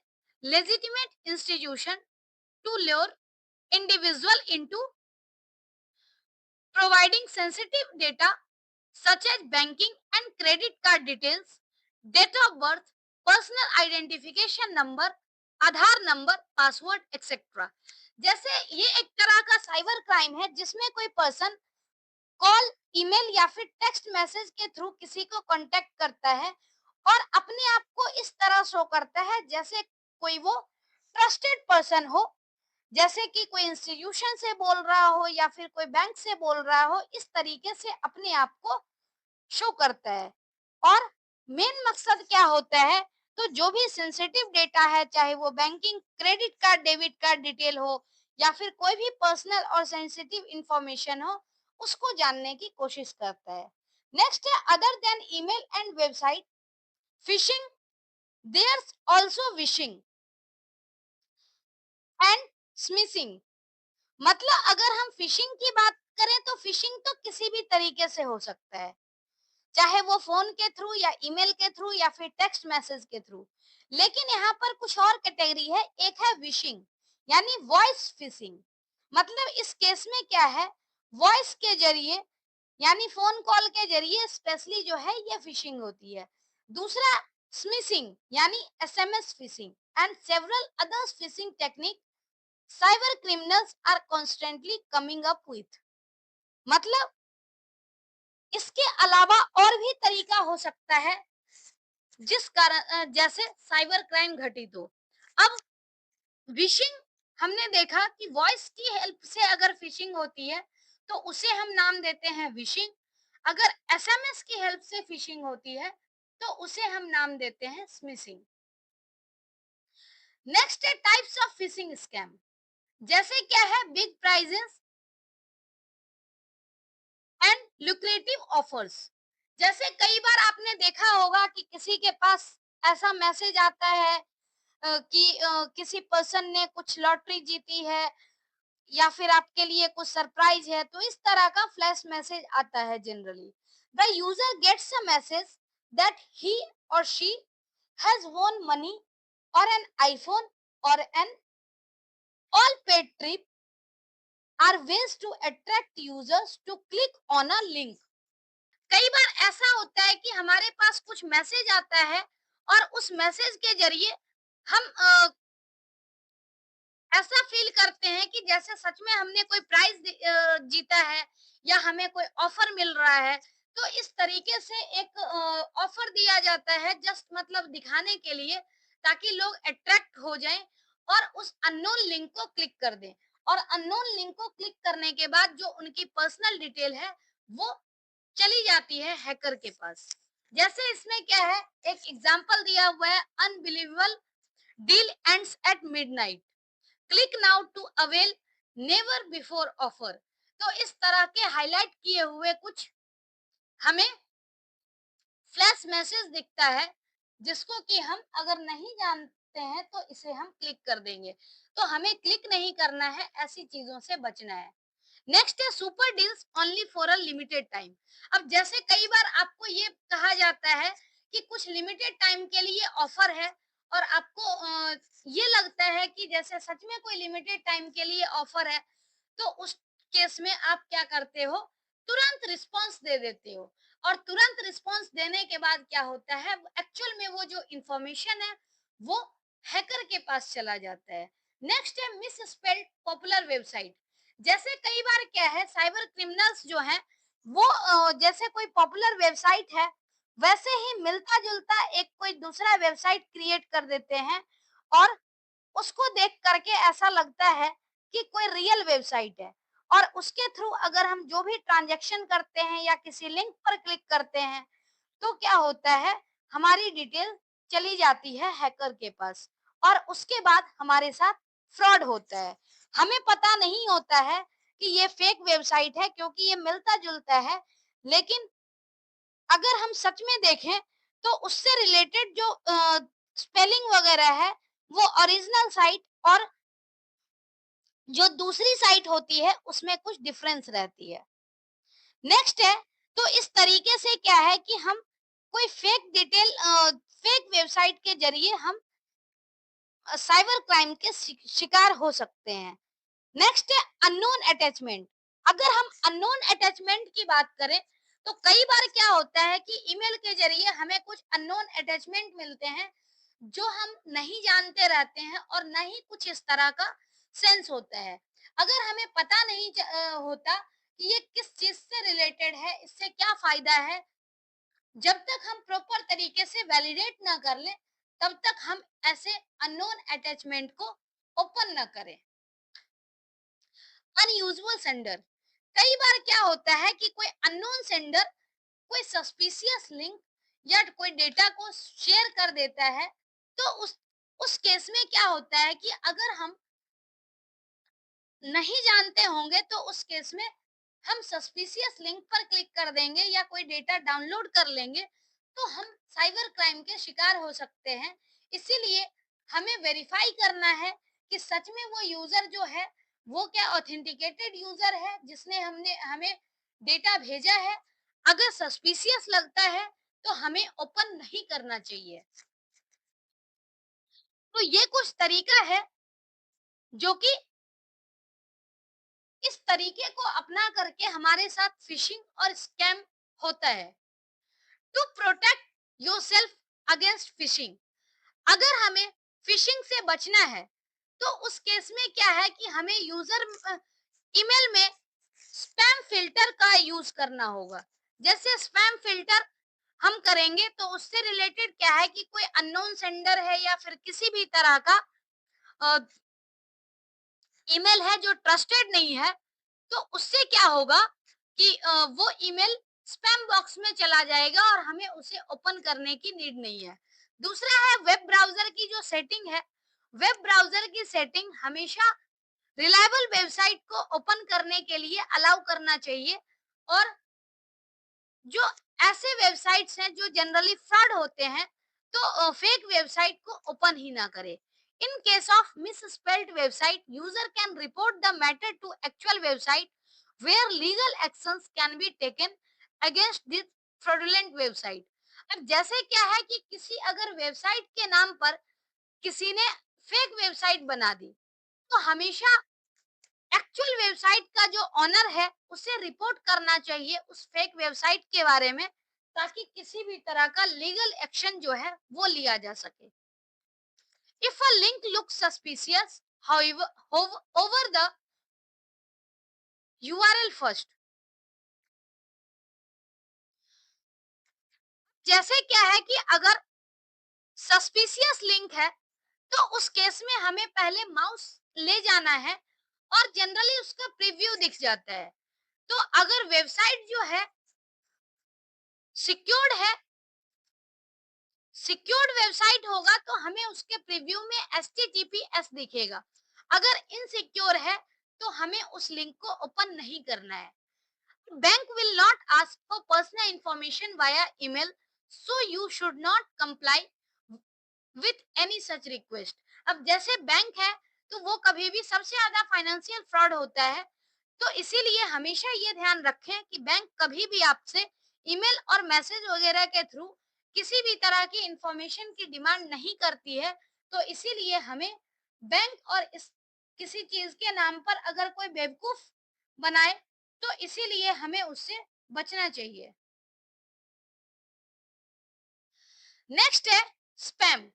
Speaker 1: legitimate institution to lure individual into providing sensitive data such as banking and credit card details, date of birth, personal identification number, Aadhaar number, password etcetera. जैसे ये एक तरह का cyber crime है जिसमें कोई person call, email या फिर टेक्स्ट मैसेज के थ्रू किसी को कांटेक्ट करता है और अपने आप को इस तरह शो करता है जैसे कोई वो ट्रस्टेड पर्सन हो, जैसे कि कोई इंस्टीट्यूशन से बोल रहा हो या फिर कोई बैंक से बोल रहा हो, इस तरीके से अपने आप को शो करता है। और मेन मकसद क्या होता है? तो जो भी सेंसिटिव डेटा है, चाहे वो banking, credit card, debit card detail हो या फिर कोई भी पर्सनल और सेंसिटिव इंफॉर्मेशन हो, उसको जानने की कोशिश करता है। नेक्स्ट है other than email and website phishing, there's also vishing and smishing. मतलब अगर हम फिशिंग की बात करें तो फिशिंग तो किसी भी तरीके से हो सकता है, चाहे वो फोन के थ्रू या ईमेल के थ्रू या फिर टेक्स्ट मैसेज के थ्रू। लेकिन यहाँ पर कुछ और कैटेगरी है, एक है विशिंग यानी वॉइस फिशिंग। मतलब इस केस में क्या है, वॉइस के जरिए यानी फोन कॉल के जरिए स्पेशली जो है ये फिशिंग होती है। दूसरा स्मिशिंग यानी SMS phishing and several others phishing technique cyber criminals are constantly coming up with. मतलब इसके अलावा और भी तरीका हो सकता है जिस कारण जैसे साइबर क्राइम घटित हो। अब विशिंग हमने देखा कि वॉइस की हेल्प से अगर फिशिंग होती है तो उसे हम नाम देते हैं विशिंग। अगर एसएमएस की हेल्प से फिशिंग होती है तो उसे हम नाम देते हैं स्मिशिंग। नेक्स्ट है टाइप्स ऑफ फिशिंग स्कैम। जैसे क्या है big prizes and lucrative offers. जैसे कई बार आपने देखा होगा कि किसी के पास ऐसा मैसेज आता है कि किसी पर्सन ने कुछ लॉटरी जीती है या फिर आपके लिए कुछ सरप्राइज है, तो इस तरह का फ्लैश मैसेज आता है generally. The user gets a message that he और she has won money or an iPhone or an all paid trip are ways to attract users to click on a link। कई बार ऐसा होता है कि हमारे पास कुछ मैसेज आता है और उस मैसेज के जरिए हम ऐसा फील करते हैं कि जैसे सच में हमने कोई प्राइज जीता है या हमें कोई ऑफर मिल रहा है। तो इस तरीके से एक ऑफर दिया जाता है जस्ट मतलब दिखाने के लिए, ताकि लोग अट्रैक्ट हो जाएं और उस अननोन लिंक को क्लिक कर दें। और अननोन लिंक को क्लिक करने के बाद जो उनकी पर्सनल डिटेल है वो चली जाती है हैकर के पास। जैसे इसमें क्या है, एक एग्जांपल दिया हुआ है, unbelievable deal ends at midnight, click now to avail never before offer. तो इस तरह के हाईलाइट किए हुए कुछ हमें फ्लैश मैसेज दिखता है जिसको कि हम अगर नहीं जानते हैं तो इसे हम क्लिक कर देंगे। तो हमें क्लिक नहीं करना है, ऐसी चीजों से बचना है। नेक्स्ट है super deals only for a limited time. अब जैसे कई बार आपको ये कहा जाता है कि कुछ लिमिटेड टाइम के लिए ऑफर है और आपको ये लगता है कि जैसे सच में कोई लिमिटेड टाइम के लिए ऑफर है, तो उस केस में आप क्या करते हो, तुरंत रिस्पांस दे देते हो। और तुरंत रिस्पांस देने के बाद क्या होता है, एक्चुअल में वो जो इंफॉर्मेशन है वो हैकर के पास चला जाता है। नेक्स्ट है मिस स्पेल्ड पॉपुलर वेबसाइट। जैसे कई बार क्या है, साइबर क्रिमिनल्स जो हैं वो जैसे कोई पॉपुलर वेबसाइट है वैसे ही मिलता जुलता एक कोई दूसरा वेबसाइट क्रिएट कर देते हैं और उसको देख करके ऐसा लगता है कि कोई रियल वेबसाइट है। और उसके थ्रू अगर हम जो भी ट्रांजैक्शन करते हैं या किसी लिंक पर क्लिक करते हैं तो क्या होता है, हमारी डिटेल चली जाती है हैकर के पास और उसके बाद हमारे साथ फ्रॉड होता है। हमें पता नहीं होता है कि ये फेक वेबसाइट है क्योंकि ये मिलता-जुलता है, लेकिन अगर हम सच में देखें तो उससे रिलेटेड जो स्पेलिंग वगैरह है वो ओरिजिनल साइट और जो दूसरी साइट होती है उसमें कुछ डिफरेंस रहती है। नेक्स्ट है, तो इस तरीके से क्या है कि हम कोई फेक वेबसाइट के जरिए हम साइबर क्राइम के शिकार हो सकते हैं। नेक्स्ट है अननोन अटैचमेंट। अगर हम अननोन अटैचमेंट की बात करें तो कई बार क्या होता है कि ईमेल के जरिए हमें कुछ अननोन अटैचमेंट मिलते हैं जो हम नहीं जानते रहते हैं और न ही कुछ इस तरह का सेंस होता है। अगर हमें पता नहीं होता कि ये किस चीज से रिलेटेड है, इससे क्या फायदा है, जब तक हम प्रॉपर तरीके से वैलिडेट ना कर लें तब तक हम ऐसे अननोन अटैचमेंट को ओपन ना करें। Unusual sender. कई बार क्या होता है कि कोई अननोन सेंडर कोई सस्पिशियस लिंक या कोई डेटा को शेयर कर देता है, तो उस केस में क्या होता है कि अगर हम नहीं जानते होंगे तो उस केस में हम सस्पिशियस लिंक पर क्लिक कर देंगे या कोई डेटा डाउनलोड कर लेंगे, तो हम साइबर क्राइम के शिकार हो सकते हैं। इसीलिए हमें वेरीफाई करना है कि सच में वो यूजर जो है वो क्या ऑथेंटिकेटेड यूजर है जिसने हमने हमें डेटा भेजा है। अगर सस्पिशियस लगता है तो हमें ओपन नहीं करना चाहिए। तो ये कुछ तरीका है जो कि इस तरीके को अपना करके हमारे साथ फिशिंग और स्कैम होता है। To protect yourself against phishing. अगर हमें फिशिंग से बचना है तो उस केस में क्या है कि हमें यूजर ईमेल में स्पैम फिल्टर का यूज करना होगा। जैसे स्पैम फिल्टर हम करेंगे तो उससे रिलेटेड क्या है कि कोई अननोन सेंडर है या फिर किसी भी तरह का ईमेल है जो ट्रस्टेड नहीं है, तो उससे क्या होगा कि वो ईमेल स्पैम बॉक्स में चला जाएगा और हमें उसे ओपन करने की नीड नहीं है। दूसरा है वेब ब्राउज़र की जो सेटिंग है, वेब ब्राउज़र की सेटिंग हमेशा रिलायबल वेबसाइट को ओपन करने के लिए अलाउ करना चाहिए और जो ऐसे वेबसाइट्स हैं जो जनरली फ्रॉड होते हैं, तो फेक वेबसाइट को ओपन ही ना करें। In case of misspelled website, user can report the matter to actual website where legal actions can be taken against this fraudulent website. अब जैसे क्या है कि किसी अगर वेबसाइट के नाम पर किसी ने फेक वेबसाइट बना दी, तो हमेशा एक्चुअल वेबसाइट का जो ओनर है उसे रिपोर्ट करना चाहिए उस फेक वेबसाइट के बारे में, ताकि किसी भी तरह का लीगल एक्शन जो है वो लिया जा सके। If a link looks suspicious, however, over the URL first. जैसे क्या है कि अगर सस्पिशियस लिंक है तो उस केस में हमें पहले माउस ले जाना है और जनरली उसका प्रीव्यू दिख जाता है। तो अगर वेबसाइट जो है सिक्योर्ड है, सिक्योर्ड वेबसाइट होगा तो हमें उसके प्रीव्यू में HTTPS दिखेगा। अगर इनसिक्योर है तो हमें उस लिंक को ओपन नहीं करना है। Bank will not ask for personal information via email, so you should not comply with any such request. अब जैसे बैंक है तो वो कभी भी सबसे ज्यादा फाइनेंशियल फ्रॉड होता है, तो इसीलिए हमेशा ये ध्यान रखें कि बैंक कभी भी आपसे ईमेल और मैसेज वगैरह के थ्रू किसी भी तरह की इंफॉर्मेशन की डिमांड नहीं करती है। तो इसीलिए हमें बैंक और इस किसी चीज के नाम पर अगर कोई बेवकूफ बनाए तो इसीलिए हमें उससे बचना चाहिए। नेक्स्ट है spam.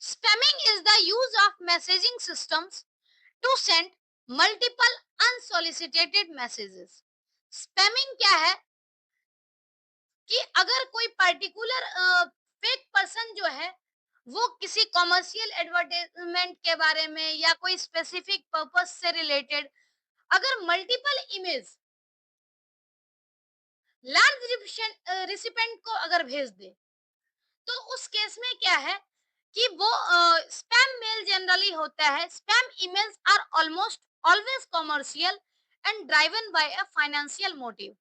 Speaker 1: Spamming is the use of messaging systems to send multiple unsolicited messages. Spamming क्या है कि अगर कोई पर्टिकुलर फेक पर्सन जो है वो किसी कॉमर्शियल एडवर्टाइजमेंट के बारे में या कोई स्पेसिफिक पर्पस से रिलेटेड अगर मल्टीपल इमेज लार्ज रिसिपेंट को अगर भेज दे, तो उस केस में क्या है कि वो स्पैम मेल जनरली होता है। Spam emails are almost always commercial and driven by a financial motive.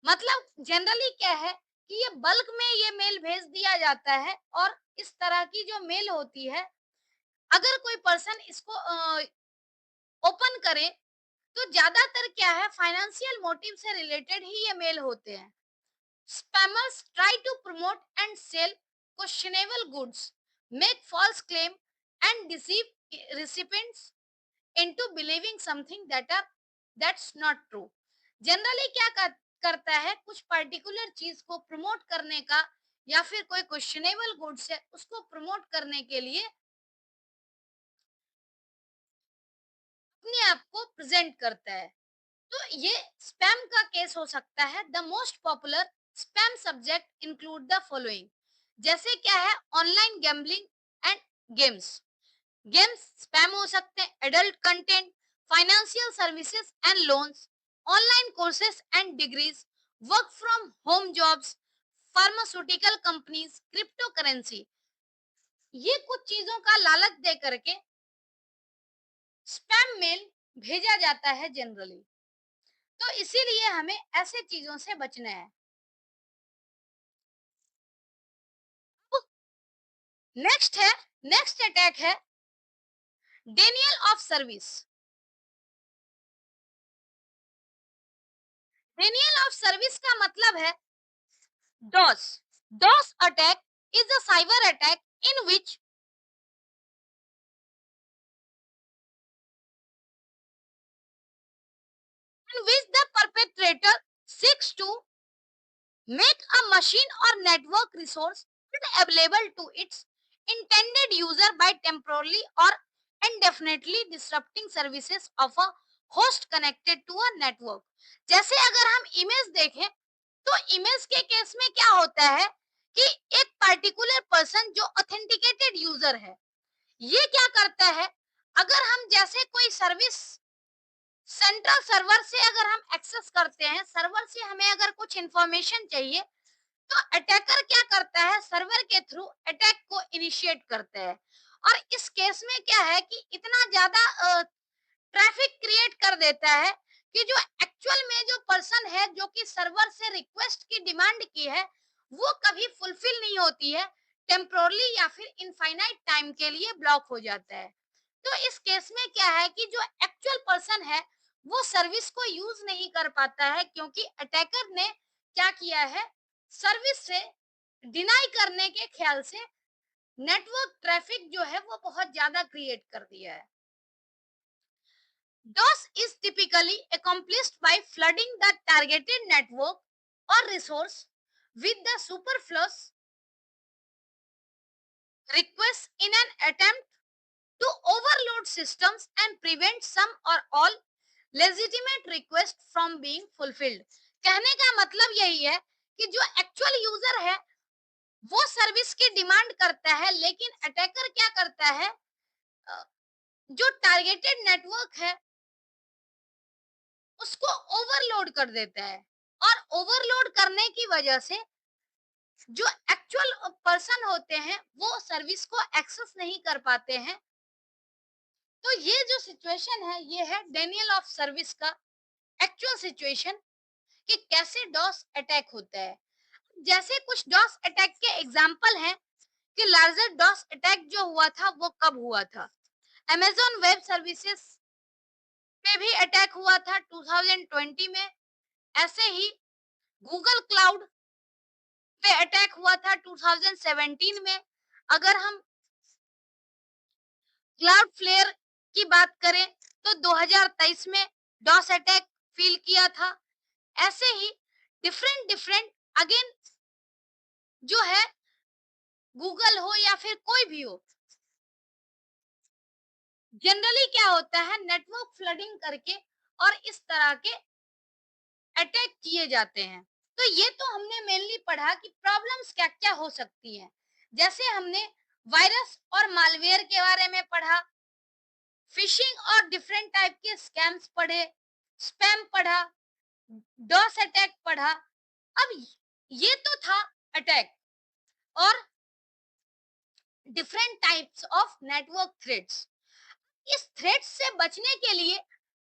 Speaker 1: मतलब जनरली क्या है कि ये बल्क में ये मेल भेज दिया जाता है, और इस तरह की जो मेल होती है, अगर कोई पर्सन इसको ओपन करे तो ज्यादातर क्या है, फाइनेंशियल मोटिव से रिलेटेड ही ये मेल होते हैं। Spammers try to promote and sell questionable goods, make false claim, and deceive recipients into believing something that's not true. Generally क्या करता है, कुछ पर्टिकुलर चीज को प्रमोट करने का या फिर कोई क्वेश्चनेबल गुड्स है उसको प्रमोट करने के लिए अपने आप को प्रेजेंट करता है। तो ये स्पैम का केस हो सकता है। The most popular spam subject include the following. जैसे क्या है, online gambling and games. Games spam हो सकते हैं, adult content, financial services and loans, online courses and degrees, work from home jobs, pharmaceutical companies, crypto currency. ये कुछ चीजों का लालच दे करके स्पैम मेल भेजा जाता है जनरली। तो इसीलिए हमें ऐसे चीजों से बचना है। नेक्स्ट है, नेक्स्ट अटैक है denial of service. Denial of service का मतलब है DoS. DoS attack is a cyber attack in which the perpetrator seeks to make a machine or network resource unavailable to its intended user by temporarily or indefinitely disrupting services of a host connected to a network। जैसे अगर हम image देखें तो image के case में क्या होता है कि एक पर्टिकुलर पर्सन जो ऑथेंटिकेटेड यूजर है, ये क्या करता है, अगर हम जैसे कोई सर्विस सेंट्रल सर्वर से अगर हम एक्सेस करते हैं, सर्वर से हमें अगर कुछ इंफॉर्मेशन चाहिए, तो अटैकर क्या करता है, सर्वर के थ्रू अटैक को इनिशिएट करता है। और इस केस में क्या है कि इतना ज्यादा ट्रैफिक क्रिएट कर देता है कि जो एक्चुअल में जो पर्सन है जो कि सर्वर से रिक्वेस्ट की डिमांड की है, वो कभी फुलफिल नहीं होती है, टेम्पोरली या फिर इनफाइनाइट टाइम के लिए ब्लॉक हो जाता है। तो इस केस में क्या है कि जो एक्चुअल पर्सन है वो सर्विस को यूज नहीं कर पाता है, क्योंकि अटैकर ने क्या किया है, सर्विस से डिनाई करने के ख्याल से नेटवर्क ट्रैफिक जो है वो बहुत ज्यादा क्रिएट कर दिया है। DOS is typically accomplished by flooding the targeted network or resource with the superfluous requests in an attempt to overload systems and prevent some or all legitimate request from being fulfilled। कहने का मतलब यही है कि जो actual user है वो service की डिमांड करता है, लेकिन अटैकर क्या करता है, अ, जो टारगेटेड नेटवर्क है उसको ओवरलोड कर देता है, और ओवरलोड करने की वजह से जो एक्चुअल पर्सन होते हैं वो सर्विस को एक्सेस नहीं कर पाते हैं। तो ये जो सिचुएशन है ये है डेनियल ऑफ सर्विस का एक्चुअल सिचुएशन, कि कैसे डॉस अटैक होता है। जैसे कुछ डॉस अटैक के एग्जांपल हैं कि लार्जर डॉस अटैक जो हुआ था वो कब हुआ था। अमेज़न वेब सर्विसेज पे भी अटैक हुआ था 2020 में। ऐसे ही गूगल क्लाउड पे अटैक हुआ था 2017 में। अगर हम क्लाउड फ्लेयर की बात करें तो 2023 में डॉस अटैक फील किया था। ऐसे ही डिफरेंट डिफरेंट अगेन जो है, गूगल हो या फिर कोई भी हो, जनरली क्या होता है, नेटवर्क फ्लडिंग करके और इस तरह के अटैक किए जाते हैं। तो ये तो हमने मेनली पढ़ा कि प्रॉब्लम्स क्या क्या हो सकती हैं। जैसे हमने वायरस और मालवेयर के बारे में पढ़ा, फिशिंग और डिफरेंट टाइप के स्कैम्स पढ़े, स्पैम पढ़ा, डॉस अटैक पढ़ा। अब ये तो था अटैक, और different types of network threads. इस थ्रेड्स से बचने के लिए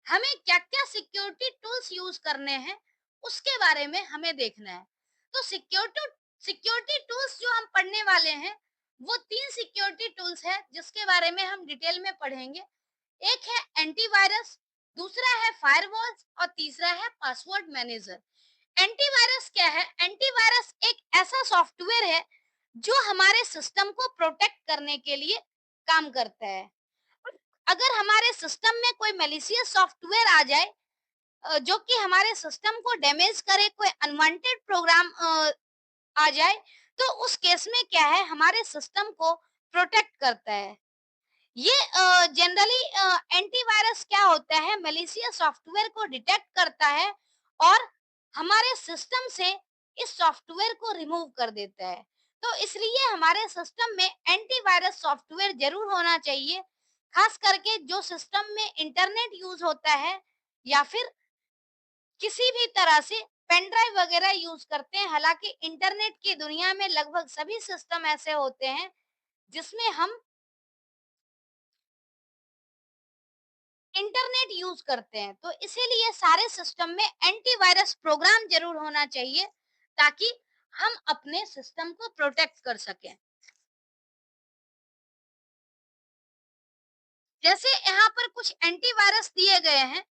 Speaker 1: हमें क्या-क्या सिक्योरिटी टूल्स यूज करने हैं, उसके बारे में हमें देखना है। तो सिक्योरिटी टूल्स जो हम पढ़ने वाले हैं, वो 3 सिक्योरिटी टूल्स हैं जिसके बारे में हम डिटेल में पढ़ेंगे। एक है एंटीवायरस, दूसरा है फायरवॉल्स और तीसरा है पासवर्ड मैनेजर। एंटीवायरस क्या है? एंटीवायरस एक ऐसा सॉफ्टवेयर है जो हमारे सिस्टम को प्रोटेक्ट करने के लिए काम करता है। अगर हमारे सिस्टम में कोई मैलिशियस सॉफ्टवेयर आ जाए, जो कि हमारे सिस्टम को डैमेज करे, कोई अनवांटेड प्रोग्राम आ जाए, तो उस केस में क्या है, हमारे सिस्टम को प्रोटेक्ट करता है। ये जनरली एंटीवायरस क्या होता है, मैलिशियस सॉफ्टवेयर को डिटेक्ट करता है और हमारे सिस्टम से इस सॉफ्टवेयर को रिमूव कर देता है। तो इसलिए हमारे सिस्टम में एंटीवायरस सॉफ्टवेयर जरूर होना चाहिए, खास करके जो सिस्टम में इंटरनेट यूज होता है या फिर किसी भी तरह से पेन ड्राइव वगैरह यूज करते हैं। हालांकि इंटरनेट की दुनिया में लगभग सभी सिस्टम ऐसे होते हैं जिसमें हम इंटरनेट यूज करते हैं, तो इसीलिए सारे सिस्टम में एंटीवायरस प्रोग्राम जरूर होना चाहिए ताकि हम अपने सिस्टम को प्रोटेक्ट कर सकें। जैसे यहाँ पर कुछ एंटीवायरस दिए गए हैं।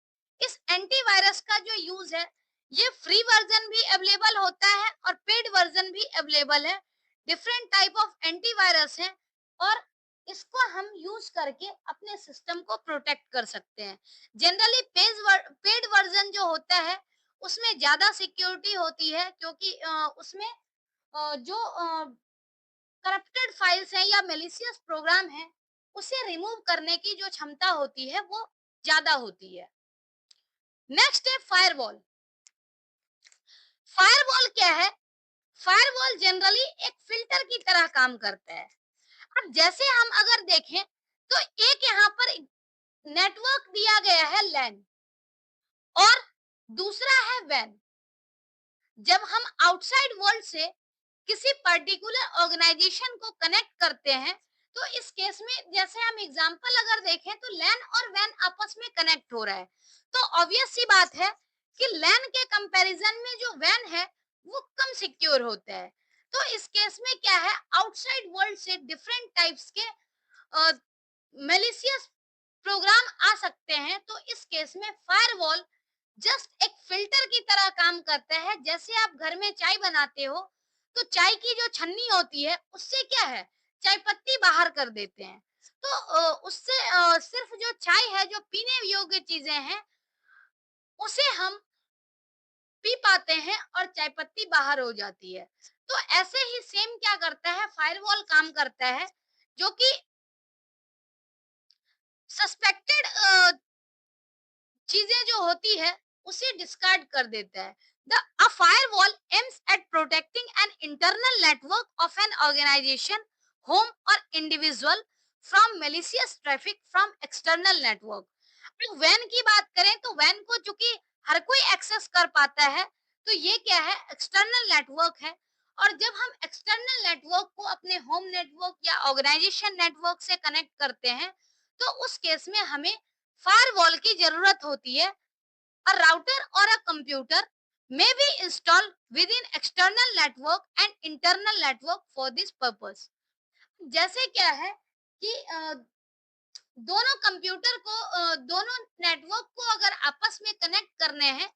Speaker 1: इस एंटीवायरस का जो यूज है, ये फ्री वर्जन भी अवेलेबल होता है और पेड वर्जन भी अवेलेबल है। डिफरेंट टाइप ऑफ एंटीवायरस है और इसको हम यूज करके अपने सिस्टम को प्रोटेक्ट कर सकते हैं। जनरली पेड वर्जन जो होता है, उसमें ज्यादा सिक्योरिटी होती है, क्योंकि उसमें जो करप्टेड फाइल्स हैं या मैलिशियस प्रोग्राम है, उसे रिमूव करने की जो क्षमता होती है वो ज्यादा होती है। नेक्स्ट है फायरवॉल। फायरवॉल क्या है? फायरवॉल जनरली एक फिल्टर की तरह काम करता है। अब जैसे हम अगर देखें, तो एक यहाँ पर नेटवर्क दिया गया है लैन और दूसरा है वैन। जब हम आउटसाइड वर्ल्ड से किसी पर्टिकुलर ऑर्गेनाइजेशन को कनेक्ट करते हैं, तो इस केस में जैसे हम एग्जांपल अगर देखें, तो लैन और वैन आपस में कनेक्ट हो रहा है। तो ऑब्वियस सी बात है कि लैन के कंपैरिजन में जो वैन है वो कम सिक्योर होता है। तो इस केस में क्या है, आउटसाइड वर्ल्ड से डिफरेंट टाइप्स के मैलिशियस प्रोग्राम आ सकते हैं। तो इस केस में फायरवॉल जस्ट एक फिल्टर की तरह काम करता है। जैसे आप घर में चाय बनाते हो, तो चाय की जो छन्नी होती है उससे क्या है, चाय पत्ती बाहर कर देते हैं। तो उससे सिर्फ जो चाय है, जो पीने योग्य चीजें हैं, उसे हम पी पाते हैं और चाय पत्ती बाहर हो जाती है। तो ऐसे ही सेम क्या करता है, फायरवॉल काम करता है, जो कि सस्पेक्टेड चीजें जो होती है उसे डिस्कार्ड कर देता है। The a firewall aims at protecting an internal network of an organization, home और individual from malicious traffic from external network. वैन की बात करें, तो वैन को चूंकि हर कोई एक्सेस कर पाता है, तो ये क्या है, एक्सटर्नल नेटवर्क है। और जब हम एक्सटर्नल नेटवर्क को अपने होम नेटवर्क या ऑर्गेनाइजेशन नेटवर्क से कनेक्ट करते हैं, तो उस केस में हमें फायरवॉल की जरूरत होती है। अ राउटर और a computer may be installed within external network and internal network for this purpose। जैसे क्या है कि दोनों कंप्यूटर को, दोनों नेटवर्क को अगर आपस में कनेक्ट करने हैं,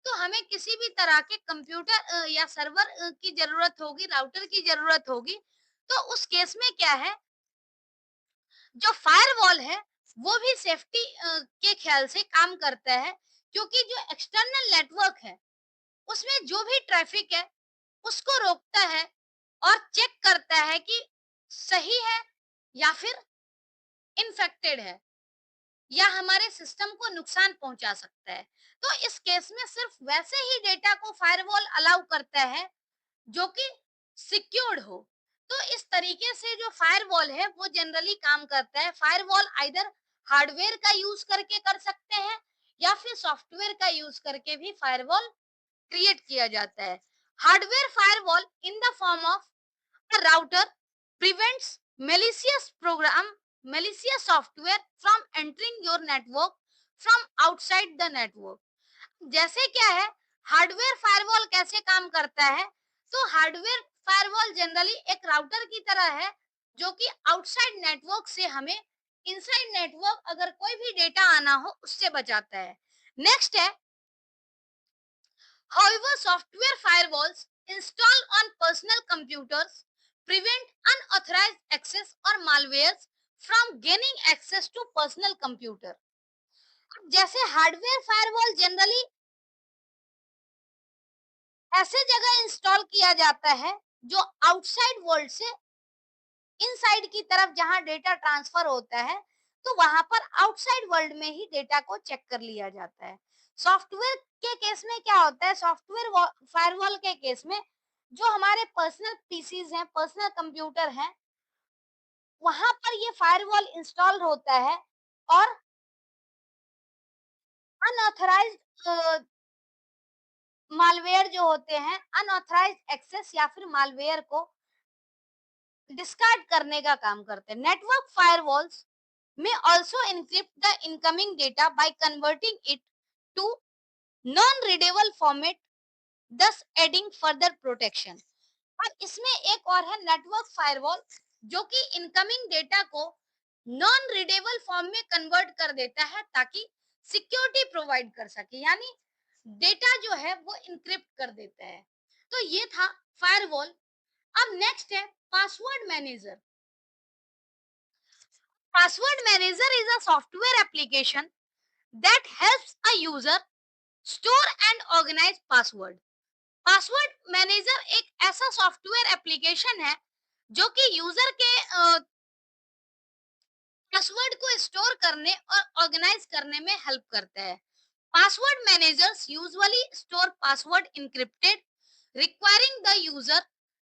Speaker 1: तो हमें किसी भी तरह के कंप्यूटर या सर्वर की जरूरत होगी, राउटर की जरूरत होगी। तो उस केस में क्या है, जो फायरवॉल है वो भी सेफ्टी के ख्याल से काम करता है, क्योंकि जो एक्सटर्नल नेटवर्क है उसमें जो भी ट्रैफिक है उसको रोकता है और चेक करता है कि सही है या फिर इन्फेक्टेड है या हमारे सिस्टम को नुकसान पहुंचा सकता है। तो इस केस में सिर्फ वैसे ही डेटा को फायरवॉल अलाउ करता है जो कि सिक्योर्ड हो। तो इस तरीके से जो फायरवॉल है वो जनरली काम करता है। फायरवॉल आइदर हार्डवेयर का यूज करके कर सकते हैं या फिर सॉफ्टवेयर का यूज करके भी फायरवॉल क्रिएट किया जाता है। Hardware firewall in the form of a router prevents malicious program, malicious software from entering your network from outside the network. जैसे क्या है, हार्डवेयर फायरवॉल कैसे काम करता है? तो हार्डवेयर फायरवॉल जनरली एक राउटर की तरह है जो कि आउटसाइड नेटवर्क से हमें इनसाइड नेटवर्क अगर कोई भी डेटा आना हो उससे बचाता है। नेक्स्ट है, however software firewalls installed on personal computers prevent unauthorized access or malwares from gaining access to personal computer. जैसे हार्डवेयर फायरवॉल जनरली ऐसे जगह इंस्टॉल किया जाता है जो आउटसाइड वर्ल्ड से इनसाइड की तरफ जहां डेटा ट्रांसफर होता है, तो वहां पर आउटसाइड वर्ल्ड में ही डेटा को चेक कर लिया जाता है। सॉफ्टवेयर के केस में क्या होता है, सॉफ्टवेयर फायरवॉल के केस में जो हमारे पर्सनल पीसीज हैं, पर्सनल कंप्यूटर हैं, वहां पर ये फायरवॉल इंस्टॉल होता है और अनऑथराइज्ड मालवेयर जो होते हैं, अनऑथराइज्ड एक्सेस या फिर मालवेयर को डिस्कार्ड करने का काम करते हैं। Network firewalls may also encrypt the incoming data by converting it to non readable format, thus adding further protection. अब इसमें एक और है नेटवर्क फायरवॉल जो कि इनकमिंग डेटा को नॉन रीडेबल फॉर्म में कन्वर्ट कर देता है ताकि सिक्योरिटी प्रोवाइड कर सके, यानी डेटा जो है वो इनक्रिप्ट कर देता है। तो ये था फायरवॉल। अब नेक्स्ट है password manager. Password Manager is a software application that helps a user store and organize password. Password manager एक ऐसा सॉफ्टवेयर एप्लीकेशन है जो कि यूजर के पासवर्ड को स्टोर करने और ऑर्गेनाइज करने में हेल्प करता है। Password managers usually store password encrypted, requiring the user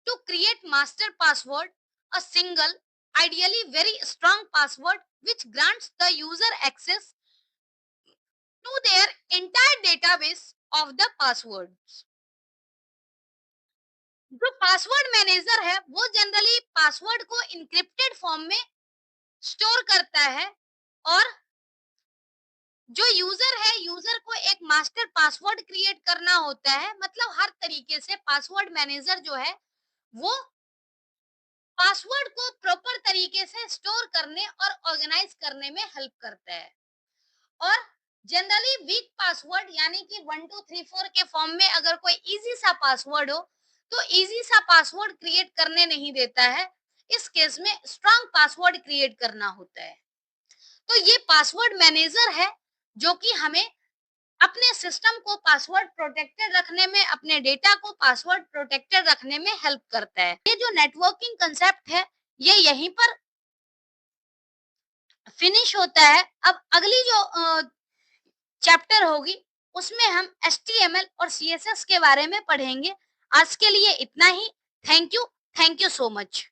Speaker 1: to create master password, a single, ideally very strong password which grants the user access to their entire database of the passwords. जो password manager है वो generally password को encrypted form में store करता है और जो user है, यूजर को एक मास्टर पासवर्ड क्रिएट करना होता है। मतलब हर तरीके से पासवर्ड मैनेजर जो है वो पासवर्ड को प्रॉपर तरीके से स्टोर करने और ऑर्गेनाइज करने में हेल्प करता है। और जनरली वीक पासवर्ड यानी कि 1234 के फॉर्म में अगर कोई इजी सा पासवर्ड हो तो इजी सा पासवर्ड क्रिएट करने नहीं देता है। इस केस में स्ट्रांग पासवर्ड क्रिएट करना होता है। तो ये पासवर्ड मैनेजर है जो कि हमें अपने सिस्टम को पासवर्ड प्रोटेक्टेड रखने में, अपने डेटा को पासवर्ड प्रोटेक्टेड रखने में हेल्प करता है। ये जो नेटवर्किंग कंसेप्ट है ये यहीं पर फिनिश होता है। अब अगली जो चैप्टर होगी उसमें हम HTML और CSS के बारे में पढ़ेंगे। आज के लिए इतना ही। Thank you so much.